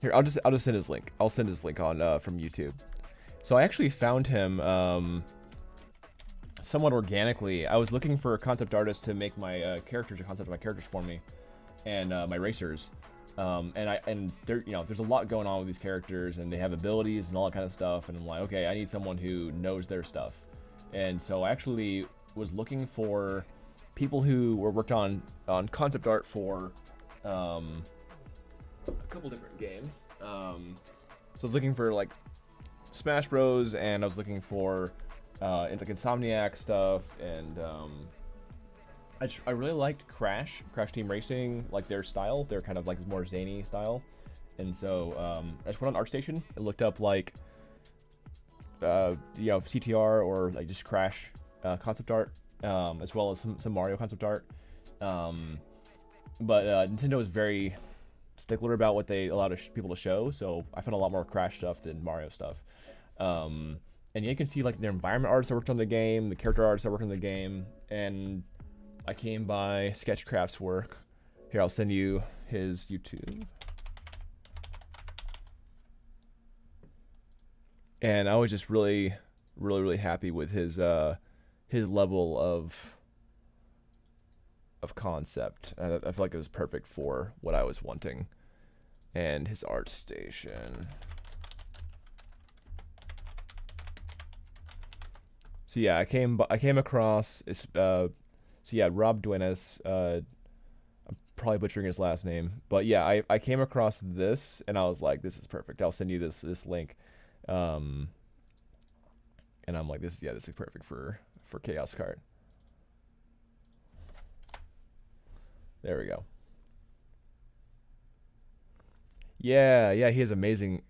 Here, I'll just send his link. I'll send his link on from YouTube. So I actually found him somewhat organically. I was looking for a concept artist to make my characters, a concept of my characters for me, and my racers. And there, you know, there's a lot going on with these characters, and they have abilities and all that kind of stuff. And I'm like, okay, I need someone who knows their stuff. And so I actually was looking for people who were worked on concept art for a couple different games. So I was looking for like Smash Bros, and I was looking for like Insomniac stuff, and I really liked Crash Team Racing, like their style. They're kind of like more zany style, and so I just went on ArtStation and looked up like you know, CTR or like just Crash concept art, as well as some Mario concept art. But Nintendo is very stickler about what they allow people to show, so I found a lot more Crash stuff than Mario stuff. And yeah, you can see like their environment artists that worked on the game, the character artists that worked on the game, and I came by Sketchcraft's work. Here, I'll send you his YouTube. And I was just really happy with his level of concept. I feel like it was perfect for what I was wanting. And his ArtStation. So yeah, I came across it's so yeah, Rob Duenas. I'm probably butchering his last name, but yeah, I came across this and I was like, this is perfect. I'll send you this link. And I'm like, this is perfect for Chaos Kart. There we go. Yeah, he has amazing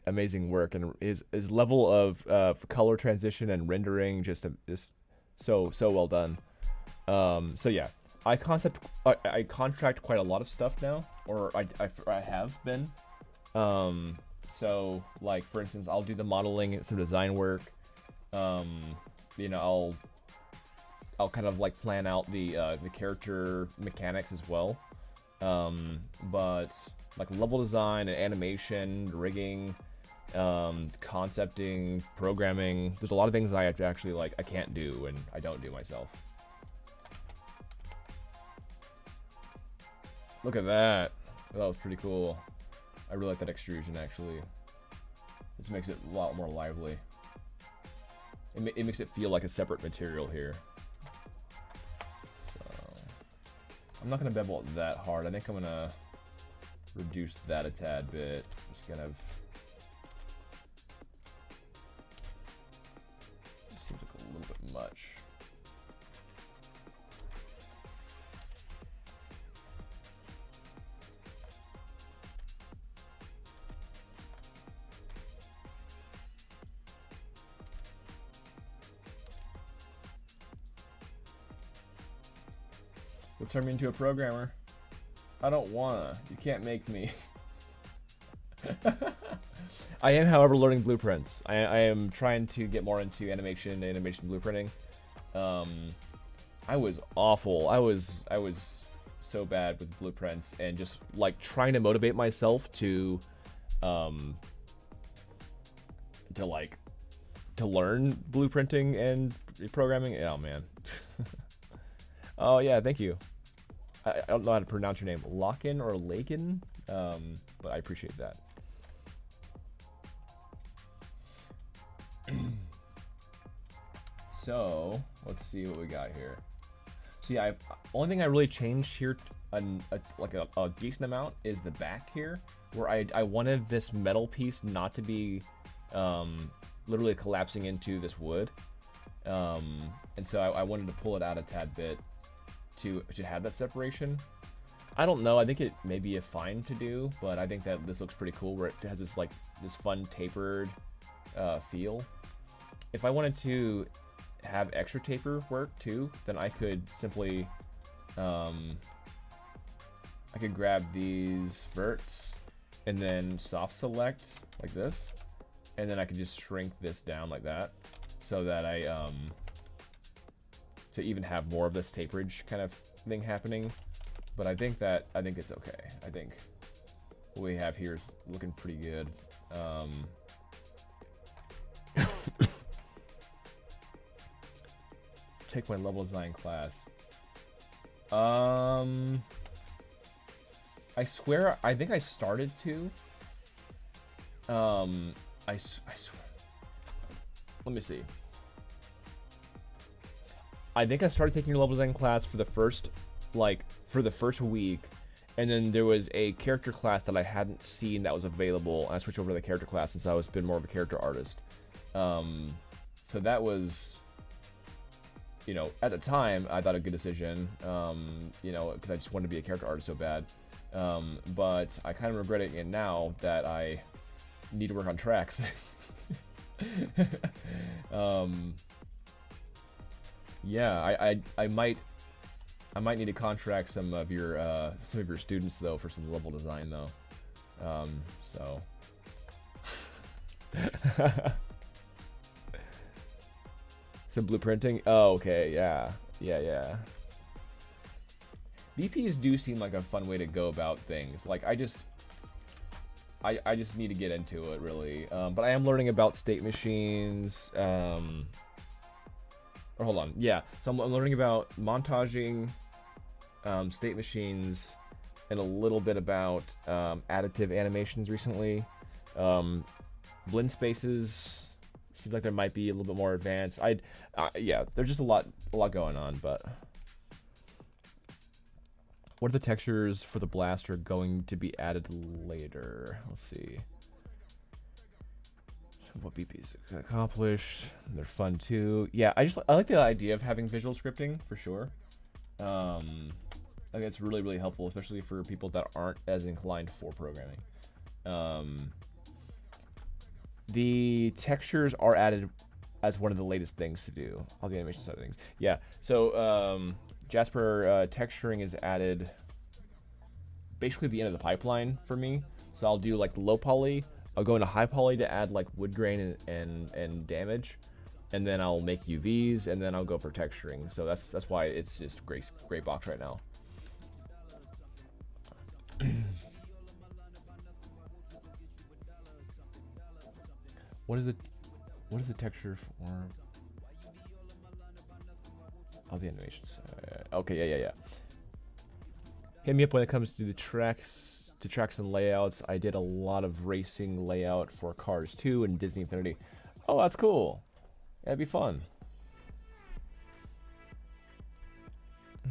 work, and his level of color transition and rendering just so well done. So yeah, I contract quite a lot of stuff now, or I have been. So like for instance, I'll do the modeling, some design work. You know, I'll kind of like plan out the character mechanics as well. But like level design and animation, rigging, concepting, programming, there's a lot of things that I have to actually like I can't do and I don't do myself. Look at that. That was pretty cool. I really like that extrusion actually. This makes it a lot more lively. It makes it feel like a separate material here. I'm not gonna bevel it that hard. I think I'm gonna reduce that a tad bit. Just kind of seems like a little bit much. Will turn me into a programmer. I don't wanna. You can't make me. I am, however, learning blueprints. I am trying to get more into animation blueprinting. I was awful. I was so bad with blueprints and just like trying to motivate myself to learn blueprinting and programming. Oh man. Oh yeah, thank you. I don't know how to pronounce your name, Locken or Lakin, but I appreciate that. So let's see what we got here. So yeah, only thing I really changed here, like a decent amount, is the back here, where I wanted this metal piece not to be literally collapsing into this wood, and so I wanted to pull it out a tad bit to have that separation. I don't know, I think it may be a fine to do, but I think that this looks pretty cool where it has this like this fun tapered feel. If I wanted to have extra taper work too, then I could simply I could grab these verts and then soft select like this, and then I could just shrink this down like that, so that I to even have more of this taperage kind of thing happening. But I think it's okay. I think what we have here is looking pretty good. Take my level design class. I swear, I think I started to. I swear. Let me see. I think I started taking your level design class for the first week, and then there was a character class that I hadn't seen that was available, and I switched over to the character class since I was been more of a character artist. So that was, you know, at the time I thought a good decision, you know, because I just wanted to be a character artist so bad. But I kind of regret it now that I need to work on tracks. Yeah, I might need to contract some of your students though for some level design though. So some blueprinting. Oh, okay, yeah. BPs do seem like a fun way to go about things. Like I just need to get into it really. But I am learning about state machines. Or hold on, yeah. So I'm learning about montaging, state machines, and a little bit about additive animations recently. Blend spaces seems like there might be a little bit more advanced. Yeah, there's just a lot going on. But what are the textures for the blaster going to be added later? Let's see. What BP's accomplished. They're fun too. Yeah, I like the idea of having visual scripting for sure. I think it's really helpful, especially for people that aren't as inclined for programming. The textures are added as one of the latest things to do. All the animation side of things. Yeah. So Jasper texturing is added basically at the end of the pipeline for me. So I'll do like low poly. I'll go into high poly to add like wood grain and damage, and then I'll make UVs, and then I'll go for texturing. So that's why it's just great box right now. What is the texture for? Oh, the animations. Okay, yeah. Hit me up when it comes to the tracks. To tracks and layouts. I did a lot of racing layout for Cars 2 and Disney Infinity. Oh, that's cool. That'd be fun.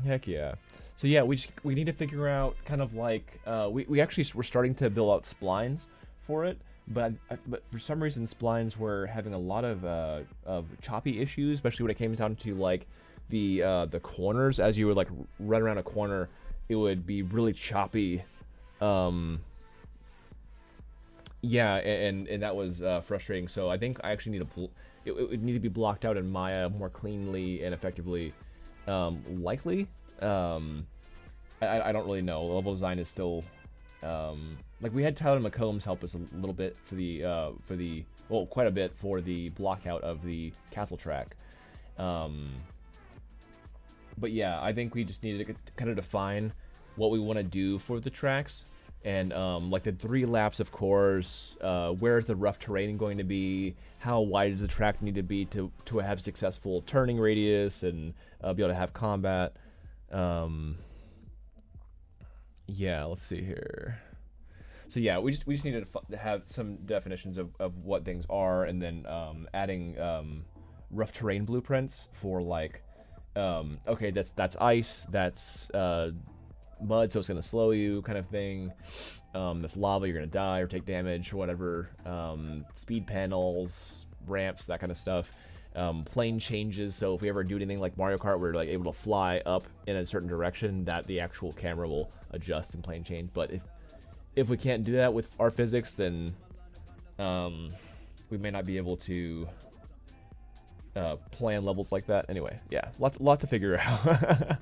Heck yeah. So yeah, we need to figure out kind of like we actually were starting to build out splines for it, but for some reason splines were having a lot of choppy issues, especially when it came down to like the corners. As you would like run around a corner, it would be really choppy. Yeah, and that was frustrating. So I think I actually need it would need to be blocked out in Maya more cleanly and effectively. Likely. I don't really know. Level design is still like we had Tyler McCombs help us a little bit for the well, quite a bit for the block out of the castle track. But yeah, I think we just needed to kind of define what we want to do for the tracks, and like the 3 laps of course, where's the rough terrain going to be, how wide does the track need to be to have successful turning radius and be able to have combat. Yeah, let's see here. So yeah, we just needed to have some definitions of what things are, and then adding rough terrain blueprints for like okay, that's ice, that's mud, so it's gonna slow you, kind of thing. That's lava, you're gonna die or take damage or whatever. Speed panels, ramps, that kind of stuff. Plane changes, so if we ever do anything like Mario Kart, we're like able to fly up in a certain direction, that the actual camera will adjust and plane change. But if we can't do that with our physics, then we may not be able to plan levels like that. Anyway, yeah, lot to figure out.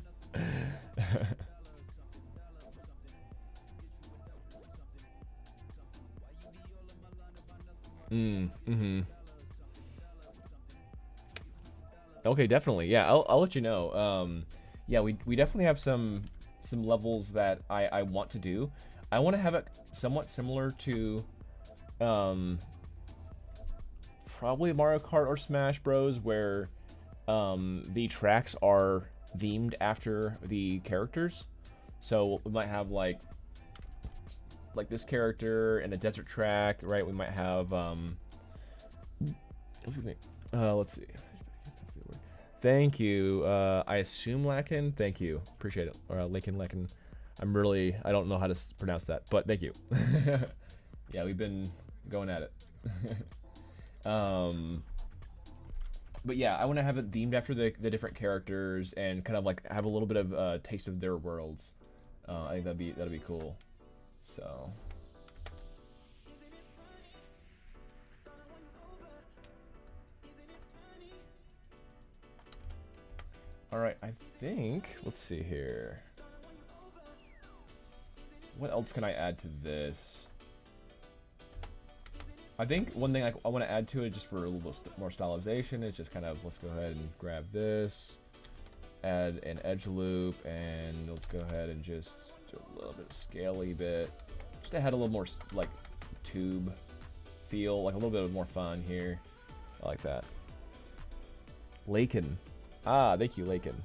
Okay, definitely. Yeah, I'll let you know. Yeah, we definitely have some levels that I want to do. I want to have it somewhat similar to probably Mario Kart or Smash Bros, where the tracks are themed after the characters. So we might have like this character in a desert track, right? We might have let's see. Thank you. I assume Lakin. Thank you. Appreciate it. Or Lakin. I don't know how to pronounce that, but thank you. Yeah, we've been going at it. But yeah, I want to have it themed after the different characters and kind of like have a little bit of taste of their worlds. I think that'd be cool. So. All right, I think, let's see here. What else can I add to this? I think one thing I want to add to it, just for a little bit more stylization, is just kind of, let's go ahead and grab this, add an edge loop, and let's go ahead and just do a little bit of scaly bit, just to add a little more like tube feel, like a little bit of more fun here. I like that. Lakin. Ah, thank you, Lakin.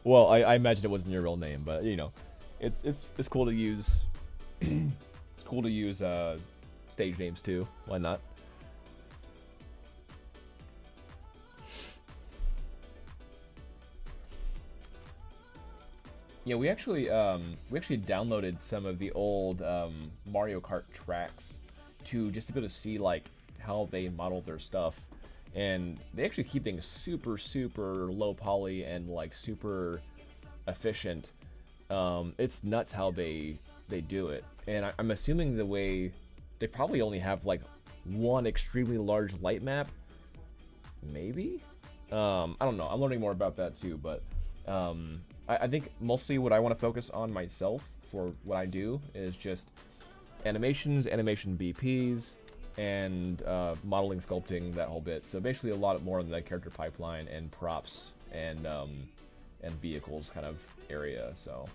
Well, I imagine it wasn't your real name, but you know, it's cool to use. It's cool to use stage names too. Why not? Yeah, we actually downloaded some of the old Mario Kart tracks just to be able to see like how they modeled their stuff, and they actually keep things super low poly and like super efficient. It's nuts how they do it, and I'm assuming the way they probably only have like one extremely large light map, maybe. I don't know. I'm learning more about that too, but I think mostly what I want to focus on myself for what I do is just animations, animation BPs, and modeling, sculpting, that whole bit. So basically a lot more in the character pipeline and props and vehicles kind of area. So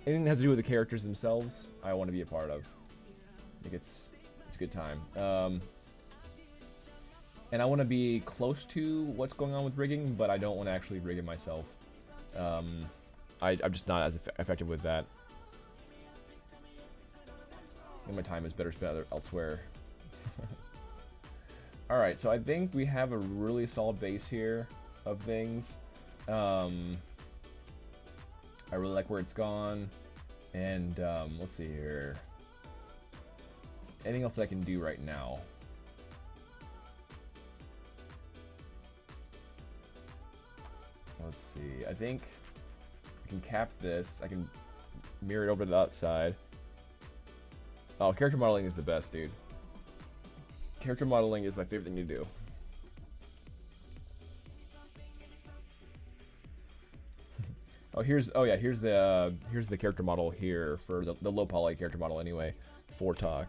anything that has to do with the characters themselves, I want to be a part of. I think it's a good time. And I want to be close to what's going on with rigging, but I don't want to actually rig it myself. I'm just not as effective with that. I think my time is better spent elsewhere. Alright, so I think we have a really solid base here of things. I really like where it's gone. And let's see here. Anything else that I can do right now? Let's see. I think I can cap this. I can mirror it over to the outside. Oh, character modeling is the best, dude. Character modeling is my favorite thing to do. Here's the character model here for the low poly character model anyway for talk.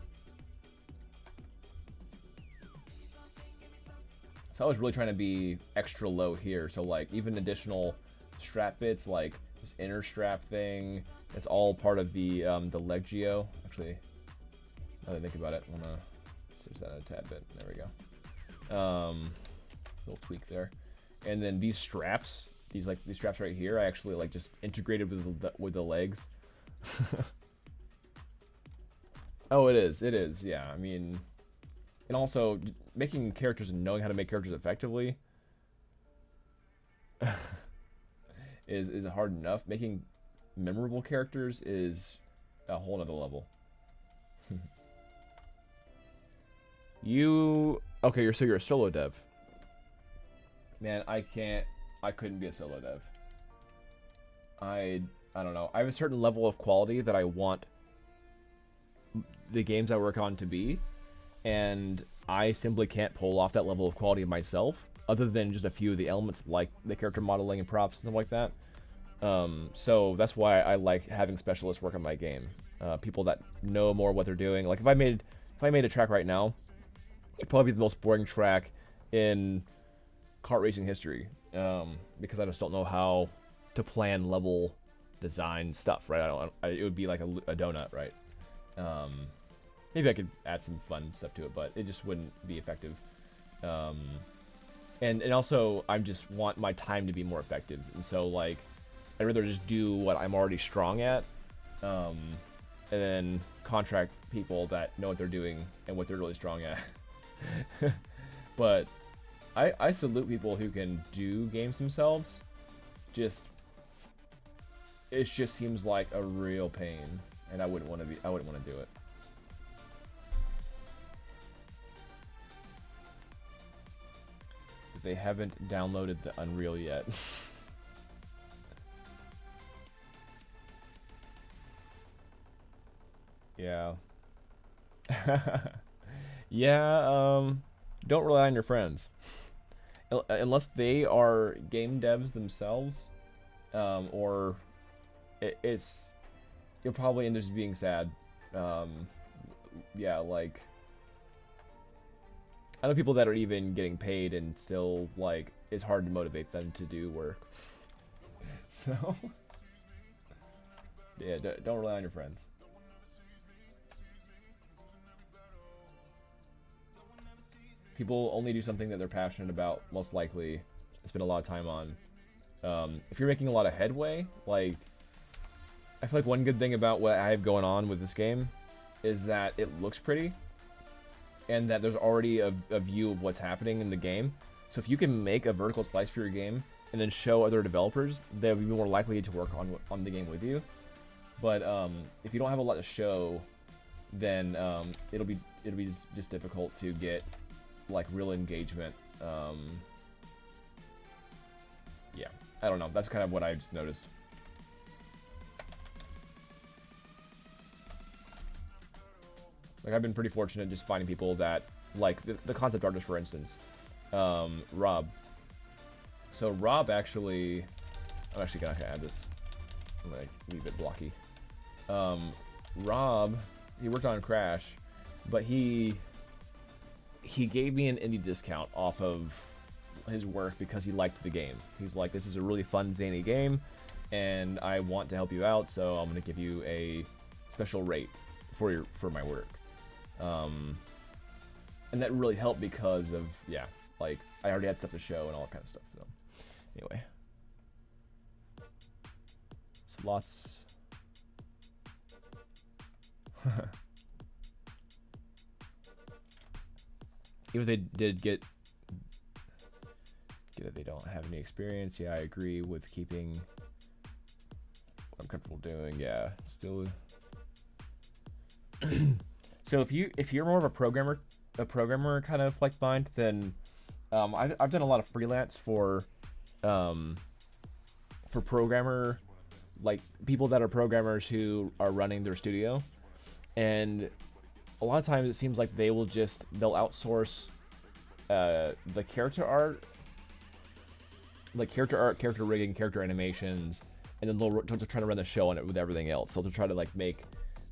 So I was really trying to be extra low here. So like even additional strap bits like this inner strap thing, it's all part of the leg geo. Actually, now that I think about it, I wanna switch that a tad bit. There we go. Little tweak there, and then these straps. These straps right here, I actually like just integrated with the legs. Oh, it is, yeah. I mean, and also making characters and knowing how to make characters effectively is hard enough. Making memorable characters is a whole nother level. Okay? So you're a solo dev. Man, I couldn't be a solo dev. I don't know. I have a certain level of quality that I want the games I work on to be, and I simply can't pull off that level of quality myself, other than just a few of the elements like the character modeling and props and stuff like that. So that's why I like having specialists work on my game. People that know more what they're doing. Like if I made a track right now, it'd probably be the most boring track in kart racing history. Because I just don't know how to plan level design stuff, right? It would be like a donut, right? Maybe I could add some fun stuff to it, but it just wouldn't be effective. And also, I just want my time to be more effective, and so like I'd rather just do what I'm already strong at, and then contract people that know what they're doing and what they're really strong at. But I salute people who can do games themselves. It just seems like a real pain, and I wouldn't want to do it. They haven't downloaded the Unreal yet. Yeah. Yeah, don't rely on your friends. Unless they are game devs themselves, or you'll probably end up just being sad. Yeah, like I know people that are even getting paid and still like it's hard to motivate them to do work. So yeah, don't rely on your friends. People only do something that they're passionate about, most likely, spend a lot of time on. If you're making a lot of headway, like, I feel like one good thing about what I have going on with this game is that it looks pretty, and that there's already a view of what's happening in the game. So if you can make a vertical slice for your game, and then show other developers, they'll be more likely to work on the game with you. But if you don't have a lot to show, then it'll be just difficult to get like real engagement. Yeah, I don't know. That's kind of what I just noticed. Like I've been pretty fortunate just finding people that like the concept artist, for instance, Rob. So Rob actually, I'm actually gonna add this. I'm gonna leave it blocky. Rob, he worked on Crash, but he gave me an indie discount off of his work because he liked the game. He's like, this is a really fun, zany game, and I want to help you out, so I'm gonna give you a special rate for my work. And that really helped because of, yeah, like I already had stuff to show and all that kind of stuff. So anyway, so lots. Even if they did get get it. They don't have any experience. Yeah, I agree with keeping what I'm comfortable doing. Yeah, still. So if you're more of a programmer kind of like mind, then I've done a lot of freelance for programmer, like people that are programmers who are running their studio, and a lot of times it seems like they'll outsource the character art, character rigging, character animations, and then they'll try to run the show on it with everything else. So they'll try to like make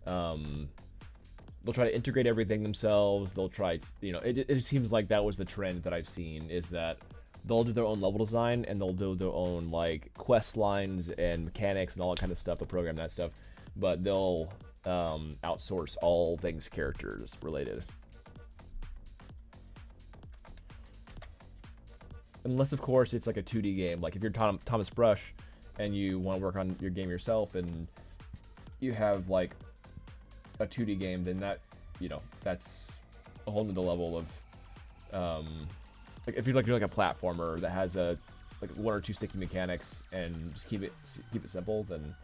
they'll try to integrate everything themselves. They'll try, it seems like that was the trend that I've seen, is that they'll do their own level design and they'll do their own like quest lines and mechanics and all that kind of stuff. They'll program that stuff, but they'll outsource all things characters related. Unless, of course, it's like a 2D game. Like if you're Thomas Brush and you want to work on your game yourself and you have like a 2D game, then that, that's a whole nother level of like if you're like doing like a platformer that has like 1 or 2 sticky mechanics and just keep it simple, then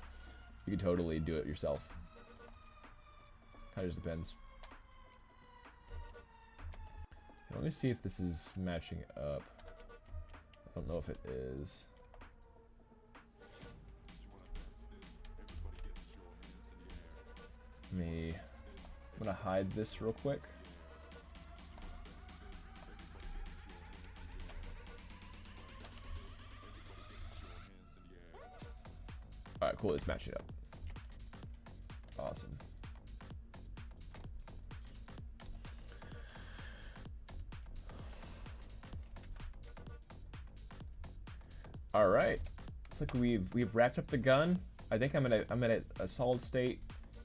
you can totally do it yourself. Kind of just depends. Let me see if this is matching up. I don't know if it is. I'm gonna hide this real quick. Alright, cool, it's matching up. Awesome. Alright. Looks like we've wrapped up the gun. I think I'm at a solid state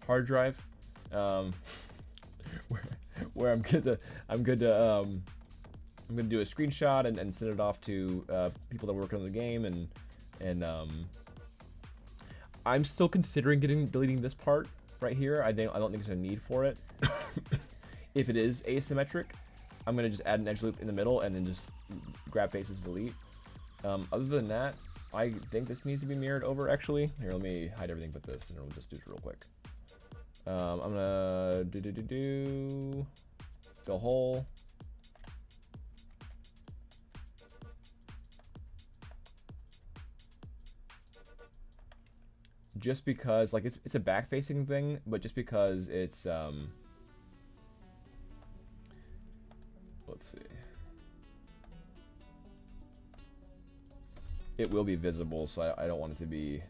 hard drive, where I'm good to do a screenshot and send it off to people that work on the game, and I'm still considering deleting this part right here. I don't think there's a need for it. If it is asymmetric, I'm gonna just add an edge loop in the middle and then just grab faces, delete. Other than that, I think this needs to be mirrored over actually. Here, let me hide everything but this, and we'll just do it real quick. I'm gonna fill hole. Just because, like, it's a back-facing thing, but just because it's let's see. It will be visible, so I don't want it to be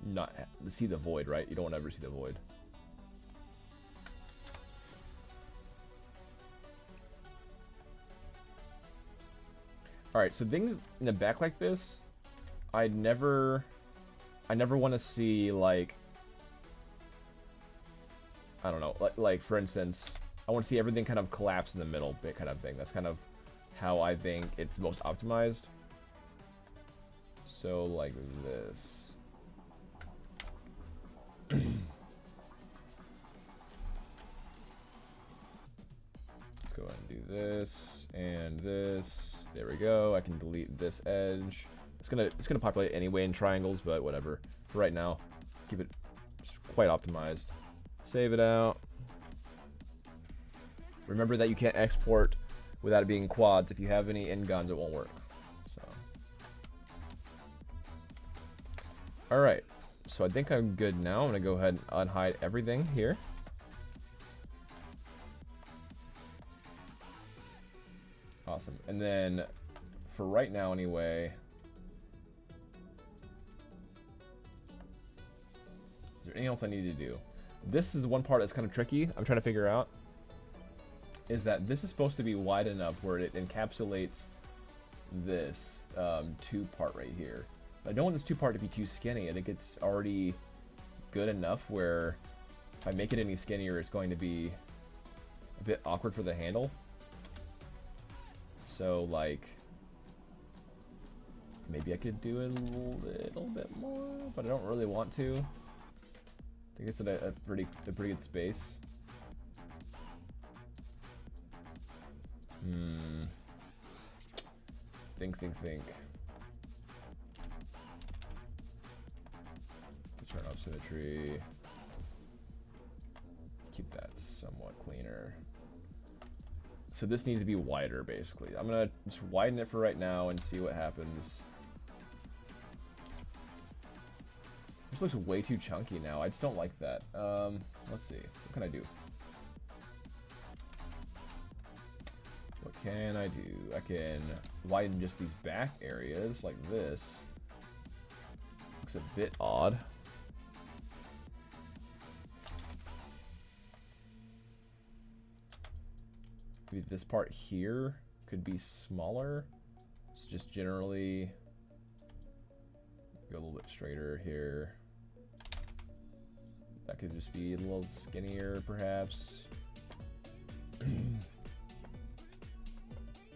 not to see the void, right? You don't want to ever see the void. Alright, so things in the back like this, I never want to see, like, I don't know, like for instance, I want to see everything kind of collapse in the middle, bit kind of thing. That's kind of how I think it's most optimized. So like this. Let's go ahead and do this and this. There we go. I can delete this edge. It's gonna populate anyway in triangles, but whatever. For right now, keep it quite optimized. Save it out. Remember that you can't export without it being quads. If you have any end guns, it won't work. So, all right. So I think I'm good now. I'm gonna go ahead and unhide everything here. Awesome. And then for right now anyway, is there anything else I need to do? This is one part that's kind of tricky. I'm trying to figure out is that this is supposed to be wide enough where it encapsulates this 2-part right here. I don't want this 2-part to be too skinny. I think it's already good enough where if I make it any skinnier, it's going to be a bit awkward for the handle. So, like, maybe I could do a little bit more, but I don't really want to. I think it's at a pretty good space. Think. Turn off symmetry. Keep that somewhat cleaner. So this needs to be wider, basically. I'm gonna just widen it for right now and see what happens. This looks way too chunky now. I just don't like that. Let's see. What can I do? What can I do? I can widen just these back areas like this. Looks a bit odd. Maybe this part here could be smaller. It's just generally go a little bit straighter here. That could just be a little skinnier, perhaps.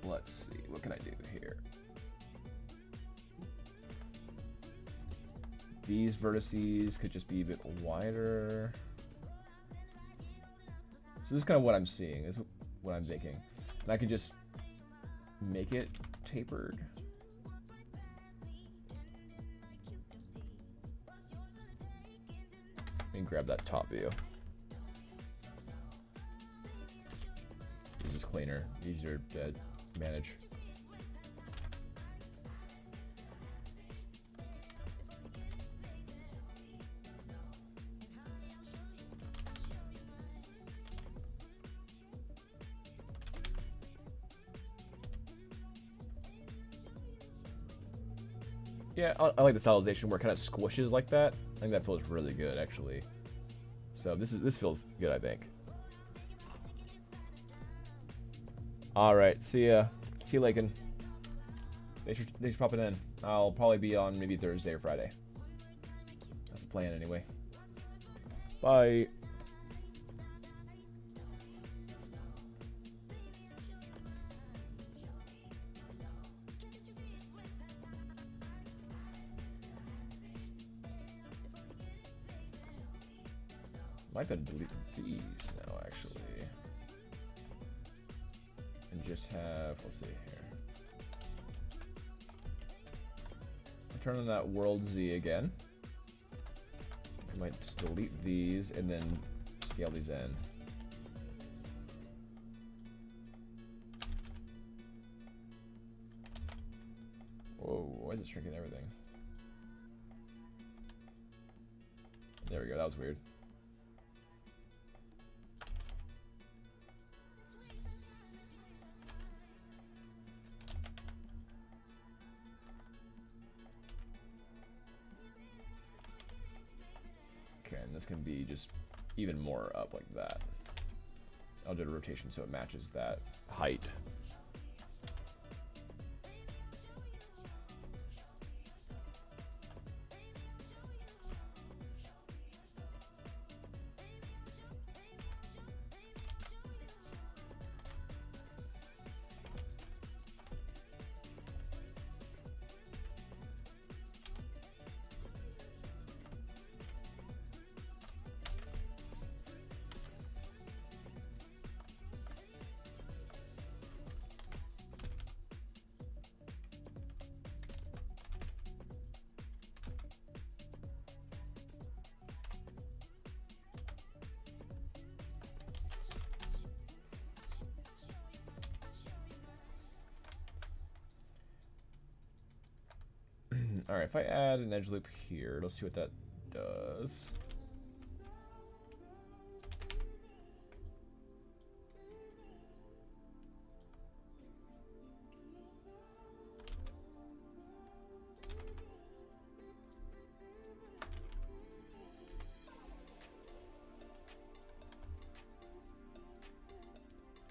Let's see, what can I do here? These vertices could just be a bit wider. So this is kind of what I'm seeing, is what I'm thinking. And I could just make it tapered. And grab that top view. It's just cleaner, easier to manage. Yeah, I like the stylization where it kind of squishes like that. I think that feels really good, actually. So this feels good, I think. All right, see ya. See you, Lakin. Thanks for popping in. I'll probably be on maybe Thursday or Friday. That's the plan, anyway. Bye. Might better delete these now, actually. And just have, let's see here. I'll turn on that world Z again. I might just delete these and then scale these in. Whoa, why is it shrinking everything? There we go, that was weird. Okay, and this can be just even more up like that. I'll do a rotation so it matches that height. All right, if I add an edge loop here, let's see what that does.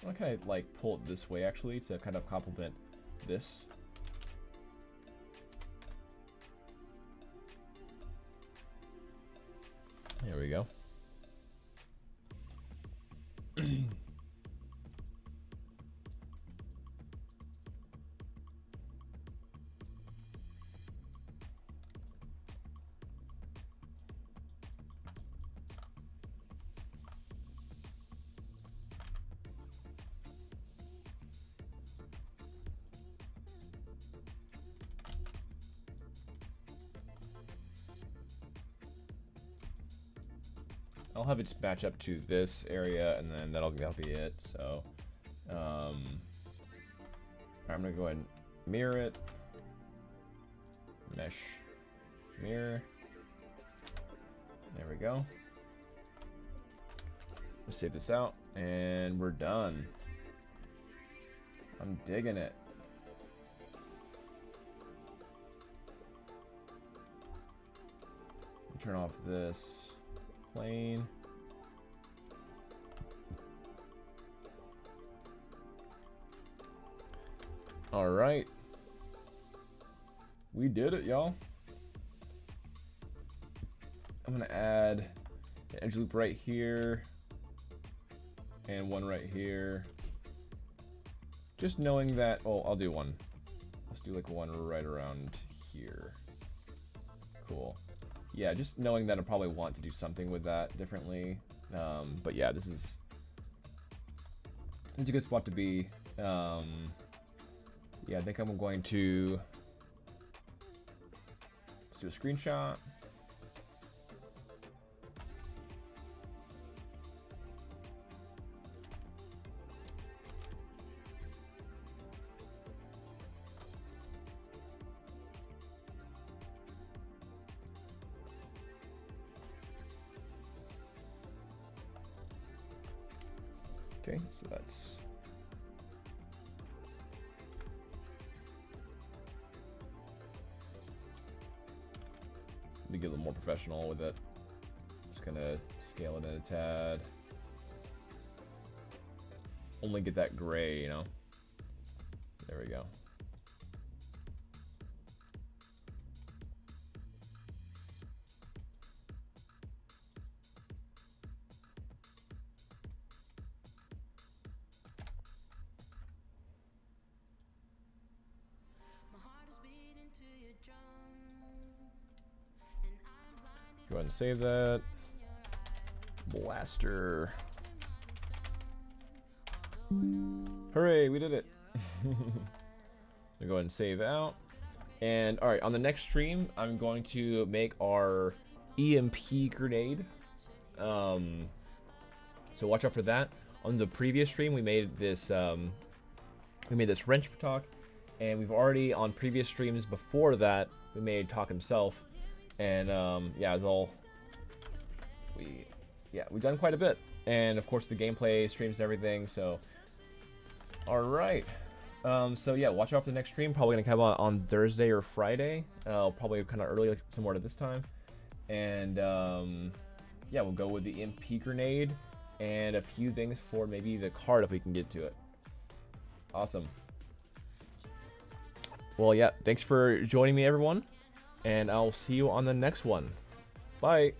I kind of like pull it this way actually to kind of complement this. There we go. I'll have it just match up to this area, and then that'll be it. So, I'm gonna go ahead and mirror it, mesh, mirror. There we go. Let's save this out, and we're done. I'm digging it. Turn off this plane. All right. We did it, y'all. I'm gonna add an edge loop right here and one right here. Just knowing that, oh, I'll do one. Let's do like one right around here. Cool. Yeah, just knowing that I probably want to do something with that differently. But yeah, this is a good spot to be. Yeah, I think I'm going to let's do a screenshot. Okay, so that's get a little more professional with it. Just gonna scale it in a tad. Only get that gray, you know. There we go. Go ahead and save that. Blaster. Hooray, we did it. We'll go ahead and save out. And all right, on the next stream, I'm going to make our EMP grenade. So watch out for that. On the previous stream, we made this wrench for Talk, and we've already on previous streams before that we made Talk himself. And yeah, we've done quite a bit, and of course the gameplay streams and everything. So, all right, so yeah, watch out for the next stream. Probably gonna come out on Thursday or Friday. Probably kind of early, like somewhere to this time. And yeah, we'll go with the MP grenade and a few things for maybe the card if we can get to it. Awesome. Well, yeah, thanks for joining me, everyone. And I'll see you on the next one. Bye.